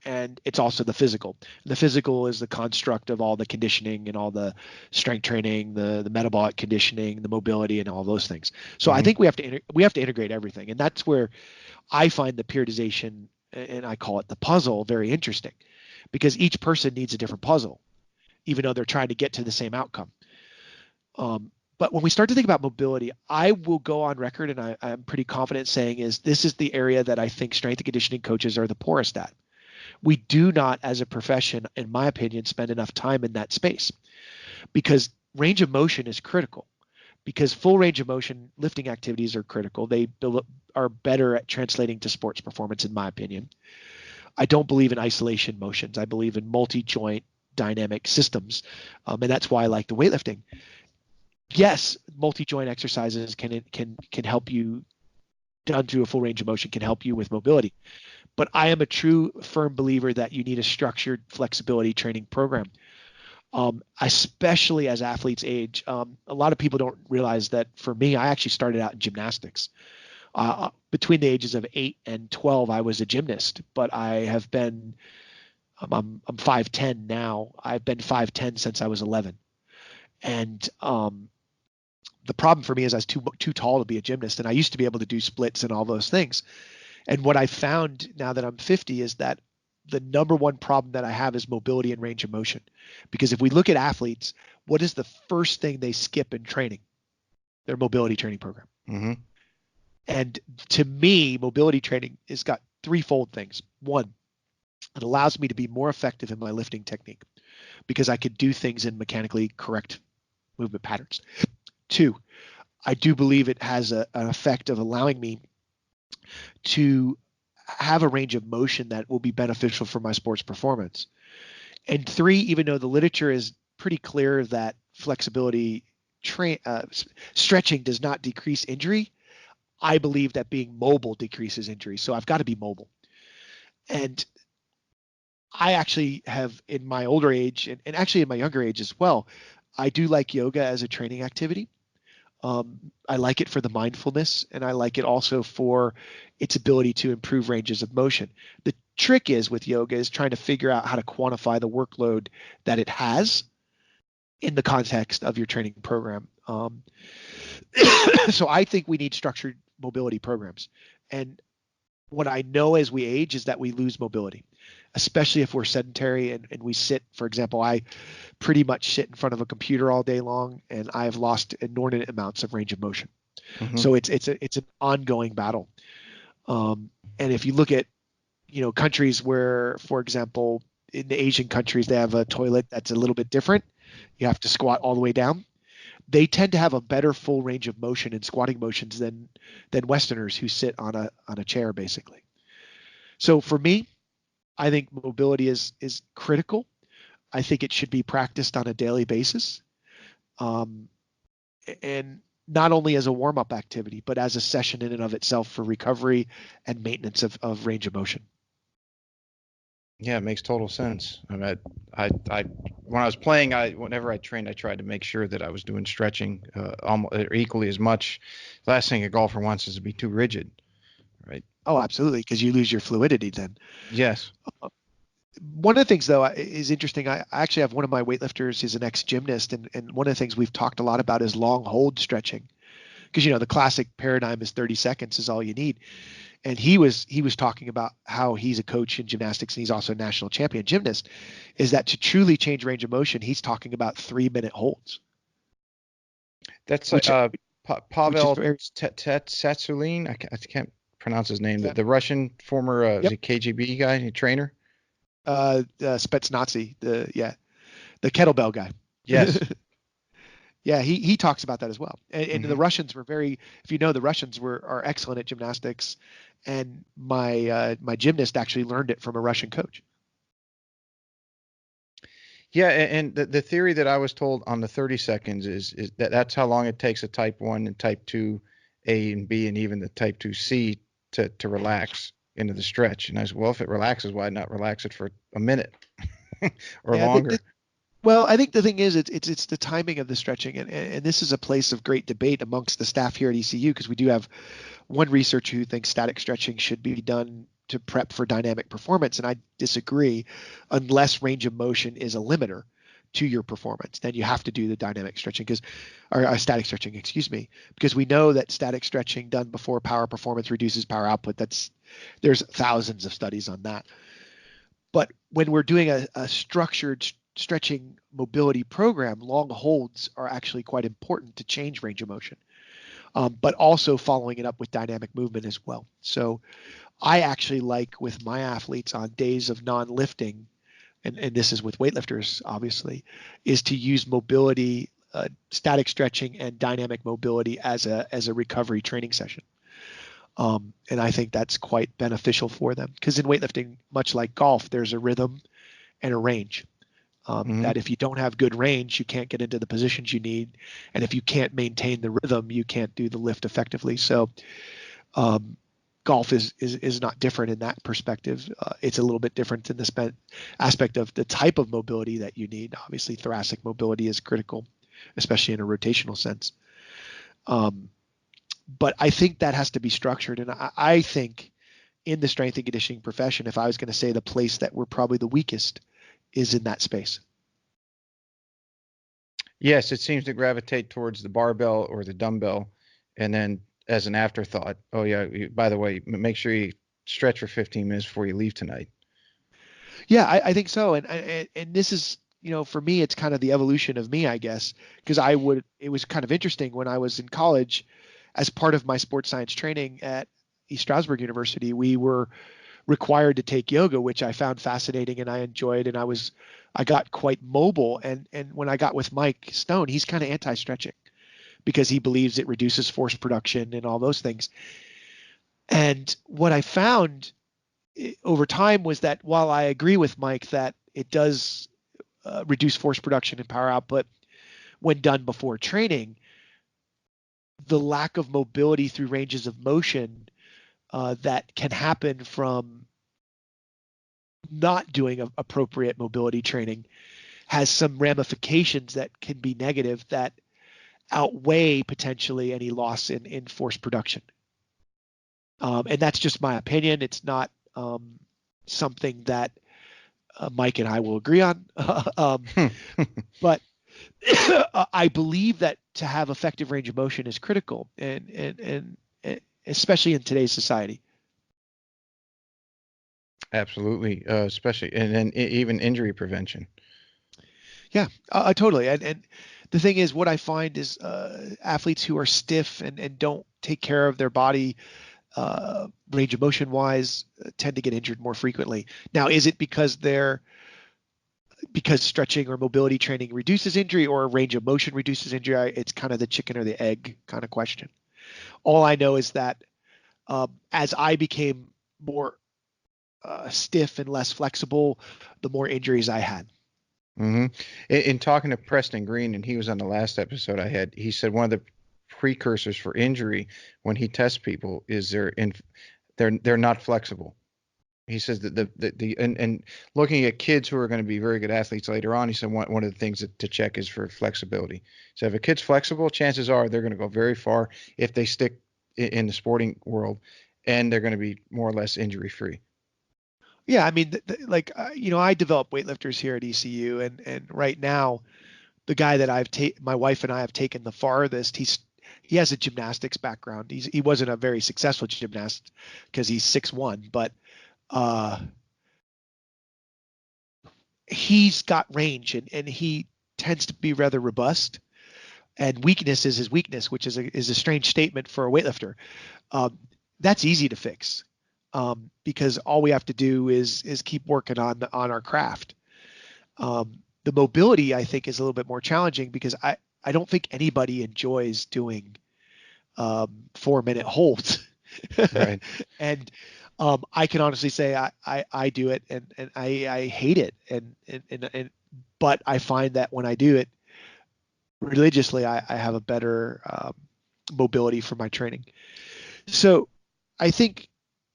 And it's also the physical. The physical is the construct of all the conditioning and all the strength training, the metabolic conditioning, the mobility, and all those things. So I think we have to integrate everything, and that's where I find the periodization, and I call it the puzzle, very interesting, because each person needs a different puzzle, even though they're trying to get to the same outcome. But when we start to think about mobility, I will go on record, and I'm pretty confident saying this is the area that I think strength and conditioning coaches are the poorest at. We do not, as a profession, in my opinion, spend enough time in that space because range of motion is critical, because full range of motion lifting activities are critical. They are better at translating to sports performance, in my opinion. I don't believe in isolation motions. I believe in multi-joint dynamic systems, and that's why I like the weightlifting. Yes, multi-joint exercises can help you, done through a full range of motion, can help you with mobility. But I am a true firm believer that you need a structured flexibility training program, especially as athletes age. A lot of people don't realize that for me, I actually started out in gymnastics. Between the ages of 8 and 12, I was a gymnast, but I have been, I'm 5'10" now. I've been 5'10" since I was 11. And the problem for me is I was too tall to be a gymnast, and I used to be able to do splits and all those things. And what I found now that I'm 50 is that the number one problem that I have is mobility and range of motion. Because if we look at athletes, what is the first thing they skip in training? Their mobility training program. Mm-hmm. And to me, mobility training has got threefold things. One, it allows me to be more effective in my lifting technique because I could do things in mechanically correct movement patterns. Two, I do believe it has an effect of allowing me to have a range of motion that will be beneficial for my sports performance. And three, even though the literature is pretty clear that flexibility stretching does not decrease injury, I believe that being mobile decreases injury. So I've got to be mobile. And I actually have, in my older age and actually in my younger age as well, I do like yoga as a training activity. I like it for the mindfulness, and I like it also for its ability to improve ranges of motion. The trick is with yoga is trying to figure out how to quantify the workload that it has in the context of your training program. So I think we need structured mobility programs. And what I know as we age is that we lose mobility, especially if we're sedentary and we sit. For example, I pretty much sit in front of a computer all day long, and I've lost inordinate amounts of range of motion. Mm-hmm. So it's an ongoing battle. And if you look at, countries where, for example, in the Asian countries, they have a toilet that's a little bit different. You have to squat all the way down. They tend to have a better full range of motion and squatting motions than Westerners who sit on a chair, basically. So for me, I think mobility is critical. I think it should be practiced on a daily basis, and not only as a warm-up activity, but as a session in and of itself for recovery and maintenance of range of motion. Yeah, it makes total sense. I mean, I when I was playing, whenever I trained, I tried to make sure that I was doing stretching almost or equally as much. The last thing a golfer wants is to be too rigid, right? Oh, absolutely, because you lose your fluidity then. Yes. One of the things, though, is interesting. I actually have one of my weightlifters is an ex-gymnast, and one of the things we've talked a lot about is long hold stretching, because the classic paradigm is 30 seconds is all you need. And he was talking about how he's a coach in gymnastics and he's also a national champion gymnast, is that to truly change range of motion, he's talking about 3-minute holds. That's Pavel Tsatsouline. I can't pronounce his name. Yeah. The Russian former KGB guy, trainer. Spetsnazi, the kettlebell guy. Yes. Yeah, he talks about that as well. And mm-hmm. The Russians were the Russians are excellent at gymnastics, and my gymnast actually learned it from a Russian coach. Yeah, and the theory that I was told on the 30 seconds is that's how long it takes a type 1 and type 2 A and B and even the type 2C to relax into the stretch. And I said, well, if it relaxes, why not relax it for a minute or longer? Well, I think the thing is, it's the timing of the stretching, and this is a place of great debate amongst the staff here at ECU, because we do have one researcher who thinks static stretching should be done to prep for dynamic performance, and I disagree. Unless range of motion is a limiter to your performance, then you have to do the dynamic stretching or static stretching, because we know that static stretching done before power performance reduces power output. There's thousands of studies on that. But when we're doing a structured stretching mobility program, long holds are actually quite important to change range of motion, but also following it up with dynamic movement as well. So I actually like with my athletes on days of non-lifting, and this is with weightlifters obviously, is to use mobility, static stretching and dynamic mobility as a recovery training session. And I think that's quite beneficial for them, because in weightlifting, much like golf, there's a rhythm and a range. That if you don't have good range, you can't get into the positions you need. And if you can't maintain the rhythm, you can't do the lift effectively. So golf is not different in that perspective. It's a little bit different in the aspect of the type of mobility that you need. Obviously, thoracic mobility is critical, especially in a rotational sense. But I think that has to be structured. And I think in the strength and conditioning profession, if I was going to say the place that we're probably the weakest, is in that space. Yes, it seems to gravitate towards the barbell or the dumbbell, and then as an afterthought, oh yeah, by the way, make sure you stretch for 15 minutes before you leave tonight. Yeah, I think so. And this is, for me, it's kind of the evolution of me, I guess, because it was kind of interesting when I was in college as part of my sports science training at East Stroudsburg University, we were required to take yoga, which I found fascinating and I enjoyed. And I got quite mobile. And when I got with Mike Stone, he's kind of anti-stretching because he believes it reduces force production and all those things. And what I found over time was that while I agree with Mike that it does reduce force production and power output when done before training, the lack of mobility through ranges of motion that can happen from not doing appropriate mobility training has some ramifications that can be negative that outweigh potentially any loss in force production. And that's just my opinion. It's not something that Mike and I will agree on. But I believe that to have effective range of motion is critical, and especially in today's society. Absolutely, especially and even injury prevention. Yeah, totally. And the thing is, what I find is athletes who are stiff and don't take care of their body range of motion wise tend to get injured more frequently. Now, is it because stretching or mobility training reduces injury or range of motion reduces injury? It's kind of the chicken or the egg kind of question. All I know is that as I became more stiff and less flexible, the more injuries I had. Mm-hmm. In talking to Preston Green, and he was on the last episode I had, he said one of the precursors for injury when he tests people is they're not flexible. He says that and looking at kids who are going to be very good athletes later on, he said one of the things to check is for flexibility. So if a kid's flexible, chances are they're going to go very far if they stick in the sporting world, and they're going to be more or less injury free. Yeah, I mean, I develop weightlifters here at ECU, and right now, the guy that my wife and I have taken the farthest, he has a gymnastics background. He wasn't a very successful gymnast because he's 6'1", but he's got range and he tends to be rather robust. And weakness is his weakness, which is a strange statement for a weightlifter. That's easy to fix because all we have to do is keep working on our craft. The mobility, I think, is a little bit more challenging because I don't think anybody enjoys doing 4-minute holds. Right. And I can honestly say I do it and I hate it. But I find that when I do it religiously, I have a better mobility for my training. So I think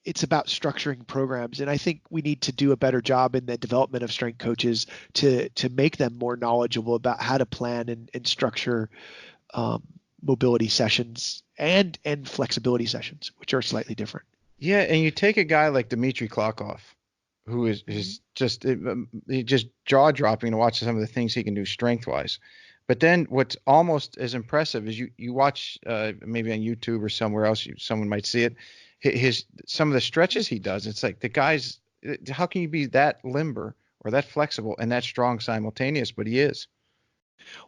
it's about structuring programs, and I think we need to do a better job in the development of strength coaches to make them more knowledgeable about how to plan and structure mobility sessions and flexibility sessions, which are slightly different. Yeah, and you take a guy like Dmitry Klokov, who is just jaw dropping to watch some of the things he can do strength wise. But then what's almost as impressive is you watch maybe on YouTube or somewhere else, someone might see it. Some of the stretches he does, it's like the guy's. How can you be that limber or that flexible and that strong simultaneous? But he is.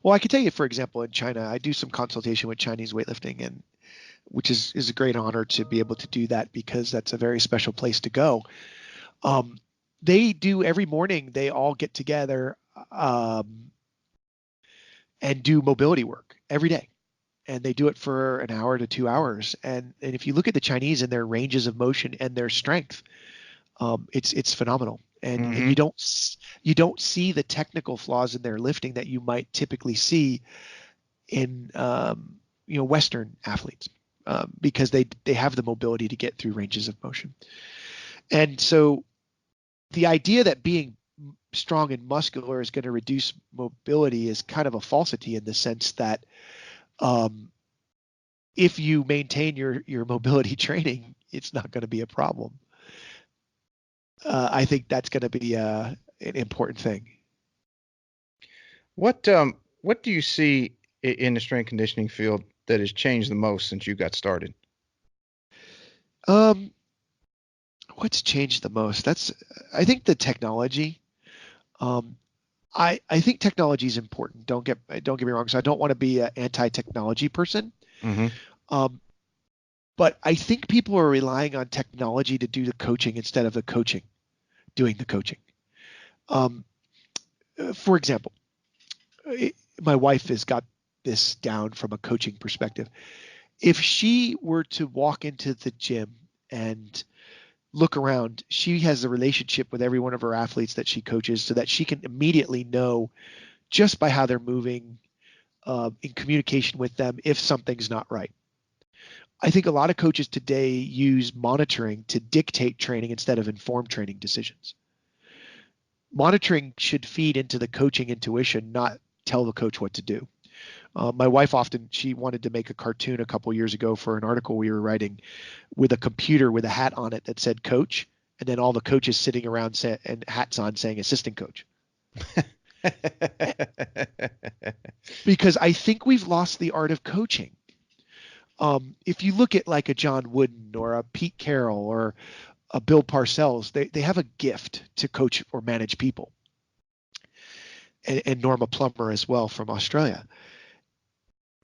Well, I can tell you, for example, in China, I do some consultation with Chinese weightlifting, and which is a great honor to be able to do that because that's a very special place to go. They do every morning. They all get together and do mobility work every day. And they do it for an hour to 2 hours. And if you look at the Chinese and their ranges of motion and their strength, it's phenomenal. And you don't see the technical flaws in their lifting that you might typically see in Western athletes because they have the mobility to get through ranges of motion. And so the idea that being strong and muscular is going to reduce mobility is kind of a falsity in the sense that if you maintain your mobility training, it's not going to be a problem. I think that's going to be an important thing. What do you see in the strength conditioning field that has changed the most since you got started? What's changed the most? I think the technology. I think technology is important. Don't get me wrong. So I don't want to be an anti-technology person. Mm-hmm. But I think people are relying on technology to do the coaching instead of the coaching doing the coaching. For example, my wife has got this down from a coaching perspective. If she were to walk into the gym and look around, she has a relationship with every one of her athletes that she coaches so that she can immediately know just by how they're moving, in communication with them, if something's not right. I think a lot of coaches today use monitoring to dictate training instead of inform training decisions. Monitoring should feed into the coaching intuition, not tell the coach what to do. My wife she wanted to make a cartoon a couple years ago for an article we were writing with a computer with a hat on it that said coach, and then all the coaches sitting around and hats on saying assistant coach. Because I think we've lost the art of coaching. If you look at like a John Wooden or a Pete Carroll or a Bill Parcells, they have a gift to coach or manage people. And Norma Plummer as well from Australia.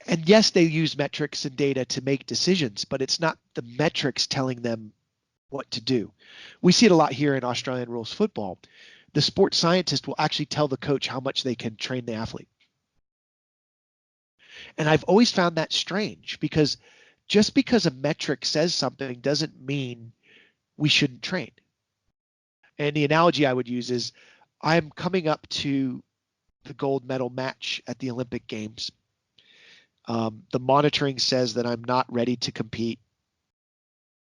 And yes, they use metrics and data to make decisions, but it's not the metrics telling them what to do. We see it a lot here in Australian rules football. The sports scientist will actually tell the coach how much they can train the athlete. And I've always found that strange, because just because a metric says something doesn't mean we shouldn't train. And the analogy I would use is, I'm coming up to the gold medal match at the Olympic Games. The monitoring says that I'm not ready to compete.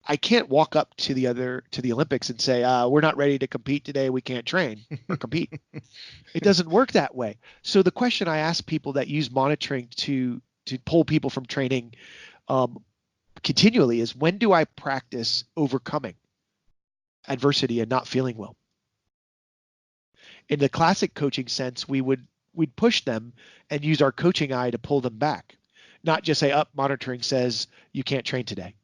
I can't walk up to the Olympics and say, we're not ready to compete today. We can't train or compete. It doesn't work that way. So the question I ask people that use monitoring to pull people from training continually is, when do I practice overcoming adversity and not feeling well? In the classic coaching sense, we'd push them and use our coaching eye to pull them back, not just say, monitoring says you can't train today.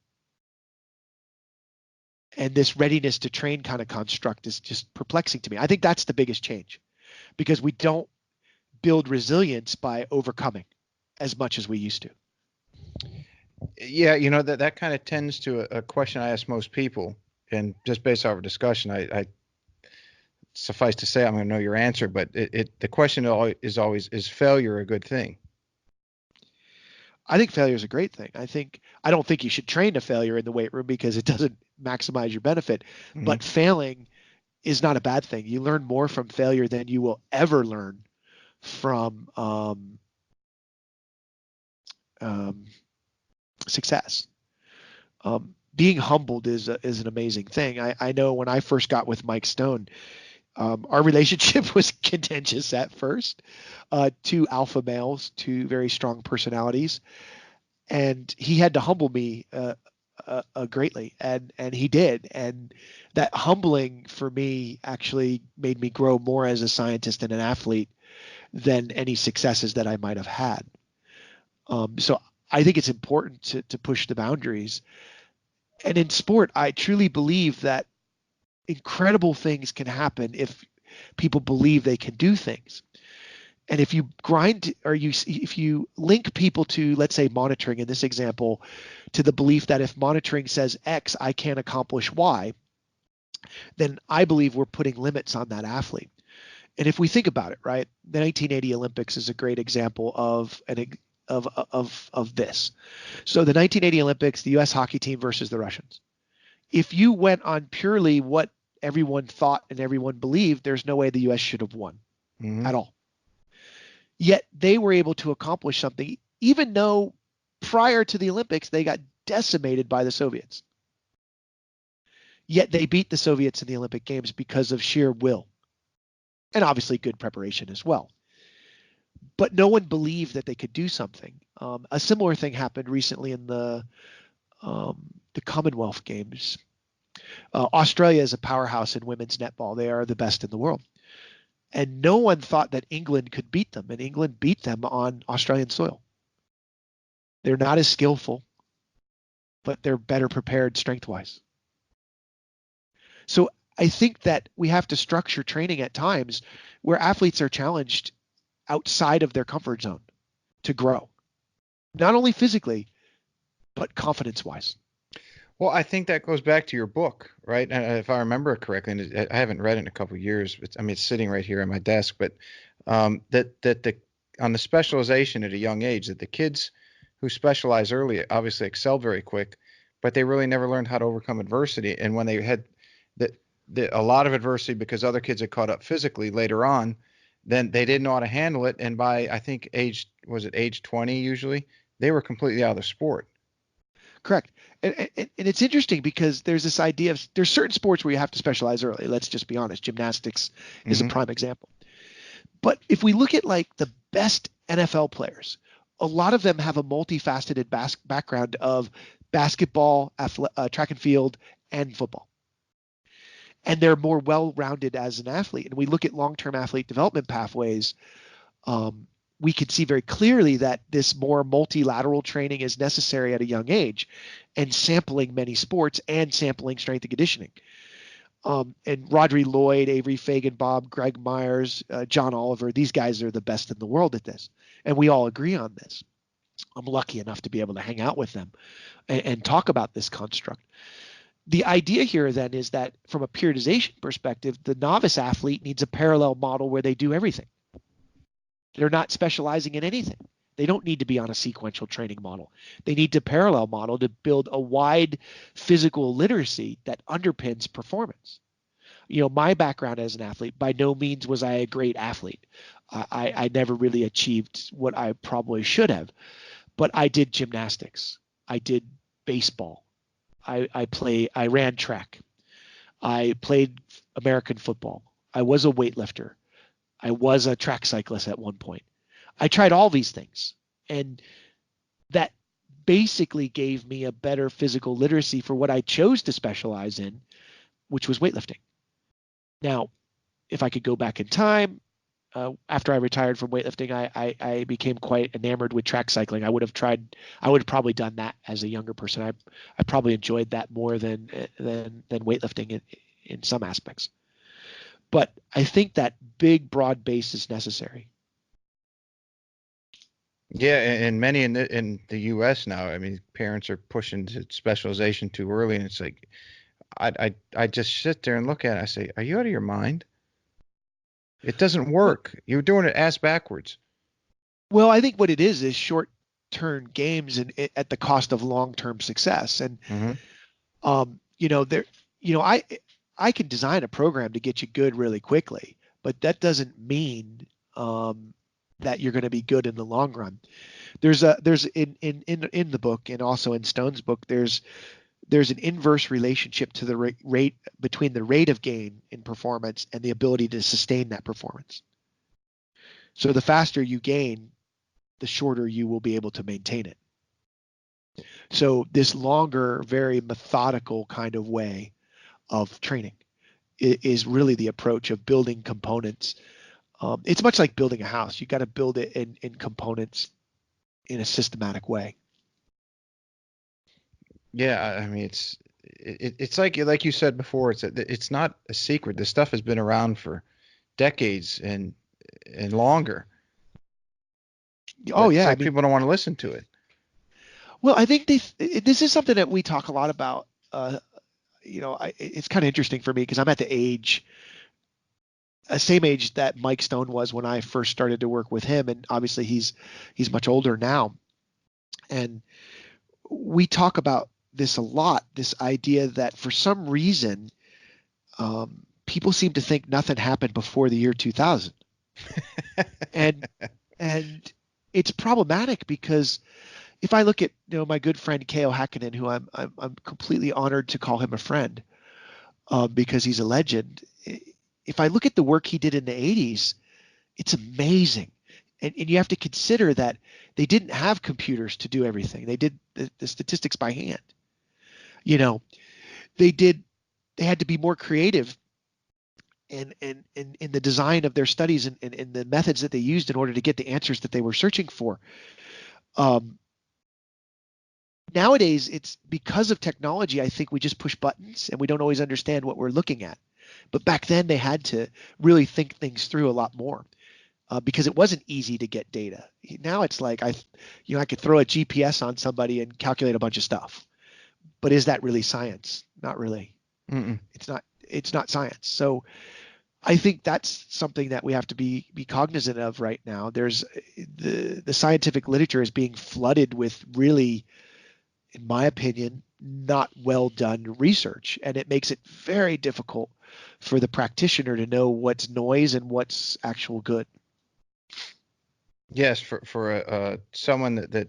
And this readiness to train kind of construct is just perplexing to me. I think that's the biggest change, because we don't build resilience by overcoming as much as we used to. Yeah, that kind of tends to a question I ask most people, and just based off our discussion, I suffice to say I'm going to know your answer, but the question is always, is failure a good thing? I think failure is a great thing. I don't think you should train to failure in the weight room because it doesn't maximize your benefit. Mm-hmm. But failing is not a bad thing. You learn more from failure than you will ever learn from success. Being humbled is an amazing thing. I know when I first got with Mike Stone, our relationship was contentious at first. Two alpha males, two very strong personalities, and he had to humble me greatly, and he did. And that humbling for me actually made me grow more as a scientist and an athlete than any successes that I might have had. So I think it's important to push the boundaries. And in sport, I truly believe that incredible things can happen if people believe they can do things. And if you if you link people to, let's say, monitoring in this example, to the belief that if monitoring says X, I can't accomplish Y, then I believe we're putting limits on that athlete. And if we think about it, right, the 1980 Olympics is a great example of this. So the 1980 Olympics, the U.S. hockey team versus the Russians. If you went on purely what everyone thought and everyone believed, there's no way the U.S. should have won at all. Yet they were able to accomplish something, even though prior to the Olympics, they got decimated by the Soviets. Yet they beat the Soviets in the Olympic Games because of sheer will, and obviously good preparation as well. But no one believed that they could do something. A similar thing happened recently in the Commonwealth Games. Australia is a powerhouse in women's netball. They are the best in the world. And no one thought that England could beat them, and England beat them on Australian soil. They're not as skillful, but they're better prepared strength-wise. So I think that we have to structure training at times where athletes are challenged outside of their comfort zone to grow, not only physically, but confidence wise. Well, I think that goes back to your book, right? And if I remember it correctly, and I haven't read it in a couple of years. It's sitting right here on my desk. But that the on the specialization at a young age, that the kids who specialize early obviously excelled very quick, but they really never learned how to overcome adversity. And when they had a lot of adversity because other kids had caught up physically later on, then they didn't know how to handle it. And by I think age 20 usually, they were completely out of the sport. Correct. And it's interesting because there's this idea of there's certain sports where you have to specialize early. Let's just be honest. Gymnastics is a prime example. But if we look at like the best NFL players, a lot of them have a multifaceted background of basketball, track and field, and football. And they're more well-rounded as an athlete. And we look at long-term athlete development pathways. We can see very clearly that this more multilateral training is necessary at a young age, and sampling many sports and sampling strength and conditioning. And Rodri Lloyd, Avery Fagenbaum, Greg Myers, John Oliver, these guys are the best in the world at this. And we all agree on this. I'm lucky enough to be able to hang out with them and talk about this construct. The idea here then is that from a periodization perspective, the novice athlete needs a parallel model where they do everything. They're not specializing in anything. They don't need to be on a sequential training model. They need to parallel model to build a wide physical literacy that underpins performance. You know, my background as an athlete, by no means was I a great athlete. I never really achieved what I probably should have, but I did gymnastics. I did baseball. I ran track. I played American football. I was a weightlifter. I was a track cyclist at one point. I tried all these things, and that basically gave me a better physical literacy for what I chose to specialize in, which was weightlifting. Now, if I could go back in time, after I retired from weightlifting, I became quite enamored with track cycling. I would have probably done that as a younger person. I probably enjoyed that more than weightlifting in some aspects. But I think that big, broad base is necessary. Yeah, and many in the U.S. now, I mean, parents are pushing to specialization too early, and it's like, I just sit there and look at it. I say, are you out of your mind? It doesn't work. You're doing it ass backwards. Well, I think what it is short-term games and at the cost of long-term success. And I can design a program to get you good really quickly, but that doesn't mean that you're going to be good in the long run. There's in the book, and also in Stone's book, there's an inverse relationship to the rate between the rate of gain in performance and the ability to sustain that performance. So the faster you gain, the shorter you will be able to maintain it. So this longer, very methodical kind of way of training is really the approach of building components. It's much like building a house. You got to build it in components in a systematic way. Yeah, I mean, it's like you said before. It's not a secret. This stuff has been around for decades and longer. Oh yeah, people don't want to listen to it. Well, I think this is something that we talk a lot about. It's kind of interesting for me because I'm at the same age that Mike Stone was when I first started to work with him, and obviously he's much older now. And we talk about this a lot, this idea that for some reason people seem to think nothing happened before the year 2000. and it's problematic because if I look at my good friend K.O. Hakkinen, who I'm completely honored to call him a friend because he's a legend. If I look at the work he did in the 80s, it's amazing. And you have to consider that they didn't have computers to do everything. They did the statistics by hand. They had to be more creative in the design of their studies and the methods that they used in order to get the answers that they were searching for. Nowadays, it's because of technology. I think we just push buttons and we don't always understand what we're looking at. But back then, they had to really think things through a lot more because it wasn't easy to get data. Now it's like I could throw a GPS on somebody and calculate a bunch of stuff. But is that really science? Not really. Mm-mm. It's not. It's not science. So I think that's something that we have to be cognizant of right now. There's the scientific literature is being flooded with really, in my opinion, not well done research, and it makes it very difficult for the practitioner to know what's noise and what's actual good. Yes, for someone that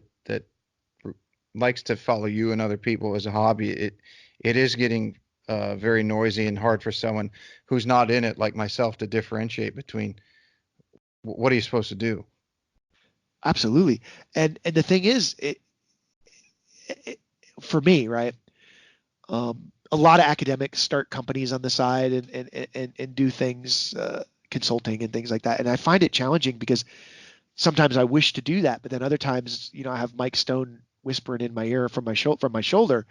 likes to follow you and other people as a hobby, it is getting very noisy and hard for someone who's not in it, like myself, to differentiate between what are you supposed to do. Absolutely. And the thing is, it for me, right? A lot of academics start companies on the side and do things, consulting and things like that. And I find it challenging because sometimes I wish to do that, but then other times, I have Mike Stone whispering in my ear from my shoulder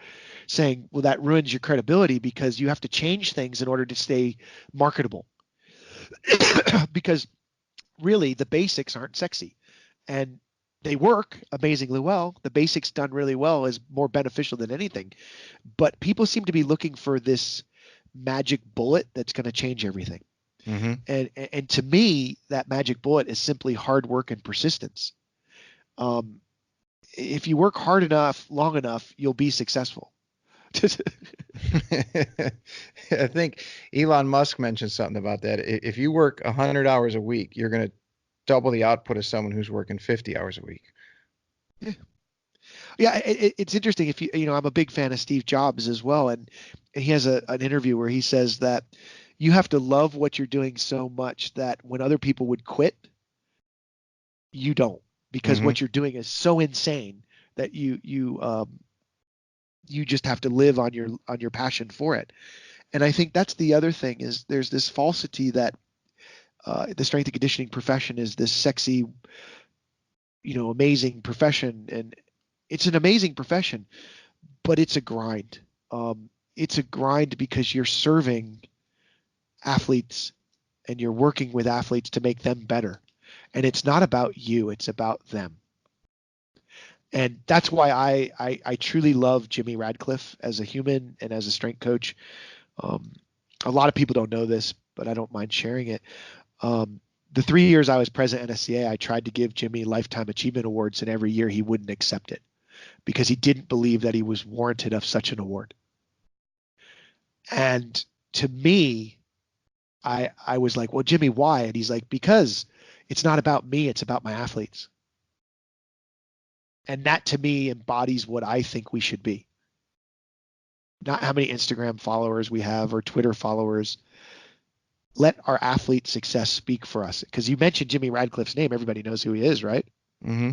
saying, well, that ruins your credibility because you have to change things in order to stay marketable. Because really the basics aren't sexy and they work amazingly well. The basics done really well is more beneficial than anything. But people seem to be looking for this magic bullet that's going to change everything. Mm-hmm. And to me, that magic bullet is simply hard work and persistence. Um, if you work hard enough, long enough, you'll be successful. I think Elon Musk mentioned something about that. If you work 100 hours a week, you're going to double the output of someone who's working 50 hours a week. Yeah, yeah. It's interesting. If I'm a big fan of Steve Jobs as well, and he has an interview where he says that you have to love what you're doing so much that when other people would quit, you don't, because Mm-hmm. what you're doing is so insane that you just have to live on your passion for it. And I think that's the other thing is there's this falsity that the strength and conditioning profession is this sexy, amazing profession, and it's an amazing profession, but it's a grind. It's a grind because you're serving athletes and you're working with athletes to make them better. And it's not about you, it's about them. And that's why I truly love Jimmy Radcliffe as a human and as a strength coach. Um, a lot of people don't know this, but I don't mind sharing it. The 3 years I was president at NSCA, I tried to give Jimmy lifetime achievement awards, and every year he wouldn't accept it because he didn't believe that he was warranted of such an award. And to me, I was like, well, Jimmy, why? And he's like, because it's not about me, it's about my athletes. And that to me embodies what I think we should be. Not how many Instagram followers we have or Twitter followers. Let our athlete success speak for us. Because you mentioned Jimmy Radcliffe's name, everybody knows who he is, right? Mm-hmm.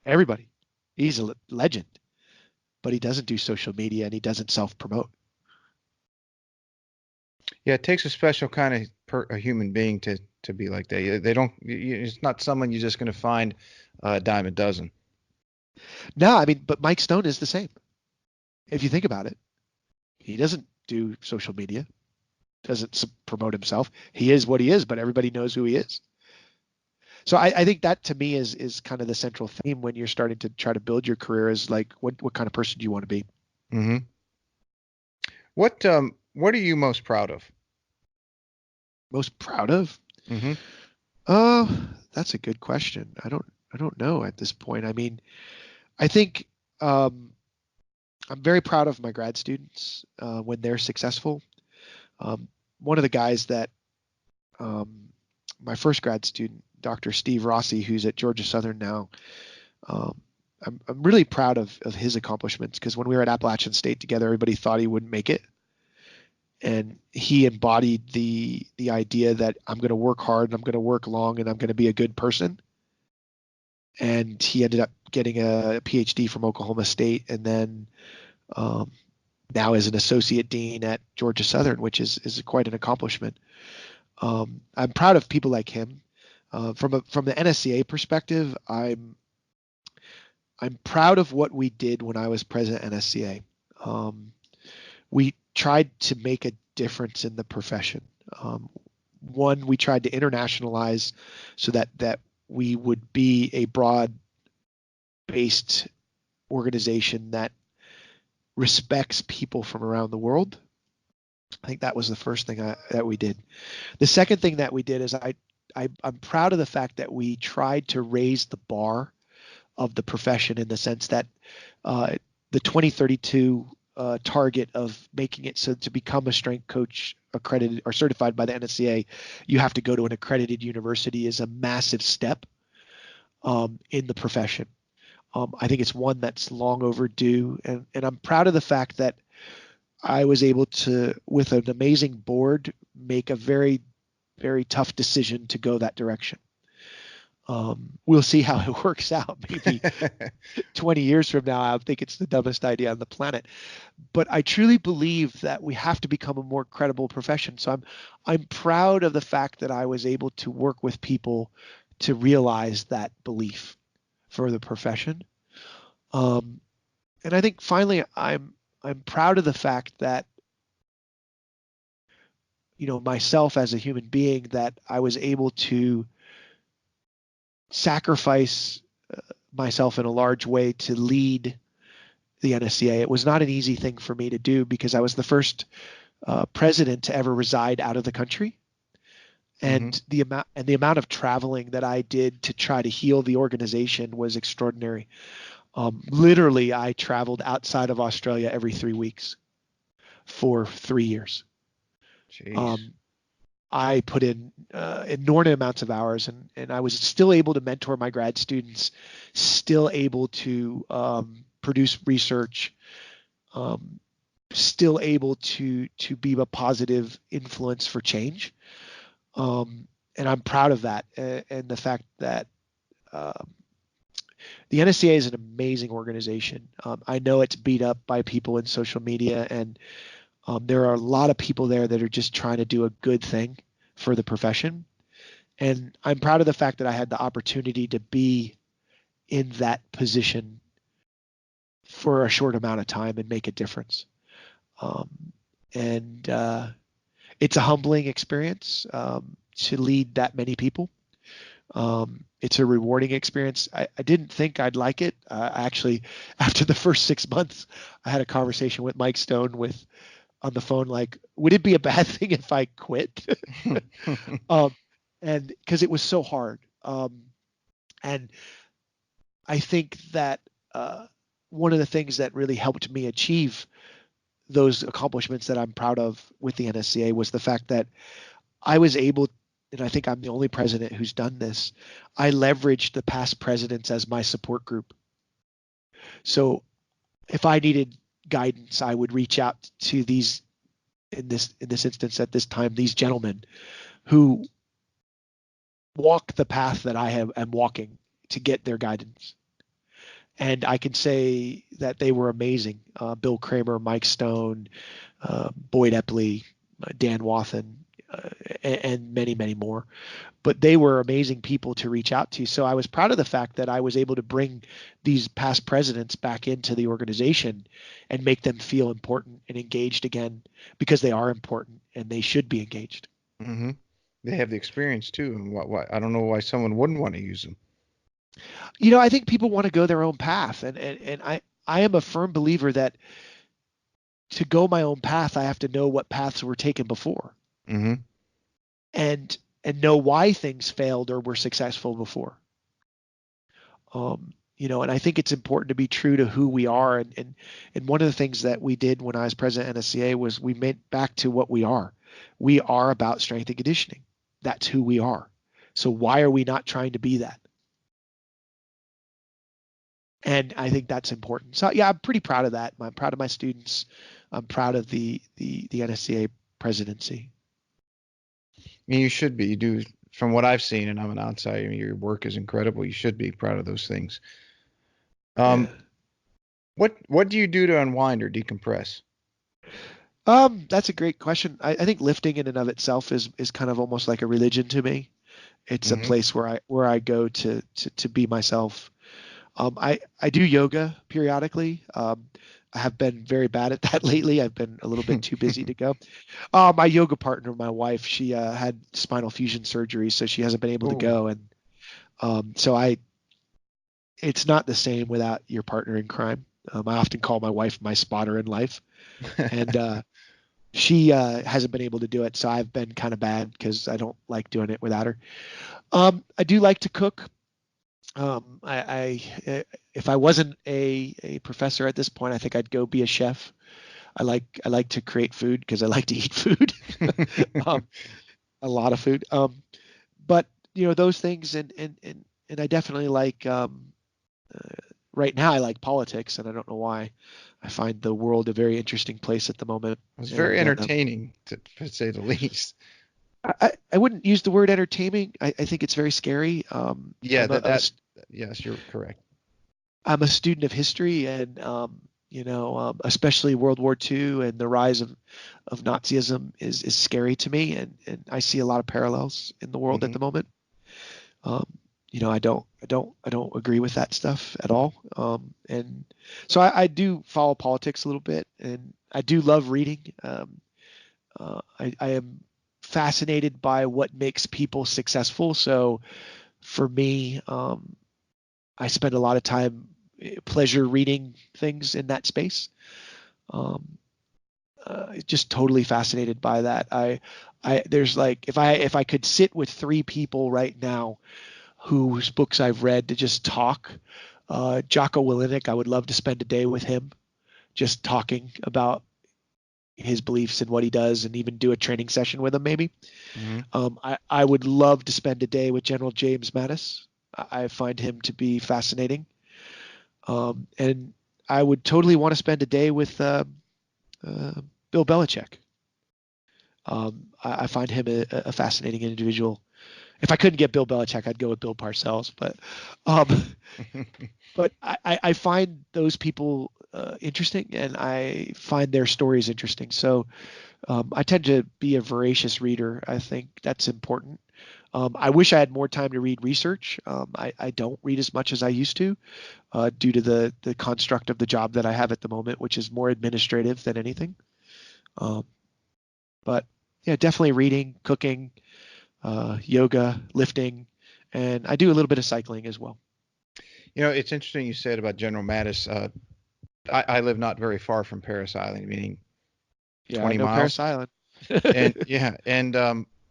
Everybody. He's a legend, but he doesn't do social media and he doesn't self-promote. Yeah, it takes a special kind of a human being to be like that. They don't. It's not someone you're just going to find a dime a dozen. No, I mean, but Mike Stone is the same. If you think about it, he doesn't do social media, doesn't promote himself. He is what he is, but everybody knows who he is. So I think that to me is kind of the central theme when you're starting to try to build your career is like, what kind of person do you want to be? Mm-hmm. What are you most proud of? Most proud of? Mm-hmm. That's a good question. I don't know at this point. I mean, I think I'm very proud of my grad students when they're successful. One of the guys that my first grad student, Dr. Steve Rossi, who's at Georgia Southern now, um, I'm really proud of his accomplishments because when we were at Appalachian State together, everybody thought he wouldn't make it. And he embodied the idea that I'm going to work hard and I'm going to work long and I'm going to be a good person. And he ended up getting a PhD from Oklahoma State and then um, now is an associate dean at Georgia Southern, which is quite an accomplishment. I'm proud of people like him. From the NSCA perspective, I'm proud of what we did when I was president at NSCA. We tried to make a difference in the profession. One, we tried to internationalize so that we would be a broad-based organization that respects people from around the world. I think that was the first thing that we did. The second thing that we did is I'm proud of the fact that we tried to raise the bar of the profession in the sense that the 2032 target of making it so to become a strength coach accredited or certified by the NSCA, you have to go to an accredited university is a massive step in the profession. I think it's one that's long overdue, and I'm proud of the fact that I was able to, with an amazing board, make a very, very tough decision to go that direction. We'll see how it works out. Maybe 20 years from now, I think it's the dumbest idea on the planet. But I truly believe that we have to become a more credible profession. So I'm proud of the fact that I was able to work with people to realize that belief for the profession. And I think finally, I'm proud of the fact that, myself as a human being, that I was able to sacrifice myself in a large way to lead the NSCA. It was not an easy thing for me to do because I was the first president to ever reside out of the country. And the amount of traveling that I did to try to heal the organization was extraordinary. Literally, I traveled outside of Australia every 3 weeks for 3 years. Jeez. I put in inordinate amounts of hours, and I was still able to mentor my grad students, still able to produce research, still able to be a positive influence for change. And I'm proud of that, and the fact that the NSCA is an amazing organization. I know it's beat up by people in social media, and there are a lot of people there that are just trying to do a good thing for the profession. And I'm proud of the fact that I had the opportunity to be in that position for a short amount of time and make a difference. And it's a humbling experience to lead that many people. It's a rewarding experience. I didn't think I'd like it. Actually, after the first 6 months, I had a conversation with Mike Stone on the phone, like, would it be a bad thing if I quit? And because it was so hard. And I think that one of the things that really helped me achieve those accomplishments that I'm proud of with the NSCA was the fact that I was able, and I think I'm the only president who's done this, I leveraged the past presidents as my support group. So if I needed guidance, I would reach out to these, in this instance at this time, these gentlemen who walk the path that I am walking to get their guidance. And I can say that they were amazing. Bill Kramer, Mike Stone, Boyd Epley, Dan Wathen, and many, many more. But they were amazing people to reach out to. So I was proud of the fact that I was able to bring these past presidents back into the organization and make them feel important and engaged again, because they are important and they should be engaged. Mm-hmm. They have the experience too. And I don't know why someone wouldn't want to use them. I think people want to go their own path. And I am a firm believer that to go my own path, I have to know what paths were taken before. Mm-hmm. And know why things failed or were successful before. And I think it's important to be true to who we are. And one of the things that we did when I was president of NSCA was we went back to what we are. We are about strength and conditioning. That's who we are. So why are we not trying to be that? And I think that's important. So yeah, I'm pretty proud of that. I'm proud of my students. I'm proud of the NSCA presidency. I mean, you should be. You do, from what I've seen, and I'm an outsider. I mean, your work is incredible. You should be proud of those things. Yeah. What do you do to unwind or decompress? That's a great question. I think lifting in and of itself is kind of almost like a religion to me. It's a place where I go to be myself. I do yoga periodically. I have been very bad at that lately. I've been a little bit too busy to go. My yoga partner, my wife, she had spinal fusion surgery, so she hasn't been able to Oh, go. And it's not the same without your partner in crime. I often call my wife my spotter in life, and she hasn't been able to do it. So I've been kind of bad because I don't like doing it without her. I do like to cook. If I wasn't a professor at this point, I think I'd go be a chef. I like to create food because I like to eat food, um, a lot of food. But those things, and I definitely like. Right now, I like politics, and I don't know why. I find the world a very interesting place at the moment. it was very And entertaining, to say the least. I wouldn't use the word entertaining. I think it's very scary. Yeah, yes, you're correct. I'm a student of history, and especially World War II and the rise of Nazism is scary to me, and I see a lot of parallels in the world at Hmm. the moment. Um, I don't agree with that stuff at all. And so I do follow politics a little bit, and I do love reading. I am fascinated by what makes people successful. So for me, I spend a lot of time pleasure reading things in that space. Um, just totally fascinated by that. There's like if I could sit with three people right now whose books I've read to just talk, Jocko Willink, I would love to spend a day with him, just talking about his beliefs and what he does, and even do a training session with him maybe. Hmm. I would love to spend a day with General James Mattis. I find him to be fascinating. And I would totally want to spend a day with Bill Belichick. I find him a fascinating individual. If I couldn't get Bill Belichick, I'd go with Bill Parcells. Um, but I find those people interesting, and I find their stories interesting. So I tend to be a voracious reader. I think that's important. I wish I had more time to read research. I don't read as much as I used to due to the construct of the job that I have at the moment, which is more administrative than anything. Um, but yeah, definitely reading, cooking, yoga, lifting, and I do a little bit of cycling as well. It's interesting you said about General Mattis. I live not very far from Paris Island, meaning Yeah, I 20 know Paris miles. Island. And yeah, and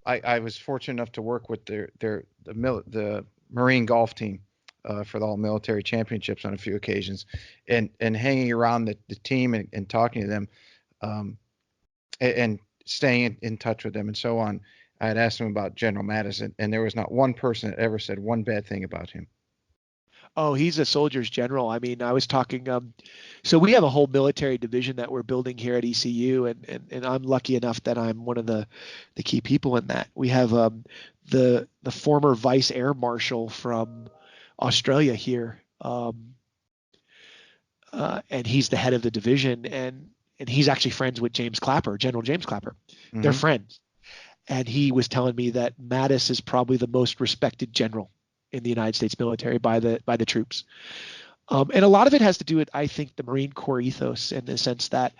I was fortunate enough to work with the Marine golf team for the all military championships on a few occasions, and hanging around the team and talking to them, um, and staying in touch with them and so on. I had asked them about General Mattis, and there was not one person that ever said one bad thing about him. Oh, he's a soldier's general. I mean, I was talking. So we have a whole military division that we're building here at ECU, and I'm lucky enough that I'm one of the key people in that. We have the former vice air marshal from Australia here, and he's the head of the division, and he's actually friends with James Clapper, General James Clapper. They're Hmm. friends, and he was telling me that Mattis is probably the most respected general in the United States military by the troops. And a lot of it has to do with, I think, the Marine Corps ethos in the sense that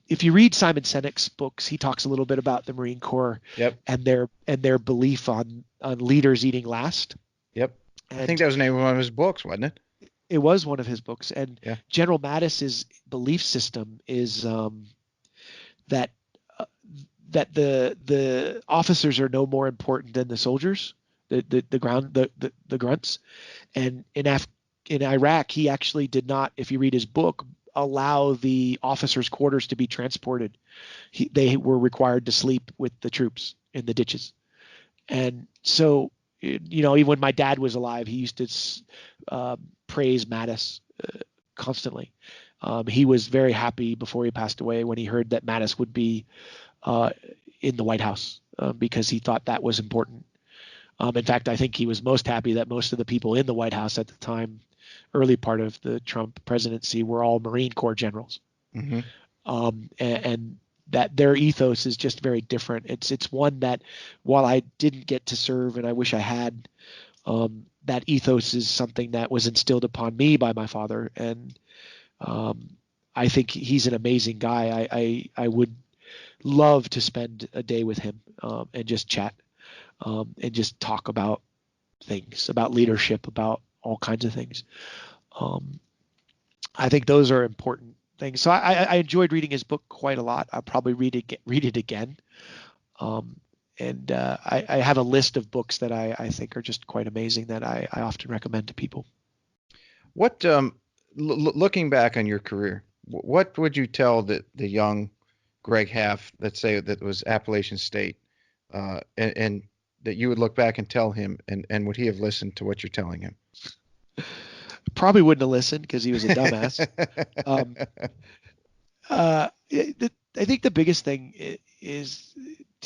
if you read Simon Sinek's books, he talks a little bit about the Marine Corps Yep. and their belief on leaders eating last. Yep. I think And that was the name of one of his books, wasn't it? it was one of his books. And Yeah. General Mattis's belief system is that uh, that the officers are no more important than the soldiers, the grunts. And in Iraq, he actually did not, if you read his book, allow the officers' quarters to be transported. They were required to sleep with the troops in the ditches. And so, even when my dad was alive, he used to praise Mattis constantly. He was very happy before he passed away when he heard that Mattis would be uh, in the White House because he thought that was important. In fact, I think he was most happy that most of the people in the White House at the time, early part of the Trump presidency, were all Marine Corps generals, Hmm. and that their ethos is just very different. It's one that, while I didn't get to serve and I wish I had, That ethos is something that was instilled upon me by my father, and I think he's an amazing guy. I would love to spend a day with him and just chat and just talk about things, about leadership, about all kinds of things. I think those are important things. So I enjoyed reading his book quite a lot. I'll probably read it again. And I have a list of books that I think are just quite amazing that I often recommend to people. What, looking back on your career, what would you tell the young Greg Haff, let's say that was Appalachian State, and that you would look back and tell him, and would he have listened to what you're telling him? Probably wouldn't have listened because he was a dumbass. I think the biggest thing is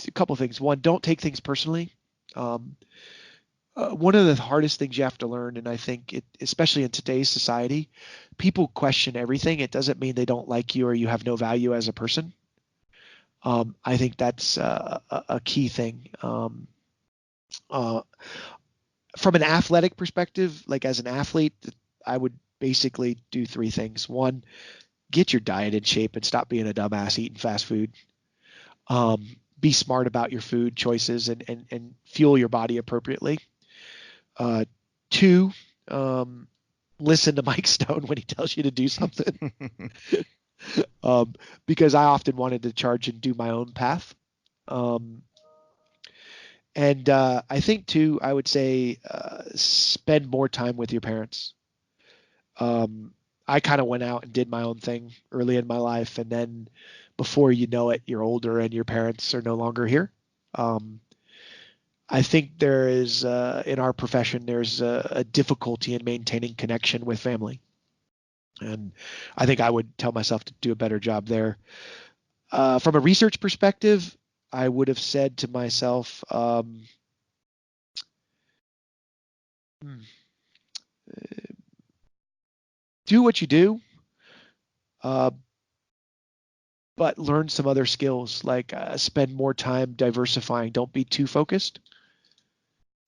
a couple of things. One, don't take things personally. One of the hardest things you have to learn, and I think especially in today's society, people question everything. It doesn't mean they don't like you or you have no value as a person. I think that's a key thing. From an athletic perspective, like as an athlete, I would basically do three things. One, get your diet in shape and stop being a dumbass eating fast food. Be smart about your food choices and fuel your body appropriately. Two, listen to Mike Stone when he tells you to do something. Because I often wanted to charge and do my own path. And I think too, I would say spend more time with your parents. I kind of went out and did my own thing early in my life, and then before you know it, you're older and your parents are no longer here. I think there is in our profession there's a difficulty in maintaining connection with family, and I think I would tell myself to do a better job there. From a research perspective, I would have said to myself, do what you do, but learn some other skills, like spend more time diversifying. Don't be too focused.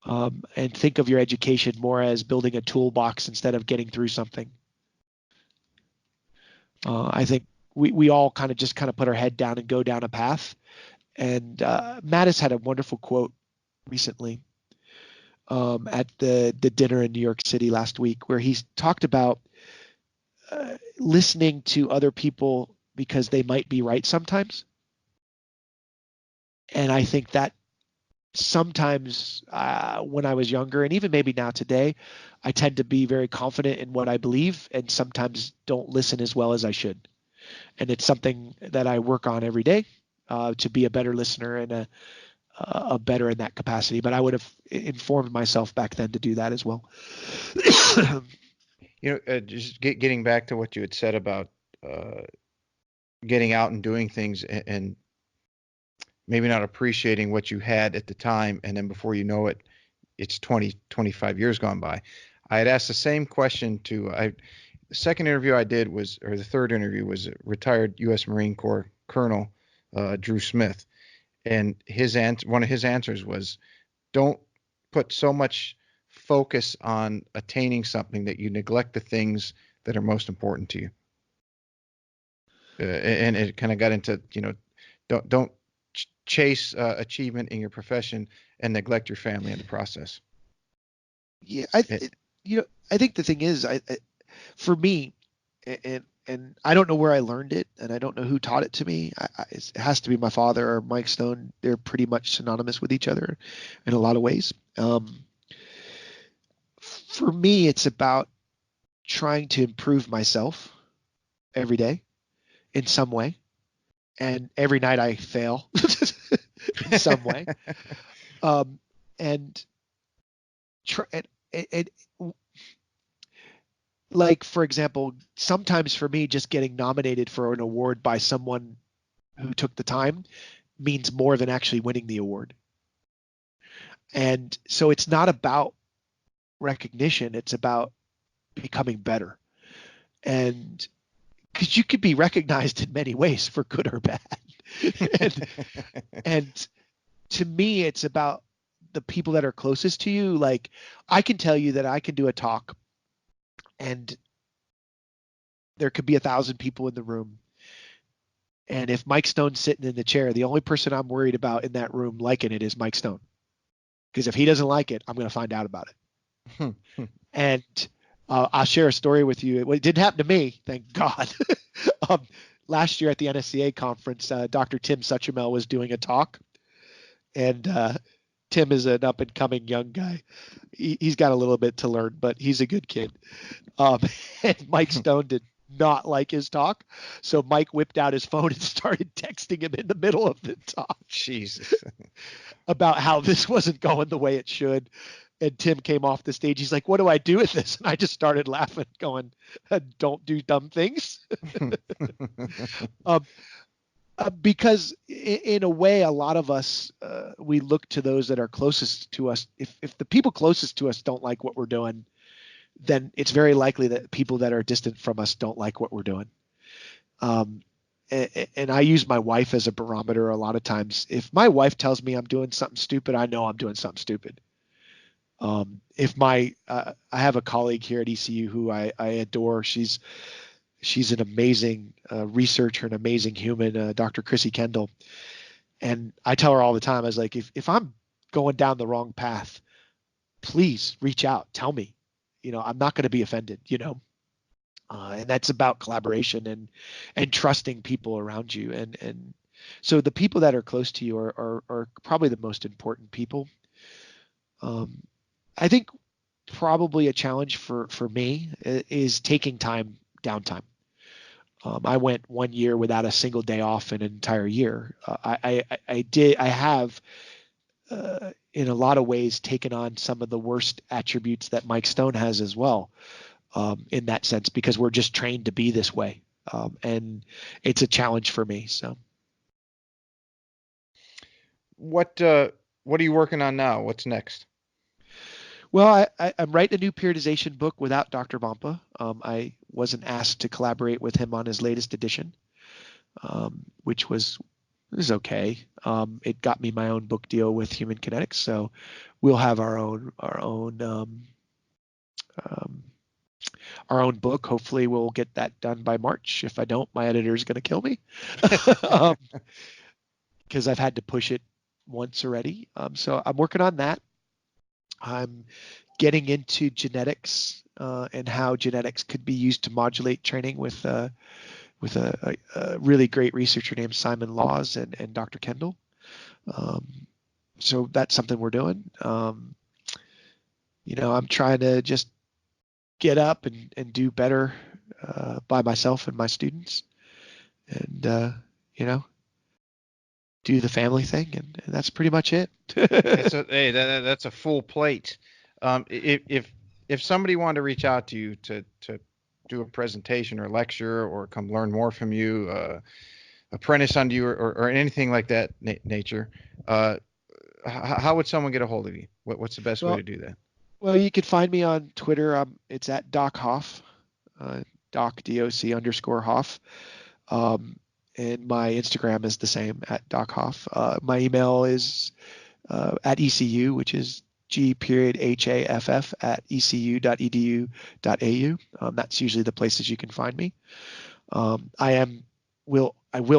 And think of your education more as building a toolbox instead of getting through something. I think we all kind of put our head down and go down a path. And Mattis had a wonderful quote recently at the dinner in New York City last week, where he talked about listening to other people because they might be right sometimes. And I think that sometimes when I was younger, and even maybe now today, I tend to be very confident in what I believe and sometimes don't listen as well as I should. And it's something that I work on every day to be a better listener and a better in that capacity. But I would have informed myself back then to do that as well. Just getting back to what you had said about getting out and doing things and maybe not appreciating what you had at the time, and then before you know it, it's 20, 25 years gone by. I had asked the same question the second interview I did the third interview was a retired U.S. Marine Corps Colonel, Drew Smith. And one of his answers was, don't put so much focus on attaining something that you neglect the things that are most important to you. And it kind of got into, don't chase achievement in your profession and neglect your family in the process. Yeah, I think the thing is, for me, and I don't know where I learned it, and I don't know who taught it to me. It has to be my father or Mike Stone. They're pretty much synonymous with each other in a lot of ways. For me, it's about trying to improve myself every day in some way, and every night I fail in some way. Like, for example, sometimes for me, just getting nominated for an award by someone who took the time means more than actually winning the award. And so it's not about recognition. It's about becoming better. And because you could be recognized in many ways for good or bad. and to me, it's about the people that are closest to you, like I can tell you that I can do a talk and there could be 1,000 people in the room. And if Mike Stone's sitting in the chair, the only person I'm worried about in that room liking it is Mike Stone. Because if he doesn't like it, I'm going to find out about it. And I'll share a story with you. It didn't happen to me, thank God. Last year at the NSCA conference, Dr. Tim Suchamel was doing a talk. And Tim is an up-and-coming young guy. He's got a little bit to learn, but he's a good kid. And Mike Stone did not like his talk. So Mike whipped out his phone and started texting him in the middle of the talk. Jesus. About how this wasn't going the way it should. And Tim came off the stage. He's like, what do I do with this? And I just started laughing, going, don't do dumb things. Because in a way, a lot of us, we look to those that are closest to us. If the people closest to us don't like what we're doing, then it's very likely that people that are distant from us don't like what we're doing. And I use my wife as a barometer a lot of times. If my wife tells me I'm doing something stupid, I know I'm doing something stupid. I have a colleague here at ECU who I adore. She's an amazing researcher, an amazing human, Dr. Chrissy Kendall. And I tell her all the time, I was like, if I'm going down the wrong path, please reach out, tell me. I'm not going to be offended, and that's about collaboration and trusting people around you. And so the people that are close to you are probably the most important people. I think probably a challenge for me is taking downtime. I went 1 year without a single day off in an entire year. I have in a lot of ways taken on some of the worst attributes that Mike Stone has as well, in that sense, because we're just trained to be this way. And it's a challenge for me. So what are you working on now? What's next? Well, I'm writing a new periodization book without Dr. Bompa. I wasn't asked to collaborate with him on his latest edition, which was okay. It got me my own book deal with Human Kinetics, so we'll have our own book. Hopefully, we'll get that done by March. If I don't, my editor is going to kill me because I've had to push it once already. So I'm working on that. I'm getting into genetics and how genetics could be used to modulate training with a really great researcher named Simon Laws and Dr. Kendall. So that's something we're doing. I'm trying to just get up and do better by myself and my students, and do the family thing, and that's pretty much it. That's a full plate. If somebody wanted to reach out to you to do a presentation or lecture or come learn more from you, apprentice under you or anything like that nature, how would someone get a hold of you? What's the best way to do that? Well, you can find me on Twitter. It's at Doc Haff, Doc _Hoff. And my Instagram is the same, at Doc Haff. My email is at ECU, which is g.haff@ecu.edu.au. That's usually the places you can find me. I will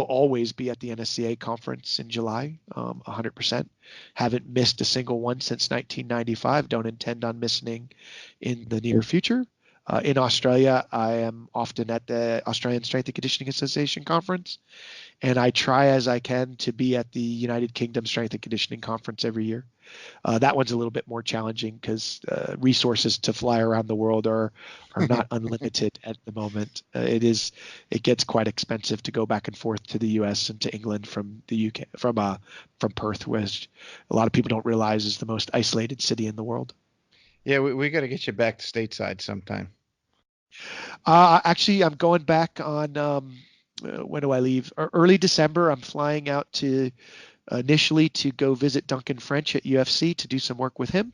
always be at the NSCA conference in July, 100%. Haven't missed a single one since 1995. Don't intend on missing in the near future. In Australia, I am often at the Australian Strength and Conditioning Association conference, and I try as I can to be at the United Kingdom Strength and Conditioning Conference every year. That one's a little bit more challenging because resources to fly around the world are not unlimited at the moment. It gets quite expensive to go back and forth to the U.S. and to England from the UK, from Perth, which a lot of people don't realize is the most isolated city in the world. Yeah, we got to get you back to stateside sometime. Actually, I'm going back on, when do I leave? Early December. I'm flying out initially to go visit Duncan French at UFC to do some work with him.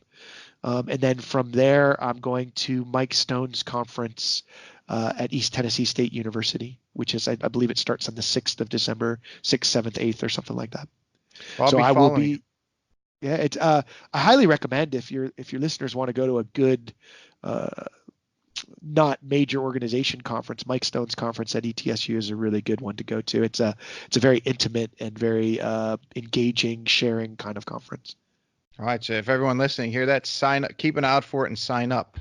And then from there, I'm going to Mike Stone's conference at East Tennessee State University, which is, I believe it starts on the 6th of December, 6th, 7th, 8th, or something like that. Well, I will be Yeah, it's I highly recommend if your listeners want to go to a good not major organization conference, Mike Stone's conference at ETSU is a really good one to go to. It's a very intimate and very engaging, sharing kind of conference. All right, so if everyone listening hear that, sign up, keep an eye out for it and sign up.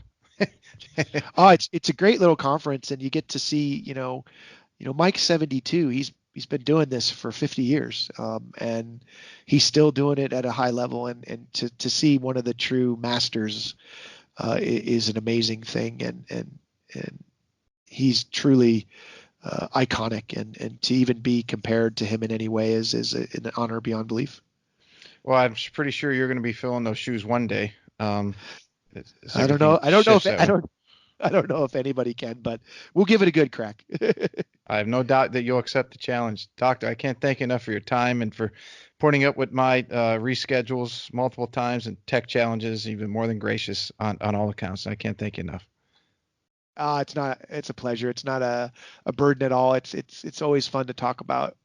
Oh, it's a great little conference, and you get to see, Mike's 72. He's been doing this for 50 years, and he's still doing it at a high level. And to see one of the true masters is an amazing thing, and he's truly iconic. And to even be compared to him in any way is an honor beyond belief. Well, I'm pretty sure you're going to be filling those shoes one day. I don't know. I don't know if anybody can, but we'll give it a good crack. I have no doubt that you'll accept the challenge. Doctor, I can't thank you enough for your time and for putting up with my reschedules multiple times and tech challenges. You've been more than gracious on all accounts. I can't thank you enough. It's a pleasure. It's not a burden at all. It's always fun to talk about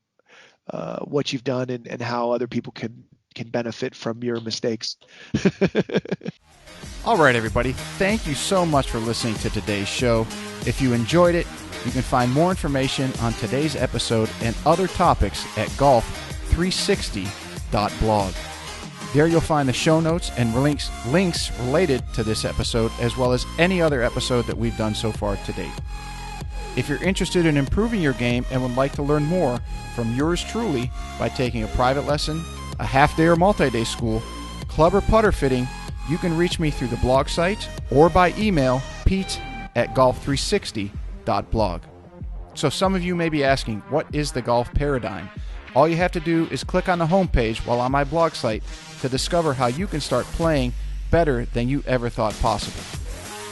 what you've done and how other people can benefit from your mistakes. All right, everybody. Thank you so much for listening to today's show. If you enjoyed it, you can find more information on today's episode and other topics at golf360.blog. There you'll find the show notes and links related to this episode, as well as any other episode that we've done so far to date. If you're interested in improving your game and would like to learn more from yours truly by taking a private lesson, a half-day or multi-day school, club or putter fitting, you can reach me through the blog site or by email, pete@golf360.blog. So some of you may be asking, what is the golf paradigm? All you have to do is click on the homepage while on my blog site to discover how you can start playing better than you ever thought possible.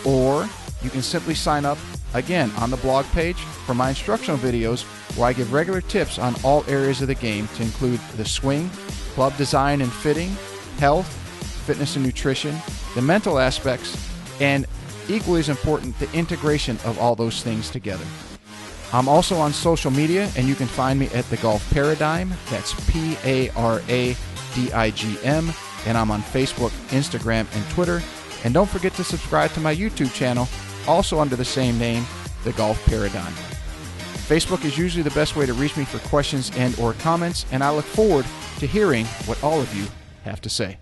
Or you can simply sign up, again, on the blog page for my instructional videos where I give regular tips on all areas of the game to include the swing, club design and fitting, health, fitness and nutrition, the mental aspects, and equally as important, the integration of all those things together. I'm also on social media, and you can find me at The Golf Paradigm. That's PARADIGM. And I'm on Facebook, Instagram, and Twitter. And don't forget to subscribe to my YouTube channel, also under the same name, The Golf Paradigm. Facebook is usually the best way to reach me for questions and or comments, and I look forward to hearing what all of you have to say.